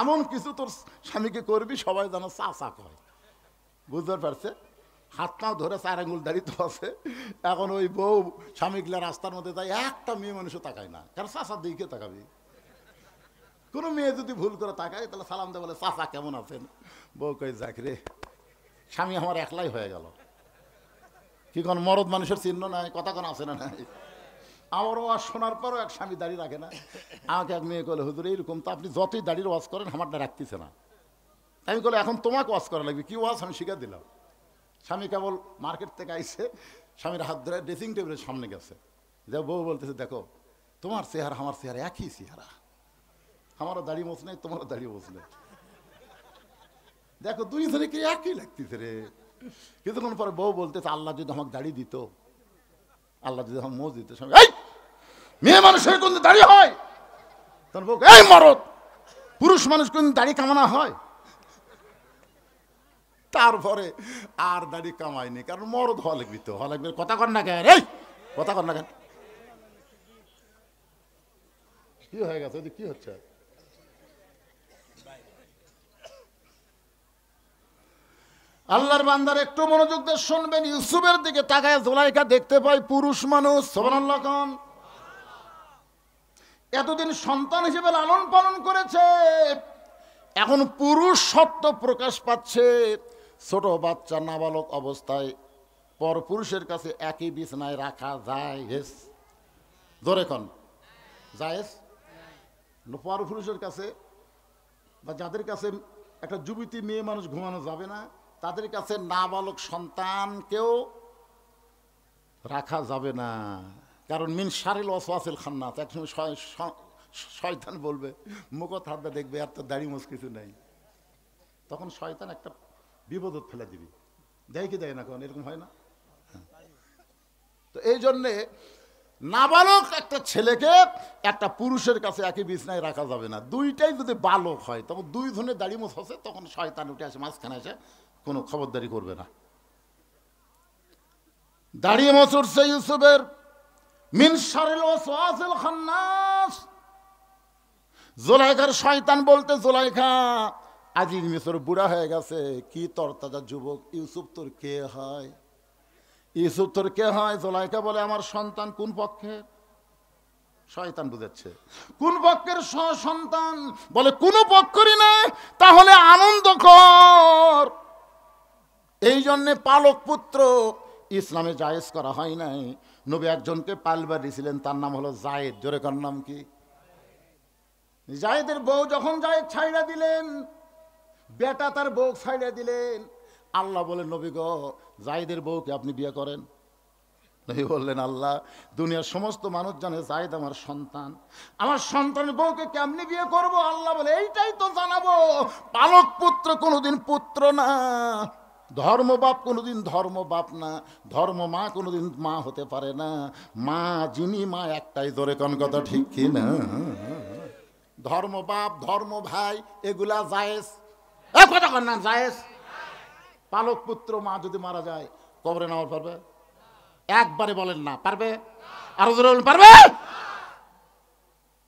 এমন কিছু তোর স্বামীকে করবি সবাই যেন চাচা কয়। বুঝতে পারছে? হাত পাও ধরে 4 আঙ্গুল দাঁড়িয়ে তো আছে। এখন ওই বউ স্বামীগুলা রাস্তার মধ্যে যায়, একটা মেয়ে মানুষও তাকায় না, কারণ চাচার দিকে তাকাবি। কোনো মেয়ে যদি ভুল করে তাকায় তাহলে সালাম দেয়, বলে চাচা কেমন আছেন। বউ কই যাক রে, স্বামী আমার একলাই হয়ে গেল। কি কোন মরদ মানুষের চিহ্ন নাই? কথা কোন আছে না নাই? আমারও আর শোনার পরও এক স্বামী দাঁড়িয়ে রাখে না। আমাকে এক মেয়ে বলে হুজুর এইরকম তো আপনি যতই দাঁড়িয়ে ওয়াজ করেন আমারটা রাখতেছে না। আমি বলে এখন তোমাকে ওয়াজ করা লাগবে। কি ওয়াজ? আমি শিখে দিলাম। স্বামী কেবল মার্কেট থেকে আইসে, স্বামীর হাত ধরে ড্রেসিং টেবিলের সামনে গেছে, যে বউ বলতেছে দেখো তোমার চেহারা আমার চেহারা একই চেহারা, আমারও দাড়ি মোছ নেই তোমারও দাড়ি মোছ নেই, দেখো দুইজনে কি একই লাগতেছে রে। কিছুক্ষণ পরে বউ বলতেছে আল্লাহ যদি আমাকে দাড়ি দিত, আল্লাহ যদি আমাকে মোজ দিত। এই মেয়ে মানুষের কোন দাড়ি হয়? তখন বউ এই মরদ, পুরুষ মানুষ কোন দাড়ি কামানো হয়? তারপরে আর দাড়ি কামায়নি, কারণ মরদ হওয়া লাগবি তো, হওয়া লাগবে। কথা কর না কেন? এই কথা কর না কেন? কি হয়ে গেছে? কি হচ্ছে? আল্লাহর বান্দার একটু মনোযোগ দিয়ে শুনবেন। ইউসুফের দিকে তাকায় জুলাইখা দেখতে পাই পুরুষ মানুষ। সুবহানাল্লাহ। এতদিন সন্তান হিসেবে লালন পালন করেছে, এখন পুরুষ সত্য প্রকাশ পাচ্ছে। ছোট বাচ্চা নাবালক অবস্থায় পর পুরুষের কাছে একই বিছানায় রাখা যায়? জোরে কন জায়েজ? পর পুরুষের কাছে বা যাদের কাছে একটা যুবতী মেয়ে মানুষ ঘুমানো যাবে না, তাদের কাছে নাবালক সন্তানকেও রাখা যাবে না। কারণ মিন শারিল ওয়াসওয়াসিল খান্নাস, একসময় শয়তান বলবে, মুখ হাতটা দেখবে আর তো দাড়ি মোছ কিছু নেই, তখন শয়তান একটা বিপদত ফেলে দিবি। দেয় কি দেয় না? কারণ এরকম হয় না? তো এই জন্যে নাবালক একটা ছেলেকে একটা পুরুষের কাছে একই বিছনায় রাখা যাবে না। দুইটাই যদি বালক হয় তখন দুই ধরনের দাড়ি মোছ হচ্ছে, তখন শয়তান উঠে আসে মাঝখানে এসে কোনো খবরদারি করবে না। দাড়ি মোছ উঠছে ইউসুফের। মিন শারিল ওয়াসওয়াসিল খান্নাস। জুলাইখার শয়তান বলতে, জুলাইখা আজিজ মিশর বুড়া হয়ে গেছে, কি তরতাজা যুবক, ইউসুফ তোর কে হয়? ইউসুফ তোর কে হয়? জুলাইখা বলে আমার সন্তান। কোন পক্ষের? শয়তান বুঝাচ্ছে কোন পক্ষের সন্তান? বলে কোন পক্ষেরই না। তাহলে আনন্দ কর। এই জন্যে পালক পুত্র ইসলামে জায়েজ করা হয় নাই। নবী একজনকে পালবার দিয়েছিলেন, তার নাম হলো জায়েদ। জোরে কার নাম কি? জায়েদের বউ যখন জায়েদ ছাইড়া দিলেন, বেটা তার বউ ছাইড়া দিলেন, আল্লাহ বলেন নবী গো জায়েদের বউকে আপনি বিয়ে করেন। নবী বললেন আল্লাহ দুনিয়ার সমস্ত মানুষ জানে জায়েদ আমার সন্তান, আমার সন্তানের বউকে কেমনি বিয়ে করব? আল্লাহ বলে এইটাই তো জানাবো, পালক পুত্র কোনোদিন পুত্র না। ধর্ম বাপ কোনোদিন ধর্ম বাপ না, ধর্ম মা কোনোদিন মা হতে পারে না। মা যিনি মা একটাই, জোরে কোন কথা ঠিক কি না? ধর্ম বাপ ধর্ম ভাই এগুলা জায়েজ, কথা কর না জায়েজ। পালক পুত্র মা যদি মারা যায় কবরে নেওয়া পারবে? একবারে বলেন না পারবে, আরো জোরে বলেন পারবে?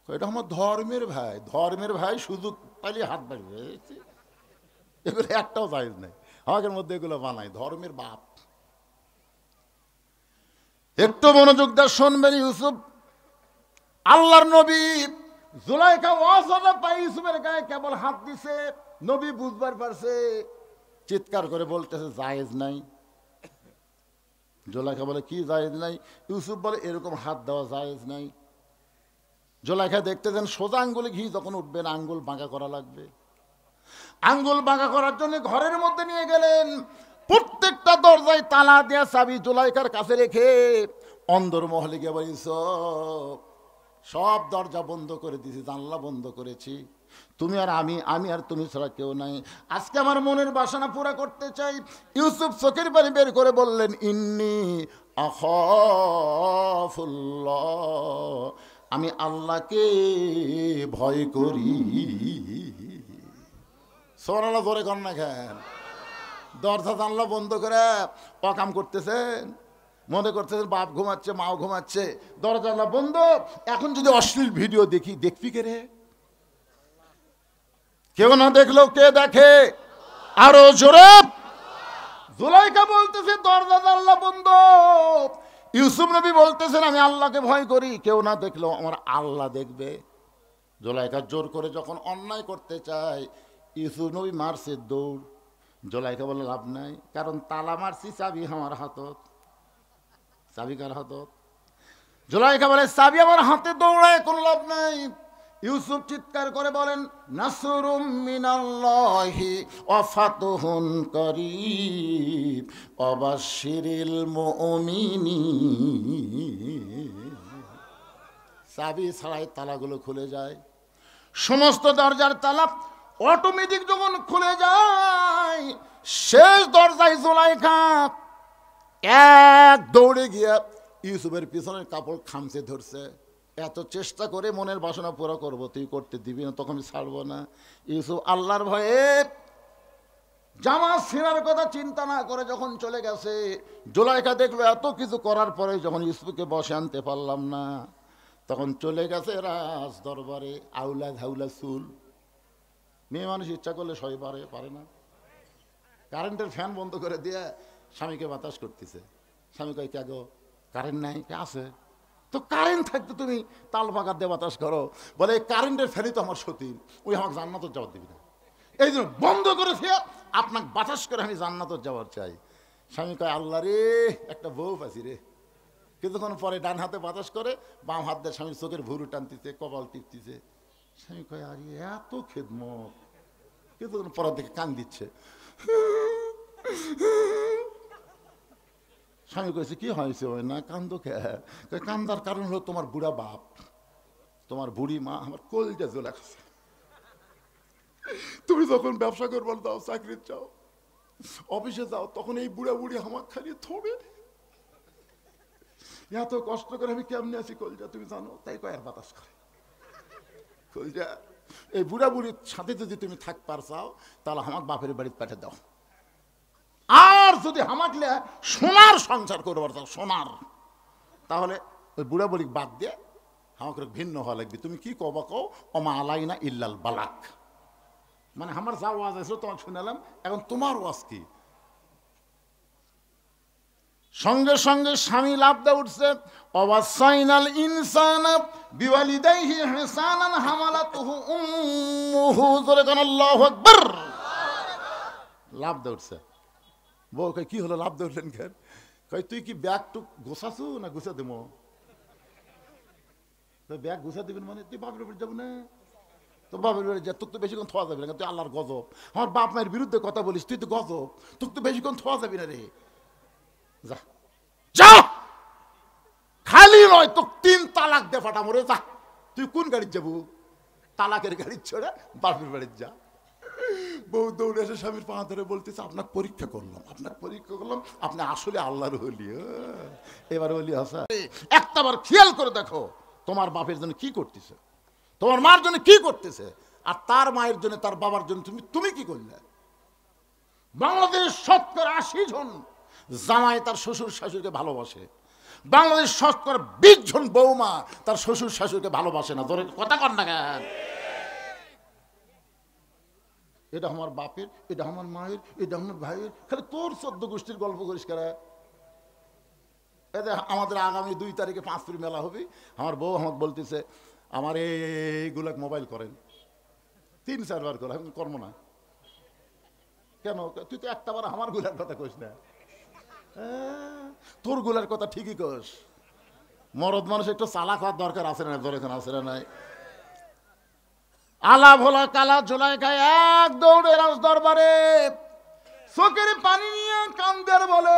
এটা আমার ধর্মের ভাই, ধর্মের ভাই সুযোগ পাইলে হাত বাড়বে, এগুলো একটাও জায়েজ নাই। আমাদের মধ্যে এগুলো বানায় ধর্মের বাপ। একটু মনোযোগ দিয়ে শুনবেন। ইউসুফ আল্লাহর নবী, জুলাইখা ওয়াসনা পাই ইউসুফের গায়ে কেবল হাত দিছে, নবী বুঝবার পারছে, চিৎকার করে বলতেছে জায়েজ নাই। জুলাইখা বলে কি জায়েজ নাই? ইউসুফ বলে এরকম হাত দেওয়া জায়েজ নাই। জুলাইখা দেখতে দেন সোজা আঙ্গুলে ঘি যখন উঠবেন আঙ্গুল বাঁকা করা লাগবে। আঙ্গুল বাঁকা করার জন্য ঘরের মধ্যে নিয়ে গেলেন, প্রত্যেকটা দরজায় তালা দেয়া চাবি জুলাইখার কাছে রেখে অন্দরমহলে গিয়ে বলিস সব দরজা বন্ধ করে দিয়েছি, জানলা বন্ধ করেছি, তুমি আর আমি আর তুমি ছাড়া কেউ নাই, আজকে আমার মনের বাসনা পুরা করতে চাই। ইউসুফ চোখের পানি বের করে বললেন ইন্নী আখাফুল্লাহ, আমি আল্লাহকে ভয় করি। সোনালা ধরে কর না কেন? দরজা জানলা বন্ধ করে অকাম করতেছেন, মনে করতেছেন বাপ ঘুমাচ্ছে মাও ঘুমাচ্ছে, দরজা জানলা বন্ধ। এখন যদি অশ্লীল ভিডিও দেখি, দেখবি কে রে? কেউ না দেখলেও কে দেখে? আরো জোরে। জুলাইখা বলতেছে দরজা জানলা বন্ধ, ইউসুফ নবী বলতেছেন আমি আল্লাহকে ভয় করি, কেউ না দেখলেও আমার আল্লাহ দেখবে। জুলাইখা জোর করে যখন অন্যায় করতে চায়, ইউসুফ নবী মারছে দৌড়। জুলাইখা বলে লাভ নাই, কারণ তালা মারছি, চাবি আমার হাতত। চাবি কার হাতত? জুলাইখা বলে চাবি আমার হাতে, দৌড়ায় কোনো লাভ নাই। ইউসুফ চিৎকার করে বলেন নাসরুম মিনাল্লাহি ওয়া ফাতহুন করিব ওয়াবাশশিরিল মুমিনিন। চাবি ছাড়াই তালাগুলো খুলে যায়, সমস্ত দরজার তালা অটোমেটিক যখন খুলে যায়, শেষ দরজায় জুলাইখা এক দৌড়ে গিয়া ইউসুফের পিছনের কাপড় খামচে ধরছে। এত চেষ্টা করে মনের বাসনা পুরো করবো, তুই করতে দিবি না, তখন আমি ছাড়বো না। ইউসুফ আল্লাহর ভয়ে জামা ছিঁড়ার কথা চিন্তা না করে যখন চলে গেছে, জুলাইখা দেখলো এত কিছু করার পরে যখন ইউসুফকে বসে আনতে পারলাম না, তখন চলে গেছে রাজ দরবারে। আউলা ঝাউলা চুল, মেয়ে মানুষ ইচ্ছা করলে সই পারে না। কারেন্টের ফ্যান বন্ধ করে দিয়ে স্বামীকে বাতাস করতেছে। স্বামী কয় কে গো, কারেন্ট নাই? আছে তো, কারেন্ট থাকতে তুমি তাল পাকা দিয়ে বাতাস করো। বলে কারেন্টের ফ্যানই তো আমার সতী, ওই আমাকে জান্নাতের যাওয়ার দিবি না, এই জন্য বন্ধ করেছে, আপনাকে বাতাস করে আমি জান্নাতের যাওয়ার চাই। স্বামী কয় আল্লাহ রে, একটা বউ পাচ্ছি রে। কিছুক্ষণ পরে ডান হাতে বাতাস করে, বাম হাত দিয়ে স্বামীর চোখের ভুরু টানতেছে, কপাল টিপতেছে। স্বামী কয় আরে এত খেদমত, কিছুক্ষণ পরের দিকে কান দিচ্ছে। স্বামী কয়েছে কি হয়েছে? ওই না কান্দো কে? কান্দার কারণ হলো তোমার বুড়া বাপ, তোমার বুড়ি মা আমার কলজা জ্বলে গেছে। তুমি যখন ব্যবসা করবার যাও, চাকরি চাও, অফিসে যাও, তখন এই বুড়া বুড়ি আমার খালি থবে। এত কষ্ট করে আমি কেমনে আছি কলজা তুমি জানো? তাই কয় আর বাতাস করে। কলজা এই বুড়া বুড়ির সাথে যদি তুমি থাকবার চাও, তাহলে আমার বাপের বাড়িতে পাঠিয়ে দাও। আর যদি আমাকে সোনার সংসার করবার চাও, সোনার, তাহলে ওই বুড়া বুড়ি বাদ দিয়ে আমাকে ভিন্ন হওয়া লাগবে। তুমি কি কবা কও, অমা আলাইনা ইল্লাল বালাক, মানে আমার যা ওয়াজ আছে তোমাকে শুনালাম, এখন তোমার ওয়াজ কি? সঙ্গে সঙ্গে স্বামী লাভ দিয়ে উঠছে, ওয়াসাইনাল ইনসানা বিওয়ালিদাইহি ইহসানান হামালাতুহু উম্মুহু, জোরে কোন আল্লাহু আকবার। লাভ দিয়ে উঠছে। বউ কই কি হলো, লাভ দিয়ে উঠলেন কেন? কই তুই কি ব্যাগ টুক গোছাছু না গুছা দেবো? ব্যাগ গুছা দিবেন মানে তুই বাপের বাড়ি যাবো না? তো বাপের বাড়ি যা, তোর তো বেশিক্ষণ থোয়া যাবে না, তুই আল্লাহর গজব। আমার বাপ মায়ের বিরুদ্ধে কথা বলিস, তুই তো গজব, তোর তো বেশিক্ষণ থোয়া যাবি না রে। যা যা, খালি নয় তো 3 তালাক দে ফাটা মরে যা। তুই কোন গাড়ির যাবো? তালাকের গাড়ির ছেড়ে বাপের বাড়ির যা। বউ দৌড়ে এসে স্বামীর পা ধরে বলতেছে আপনাকে পরীক্ষা করলাম, আপনি আসলে আল্লাহর ওলি। এবার ওলি হাসা একটাবার খেয়াল করে দেখো তোমার বাপের জন্য কি করতেছে, তোমার মার জন্য কি করতেছে, আর তার মায়ের জন্য তার বাবার জন্য তুমি কি করলে। বাংলাদেশ 80% জামাই তার শ্বশুর শাশুড়িকে ভালোবাসে, বাংলাদেশ 20 জন বৌমা তার শ্বশুর শাশুড়িকে ভালোবাসে না। ধরে কথা কর না কেন? এটা আমার বাপের, এটা আমার মায়ের, এটা আমার ভাইয়ের, খালি তোর 14 গোষ্ঠীর গল্প করিস কারা। আমাদের আগামী 2 তারিখে 5 মেলা হবে, আমার বউ আমাকে বলতেছে আমার এইগুলা মোবাইল করেন 3-4 বার করে, আমি করবো না। কেন? তুই তো একটা বার আমার গুলার কথা কইস না। তোর গুলার কথা ঠিকই কস। মরদ মানুষ একটু চালাক হওয়ার দরকার আছে না? দরকার আছে না? নাই আলা ভোলা কালা জোলাই খায় এক দৌড়ে রাজ দরবারে, চোখের পানি নিয়ে কান্দের বলে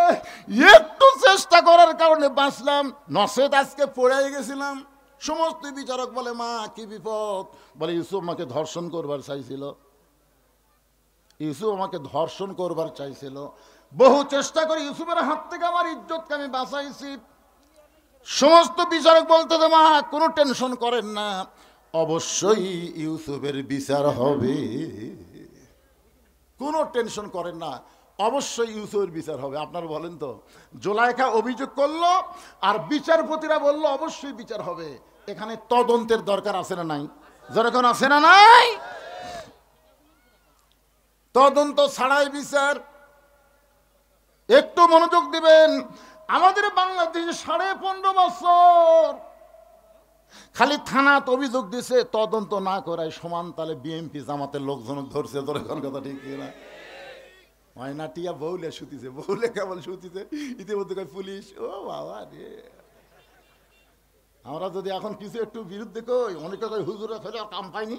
একটু চেষ্টা করার কারণে বাঁচলাম, নসেদ আজকে পড়ে গেছিলাম। সমস্ত বিচারক বলে মা কি বিপদ? বলে ইউসুফ আমাকে ধর্ষণ করবার চাইছিল, ইউসুফ আমাকে ধর্ষণ করবার চাইছিল, বহু চেষ্টা করে ইউসুফের হাত থেকে আমার ইজ্জতকে আমি বাঁচাইছি। সমস্ত বিচারক বলতে মা কোনো টেনশন করেন না, অবশ্যই ইউসুফের বিচার হবে, কোনো টেনশন করেন না, অবশ্যই ইউসুফের বিচার হবে। আপনারা বলেন তো, জোলাইখা অভিযোগ করলো আর বিচারপতিরা বলল অবশ্যই বিচার হবে। এখানে তদন্তের দরকার আছে না নাই? যখন আছে না নাই? তদন্ত ছাড়াই বিচার। একটু মনোযোগ দিবেন। আমাদের বাংলাদেশে 15.5 বছর খালি থানাত অভিযোগ দিছে, তদন্ত না করায় সমান তালে বিএমপি জামাতের লোকজন ধরছে। তোর এখন কথা ঠিক না? ময়নাটিয়া বউলে শুতিছে, বউলে কেবল শুতিছে, ইতিমধ্যে পুলিশ। ও বাবা রে, আমরা যদি এখন কিছু একটু বিরুদ্ধে কই, অনেকে কই হুজুরা ফেলে কাম পাইনি।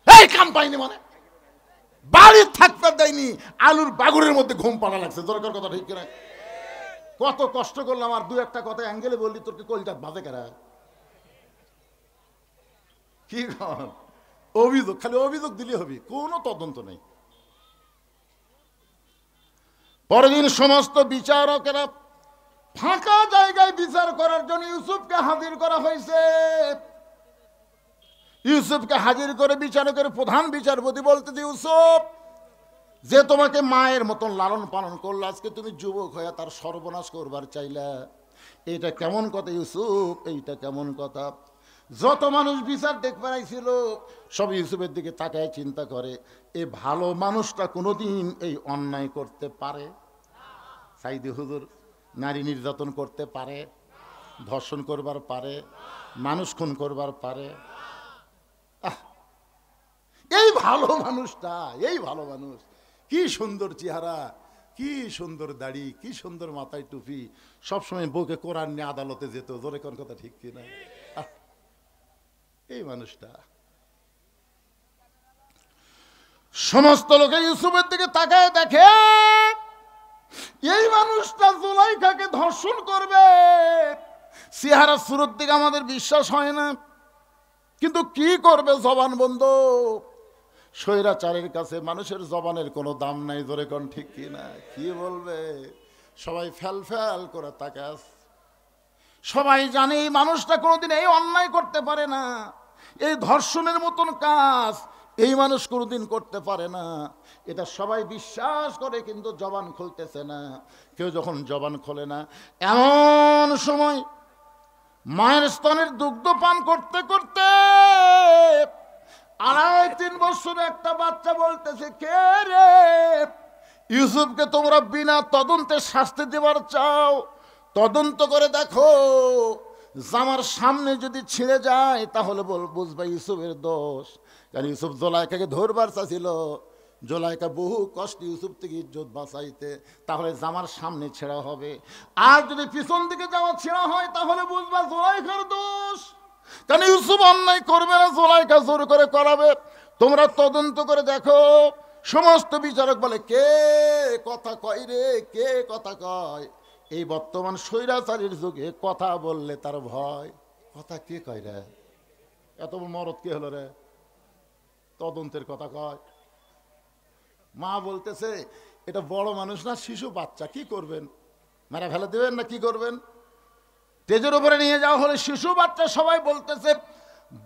এই কাম পাইনি মানে বাড়ি থাকতে দেয়নি, আলুর বাগুরের মধ্যে ঘুম পাড়া লাগছে। দরকার কথা ঠিক কিনা? কত কষ্ট করলাম, আর 2-1 কথা অ্যাঙ্গেলে বললি তোর কি কলটা বাজে কেরা? কি অভিযোগ, খালি অভিযোগ দিলে হবে, কোনো তদন্ত নেই। পরের দিন সমস্ত বিচারকেরা ফাঁকা জায়গায় বিচার করার জন্য ইউসুফকে হাজির করা হয়েছে। ইউসুফকে হাজির করে বিচারকের প্রধান বিচারপতি বলতে, ইউসুফ যে তোমাকে মায়ের মতন লালন পালন করলো, আজকে তুমি যুবক হয়ে তার সর্বনাশ করবার চাইলা, এটা কেমন কথা ইউসুফ? এইটা কেমন কথা? যত মানুষ বিচার দেখবার আইছিল সব ইউসুফের দিকে তাকায় চিন্তা করে, এ ভালো মানুষটা কোনোদিন এই অন্যায় করতে পারে? সাইদি হুজুর নারী নির্যাতন করতে পারে, ধর্ষণ করবার পারে, মানুষ খুন করবার পারে? এই ভালো মানুষটা, এই ভালো মানুষ, কি সুন্দর চেহারা, কি সুন্দর দাড়ি, কি সুন্দর মাথায় টুপি, সবসময় বউকে কোরআন নিয়ে আদালতে যেত। জোরে কোন কথা ঠিক কিনা? এই মানুষটা। সমস্ত লোকে ইউসুফের দিকে তাকায় দেখে এই মানুষটা জুলাইখাকে ধর্ষণ করবে। চেহারা সুরত দিকে আমাদের বিশ্বাস হয় না, কিন্তু কি করবে, জবান বন্ধ। স্বৈরাচারের কাছে মানুষের জবানের কোনো দাম নাই। ধরে কোন ঠিক কিনা? কি বলবে? সবাই ফ্যাল ফ্যাল করে তাকাস। সবাই জানে এই মানুষটা কোনোদিন এই অন্যায় করতে পারে না, এই ধর্ষণের মতন কাজ এই মানুষ কোনোদিন করতে পারে না, এটা সবাই বিশ্বাস করে, কিন্তু জবান খুলতেছে না। কেউ যখন জবান খোলে না, এমন সময় মায়ের স্তনের দুগ্ধ পান করতে করতে 2.5-3 বছরের একটা বাচ্চা বলতেছে, কে রে? ইউসুফকে তোমরা বিনা তদন্তে শাস্তি দেবার চাও? তদন্ত করে দেখো, জামার সামনে যদি ছিঁড়ে যায় তাহলে বুঝবা ইউসুফের দোষ। কারণ ইউসুফ জোলাইখাকে ধরবার চাইছিল, জোলাইখা বহু কষ্ট ইউসুফ থেকে ইজ্জত বাঁচাইতে, তাহলে জামার সামনে ছেঁড়া হবে। আর যদি পিছন দিকে জামা ছেঁড়া হয় তাহলে বুঝবা জোলাইখার দোষ। কারণ ইউসুফ অন্যায় করবে না, জোলাইখা জোর করে করাবে। তোমরা তদন্ত করে দেখো। সমস্ত বিচারক বলে, কে কথা কয় রে, কে কথা কয়? এই বর্তমান স্বৈরাচারীর যুগে কথা বললে তার ভয়। কথা কে কয় রে? এত মরদ কে হলো রে? তদন্তের কথা কয়। মা বলতেছে এটা বড় মানুষ না, শিশু বাচ্চা, কি করবেন, মেরে ফেলে দেবেন না কি করবেন? স্টেজের উপরে নিয়ে যাওয়া হলে শিশু বাচ্চা, সবাই বলতেছে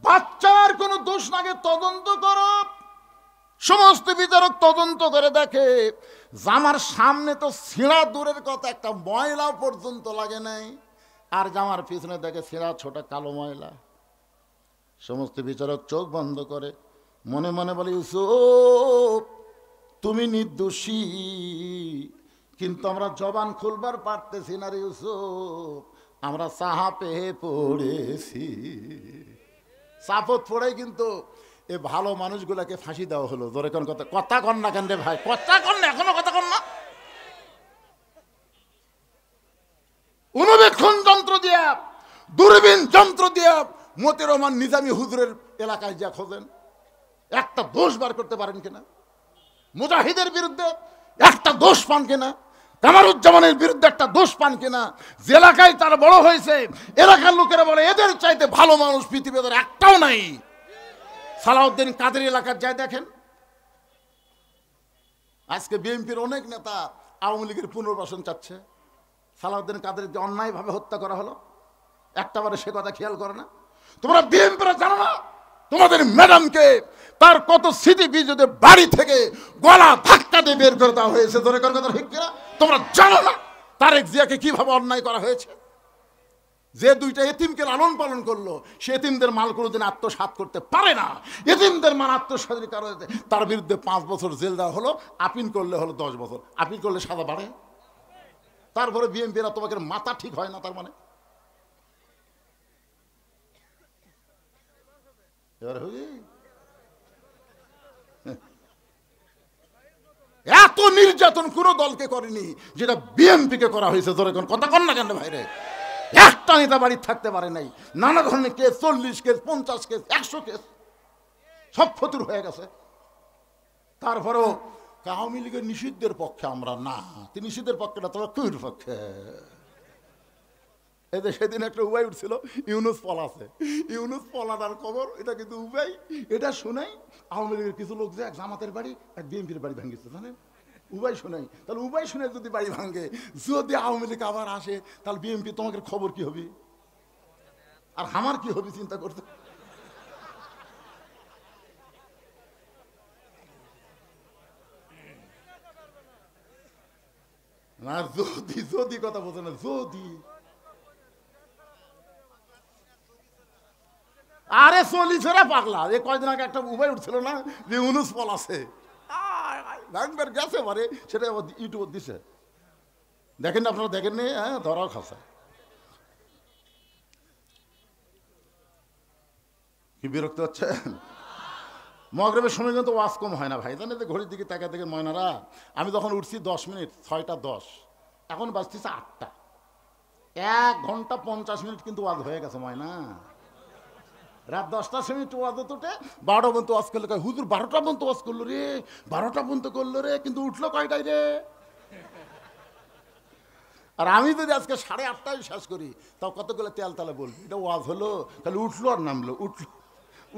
বাচ্চার কোনো দোষ নাগে তদন্ত করো। সমস্ত বিচারক তদন্ত করে দেখে জামার সামনে তো ছিঁড়া দূরের কথা, একটা ময়লা পর্যন্ত লাগে নাই, আর জামার পিছনে দেখে ছিঁড়া ছোট কালো ময়লা। সমস্ত বিচারক চোখ বন্ধ করে মনে মনে বলে ইউসুফ তুমি নির্দোষী, কিন্তু আমরা জবান খুলবার পারতেছি না রে ইউসুফ, আমরা চাপে পড়েছি। চাপত পড়ে কিন্তু এ ভালো মানুষগুলাকে ফাঁসি দেওয়া হলো। ধরে কোন কথা, কথা কন না কেন রে ভাই, কথা কন না, এখনো কথা কন না। অনুবেক্ষণ যন্ত্র দিয়া, দূরবীন যন্ত্র দিয়া মতিউর রহমান নিজামী হুজুরের এলাকায় যা খোঁজেন, একটা দোষ বার করতে পারেন কিনা? মুজাহিদের বিরুদ্ধে একটা দোষ পান কিনা? কামারুজ্জামানের বিরুদ্ধে একটা দোষ পান কিনা? যে এলাকায় তারা বড় হয়েছে, এলাকার লোকেরা বলে এদের চাইতে ভালো মানুষ পৃথিবীতে একটাও নাই। সালাউদ্দিন কাদের এলাকার যায় দেখেন। আজকে বিএনপির অনেক নেতা আওয়ামী লীগের পুনর্বাসন চাচ্ছে। সালাউদ্দিন কাদের যে অন্যায়ভাবে হত্যা করা হলো, একটাবারে সে কথা খেয়াল করে না। তোমরা বিএনপিরা জানো না তোমাদের ম্যাডামকে তার কত স্মৃতি বিজয়দের বাড়ি থেকে গলা ধাক্কা দিয়ে বের করে দেওয়া হয়েছে? ধরে কর কথা ঠিক কিনা? তোমরা জানো না তারেক জিয়াকে কিভাবে অন্যায় করা হয়েছে? যে দুইটা এতিমকে লালন পালন করলো, সে এতিমদের মাল কোনোদিন আত্মসাৎ করতে পারে না। এতিমদের মাল আত্মসাতের কারণে তার বিরুদ্ধে 5 বছর জেল দেওয়া হলো, আপিল করলে হলো 10 বছর। আপিল করলে সাজা বাড়ে। তারপরে বিএনপিরা তোমাকে মাথা ঠিক হয় না, তার মানে এত নির্যাতন কোন দলকে করেনি যেটা বিএনপিকে করা হয়েছে। ধরে কোন কথা কন না কেন ভাইরে? একটা নেতা বাড়ি থাকতে পারে নাই, নানা ধরনের কেস, 40 কেস, 50 কেস, 100 কেস, সব ফতুর হয়ে গেছে। তারপরেও আওয়ামী লীগের নিষিদ্ধের পক্ষে আমরা না, তিনি নিষিদ্ধের পক্ষে না, তবে কুর পক্ষে। এদের সেদিন একটা উবাই উঠছিল, ইউনুস পলাছে। ইউনুস পলাটার খবর এটা কিন্তু উবাই, এটা শোনাই আওয়ামী লীগের কিছু লোক যে এক জামাতের বাড়ি, এক বিএনপির বাড়ি ভাঙিয়েছে, জানেন? উবাই শোনাই। তাহলে উবাই শুনে যদি বাড়ি ভাঙে, যদি আওয়ামী লীগ আবার আসে, তাহলে বিএনপি তোমাকে খবর কি হবে আর আমার কি হবে চিন্তা করতে। না যদি যদি কথা বলছে না, যদি আরে চলিছেরা পাগলা। এই কয়দিন আগে একটা উবাই উঠছিল না যে ইউনুস পলাছে, ব্যাংকের গেছে পারে, সেটা ইউটিউব দিছে, দেখেন আপনারা, দেখেন নি? হ্যাঁ, ধরাও খাসা। কি বিরক্ত হচ্ছে? মগরিবের সময় কিন্তু ওয়াজ কম হয় না ভাই, জানেন? ঘড়ির দিকে তাকা দেখে ময়নারা, আমি যখন উঠছি 10 মিনিট, 6টা 10, এখন বাজতেছে 8টা, 1 ঘন্টা 50 মিনিট কিন্তু ওয়াজ হয়ে গেছে ময়না। রাত 10টার সময় একটু ওয়াজ উঠে 12টা পর্যন্ত ওয়াজ করলো। হুজুর 12টা পর্যন্ত ওয়াজ করলো রে, 12টা পর্যন্ত করলো রে, কিন্তু উঠলো কয়টায় রে? আর আমি যদি আজকে 8:30টায় শেষ করি, তাও কতগুলো তেল তালে বলবি এটা ওয়াজ হলো, তাহলে উঠলো আর নামলো,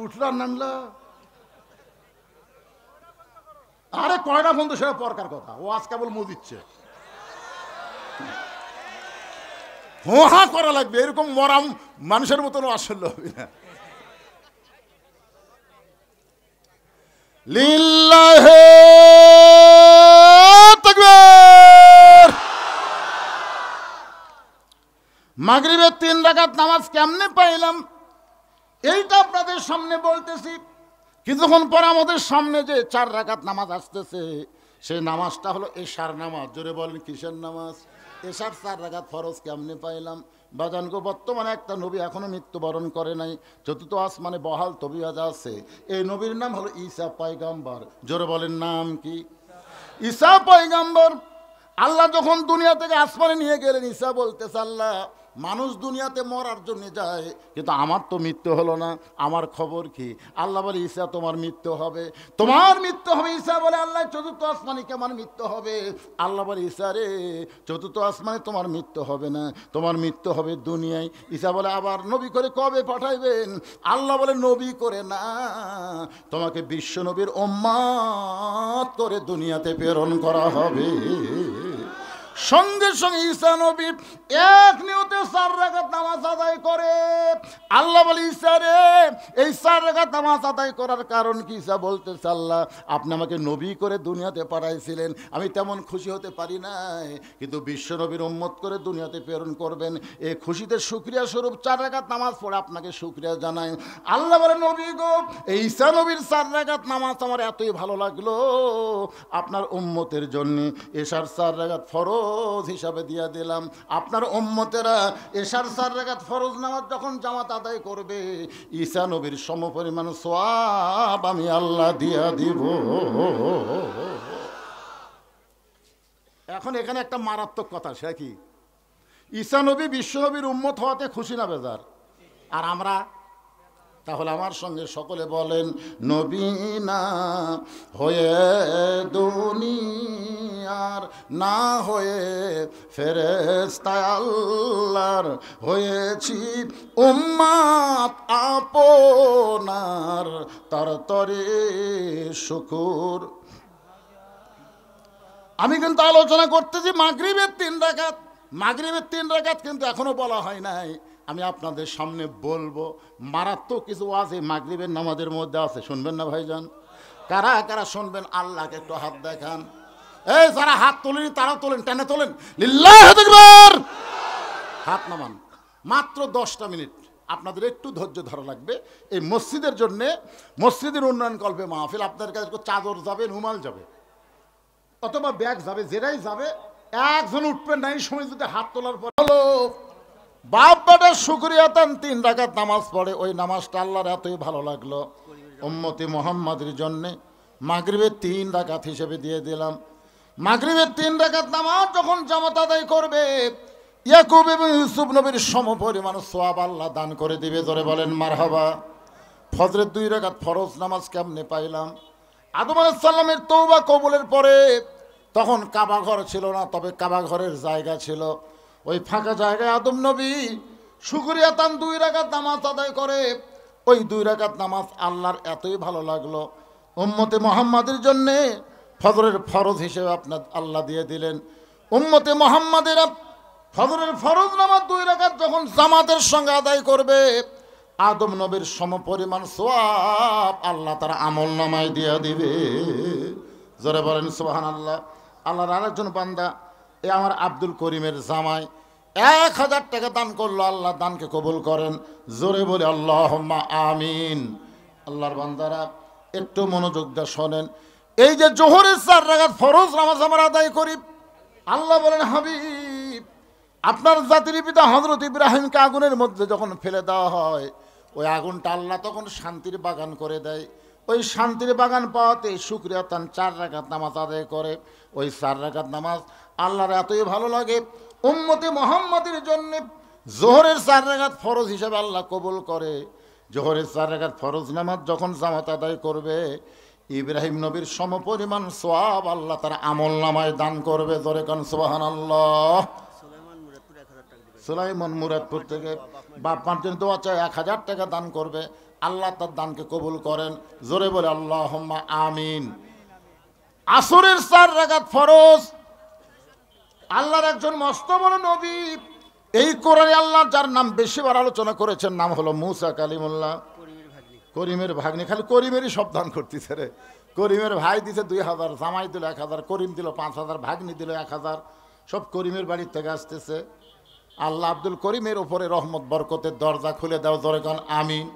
উঠলো আর নামলো। আরে কয়টা পর্যন্ত সেটা পরকার কথা, ওয়াজ কেবল মজিচ্ছে। হোহা করা লাগবে, এরকম মরাম মানুষের মতন আসলে হবে না। লিল্লাহে তাকবীর। মাগরিবের 3 রাকাত নামাজ কেমনে পাইলাম এইটা আপনাদের সামনে বলতেছি। কিছুক্ষণ পর আমাদের সামনে যে 4 রাকাত নামাজ আসতেছে, সেই নামাজটা হলো এশার নামাজ। জোরে বলেন কিসের নামাজ? এশার 4 রাকাত ফরজ কেমনে পাইলাম? বাজানগো, বর্তমানে একটা নবী এখনো মৃত্যুবরণ করে নাই, চতুর্থ আসমানে বহাল তবিয়ত আছে। এই নবীর নাম হলো ঈসা পয়গম্বর। জোরে বলেন নাম কি? ঈসা পয়গম্বর। আল্লাহ যখন দুনিয়া থেকে আসমানে নিয়ে গেলেন, ঈসা বলতেছে আল্লাহ মানুষ দুনিয়াতে মরার জন্য যায়, কিন্তু আমার তো মৃত্যু হলো না, আমার খবর কি? আল্লাহ বলে ঈসা তোমার মৃত্যু হবে, তোমার মৃত্যু হবে। ঈসা বলে আল্লাহ চতুর্থ আসমানে কেমন মৃত্যু হবে? আল্লাহ বলে ঈসা রে চতুর্থ আসমানে তোমার মৃত্যু হবে না, তোমার মৃত্যু হবে দুনিয়ায়। ঈসা বলে আবার নবী করে কবে পাঠাইবেন? আল্লাহ বলে নবী করে না, তোমাকে বিশ্ব নবীর উম্মত করে দুনিয়াতে প্রেরণ করা হবে। সঙ্গে সঙ্গে ঈসা নবী এক নিয়তে 4 রাকাত নামাজ আদায় করে। আল্লাহ বলে ঈসা রে এই 4 রাকাত নামাজ আদায় করার কারণ কি? ঈসা বলতেছে আল্লাহ আপনি আমাকে নবী করে দুনিয়াতে পাঠাইছিলেন, আমি তেমন খুশি হতে পারি নাই, কিন্তু বিশ্ব নবীর উম্মত করে দুনিয়াতে প্রেরণ করবেন, এই খুশিতে শুকরিয়া স্বরূপ 4 রাকাত নামাজ পড়ে আপনাকে শুকরিয়া জানাই। আল্লাহ বলে নবী গো এই ঈসা নবীর 4 রাকাত নামাজ আমার এতই ভালো লাগলো, আপনার উম্মতের জন্য এশার 4 রাকাত ফরজ হিসাবে দিয়া দিলাম। আপনার উম্মতেরা এশার 4 রাকাত ফরজ নামাজ যখন জামাত আদায় করবে, ঈসা নবীর সমপরিমাণ সওয়াব আমি আল্লাহ দিয়া দিব। এখন এখানে একটা মারাত্মক কথা, সে কি? ঈসা নবী বিশ্ব নবীর উম্মত হওয়াতে খুশি না বেজার? আর আমরা? তাহলে আমার সঙ্গে সকলে বলেন, নবী না হয়ে দুনিয়ার, না হয়ে ফেরেশতা আল্লাহর, হয়েছি উম্মত আপনার, তার তরে শুকুর। আমি কিন্তু আলোচনা করতেছি মাগরিবের 3 রাকাত। মাগরিবের 3 রাকাত কিন্তু এখনো বলা হয় নাই। আমি আপনাদের সামনে বলবো মারাত্মক কিছু ওয়াজ এই মাগরিবের নামাজের মধ্যে আছে, শুনবেন না ভাইজান? কারা কারা শুনবেন আল্লাহকে একটু হাত দেখান। এই যারা হাত তোলেনি তারা তোলেন, টেনে তোলেন, লিল্লাহু আকবার। হাত নামান। মাত্র 10টা মিনিট আপনাদের একটু ধৈর্য ধরা লাগবে। এই মসজিদের জন্যে, মসজিদের উন্নয়ন কল্পে মাহফিল, আপনাদের কাছে চাদর যাবে, রুমাল যাবে, অথবা ব্যাগ যাবে, যেটাই যাবে, একজন উঠবেন না এই সময় যদি হাত তোলার পর হলো বাপ বেটার শুকরিয়া তান 3 রাকাত নামাজ পড়ে, ওই নামাজটা আল্লাহর এতই ভালো লাগলো, উম্মতি মুহাম্মাদের জন্যে মাগরিবের 3 রাকাত হিসেবে দিয়ে দিলাম। মাগরিবের 3 রাকাত নামাজ যখন জামাত আদায় করবে, ইয়াকুব এবং ইউসুফ নবীর সমপরিমাণ সওয়াব আল্লাহ দান করে দিবে। ধরে বলেন মারহাবা। ফজরের 2 রাকাত ফরজ নামাজ কেমনে পাইলাম? আদম আলাইহিস সালামের তওবা কবুলের পরে তখন কাবা ঘর ছিল না, তবে কাবা ঘরের জায়গা ছিল। ওই ফাঁকা জায়গায় আদম নবী শুকরিয়া তান 2 রাকাত নামাজ আদায় করে। ওই 2 রাকাত নামাজ আল্লাহর এতই ভালো লাগলো, উম্মতে মুহাম্মাদের জন্যে ফজরের ফরজ হিসেবে আপনার আল্লাহ দিয়ে দিলেন। উম্মতে মুহাম্মাদের ফজরের ফরজ নামাজ 2 রাকাত যখন জামাতের সঙ্গে আদায় করবে, আদম নবীর সমপরিমাণ সওয়াব আল্লাহ তার আমল নামায় দিয়ে দিবে। জোরে বলেন সুবহানাল্লাহ। আল্লাহর আরেকজন বান্দা, এ আমার আব্দুল করিমের জামাই 1000 টাকা দান করলো, আল্লাহ দানকে কবুল করেন। জোরে বলে আল্লাহুম্মা আমিন। আল্লাহর বান্দারা একটু মনোযোগ দিয়ে শোনেন। এই যে জোহরের 4 রাকাত ফরজ নামাজ আমরা আদায় করি, আল্লাহ বলেন হাবিব আপনার জাতির পিতা হযরত ইব্রাহিমকে আগুনের মধ্যে যখন ফেলে দেওয়া হয়, ওই আগুনটা আল্লাহ তখন শান্তির বাগান করে দেয়। ওই শান্তির বাগান পাওয়াতে শুকরিয়া তান 4 রাকাত নামাজ আদায় করে। ওই 4 রাকাত নামাজ আল্লাহর এতই ভালো লাগে, উম্মতে মুহাম্মাদের জন্য জোহরের 4 রাকাত ফরজ হিসেবে আল্লাহ কবুল করে। জোহরের 4 রাকাত ফরজ নামাজ যখন জামাত আদায় করবে, ইব্রাহিম নবীর সমপরিমাণ সওয়াব আল্লাহ তার আমল নামায় দান করবে। জোরে কান সুবহানাল্লাহ। সুলাইমান মুরাদপুর থেকে বাপ মার জন্য দোয়া চায়, 1000 টাকা দান করবে, আল্লাহ তার দানকে কবুল করেন। জোরে বলে আল্লাহুম্মা আমিন। আসরের 4 রাকাত ফরজ, আল্লাহর একজন মস্ত বড় নবী, এই কোরআনে আল্লাহ যার নাম বেশিবার আলোচনা করেছেন নাম হলো মুসা কালিমুল্লাহ। করিমের ভাগ্নে, খালি করিমেরই সব দান করতেছে রে। করিমের ভাই দিছে 2000, জামাই দিল 1000, করিম দিল 5000, ভাগ্নি দিল 1000, সব করিমের বাড়ির থেকে আসতেছে। আল্লাহ আব্দুল করিমের উপরে রহমত বরকতের দরজা খুলে দাও। ধরে কান আমিন।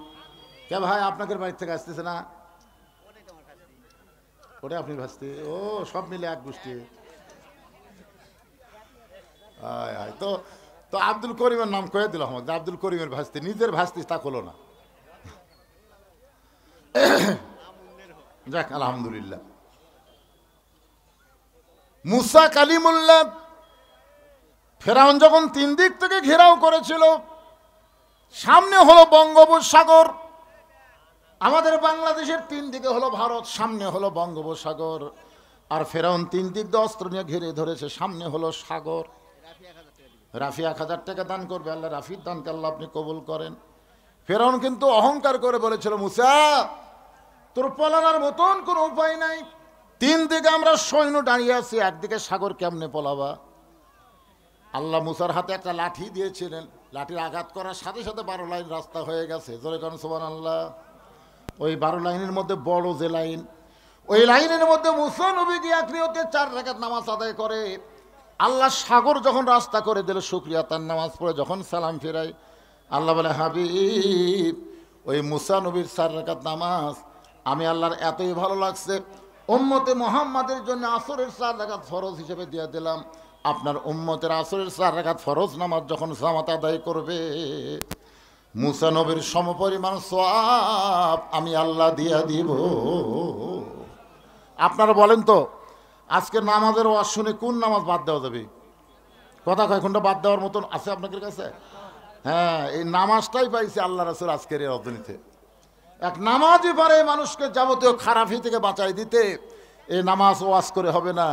কে ভাই আপনাদের বাড়ির থেকে আসতেছে না? ওটা আপনি ভাসতে, ও সব মিলে এক গোষ্ঠী। তো তো আব্দুল করিমের নাম কয়ে দিল আমাকে, আব্দুল করিমের ভাসতে, নিজের ভাসতে তা হলো না। যাক আলহামদুলিল্লাহ। মুসা কালিমুল্লাহ ফেরাউন যখন 3 দিক থেকে ঘেরাও করেছিল, সামনে হলো বঙ্গোপসাগর, আমাদের বাংলাদেশের 3 দিকে হলো ভারত, সামনে হলো বঙ্গোপসাগর, আর ফেরাউন 3 দিক দিয়ে অস্ত্র নিয়ে ঘিরে ধরেছে, সামনে হলো সাগর। রাফি 1000 টাকা দান করবে, আল্লাহ রাফির দানকে আল্লাহ আপনি কবুল করেন। ফেরাউন কিন্তু অহংকার করে বলেছিল, মুসা তোর পলানোর মতন কোনো উপায় নাই, 3 দিকে আমরা সৈন্য দাঁড়িয়ে আছি, একদিকে সাগর, কেমনে পলাবা? আল্লাহ মুসার হাতে একটা লাঠি দিয়েছিলেন, লাঠির আঘাত করার সাথে সাথে 12 লাইন রাস্তা হয়ে গেছে। জোরে কারণ সুবহানাল্লাহ। ওই 12 লাইনের মধ্যে বড় যে লাইন, ওই লাইনের মধ্যে মুসা নবী গিয়ে একনিয়তে 4 রাকাত নামাজ আদায় করে। আল্লাহ সাগর যখন রাস্তা করে দিল, শুকরিয়া তার নামাজ পড়ে যখন সালাম ফেরাই, আল্লাহ বলে, হাবিব ওই মুসা নবীর 4 রাকাত নামাজ আমি আল্লাহর এতই ভালো লাগছে, উম্মতে মুহাম্মাদের জন্য আসরের 4 রাকাত ফরজ হিসেবে দিয়ে দিলাম। আপনার উম্মতের আসরের 4 রাকাত ফরজ নামাজ যখন জামাত আদায় করবে, মুসা নবীর সমপরিমাণ সওয়াব আমি আল্লাহ দিয়া দিব। আপনারা বলেন তো, আজকে নামাজের ওয়াজ শুনে কোন নামাজ বাদ দেওয়া যাবে? কথা কয় কোনটা বাদ দেওয়ার মতন আছে আপনাদের কাছে? হ্যাঁ, এই নামাজটাই পাইছে আল্লাহ রাসূল আজকের এই রজনীতে। এক নামাজই পারে মানুষকে যাবতীয় খারাপি থেকে বাঁচাই দিতে। এই নামাজ ওয়াজ করে হবে না,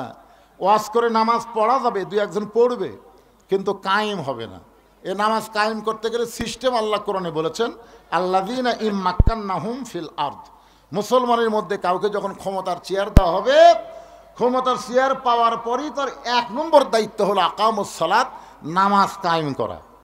ওয়াজ করে নামাজ পড়া যাবে, 2-1 পড়বে, কিন্তু কায়েম হবে না। এ নামাজ কায়েম করতে গেলে সিস্টেম আল্লাহ কোরআনে বলেছেন, আল্লাযীনা ইম্মাক্কান্নাহুম ফিল আরদ। মুসলমানের মধ্যে কাউকে যখন ক্ষমতার চেয়ার দেওয়া হবে, ক্ষমতার চেয়ার পাওয়ার পরই তার 1 নম্বর দায়িত্ব হলো আকামুস সালাত, নামাজ কায়েম করা।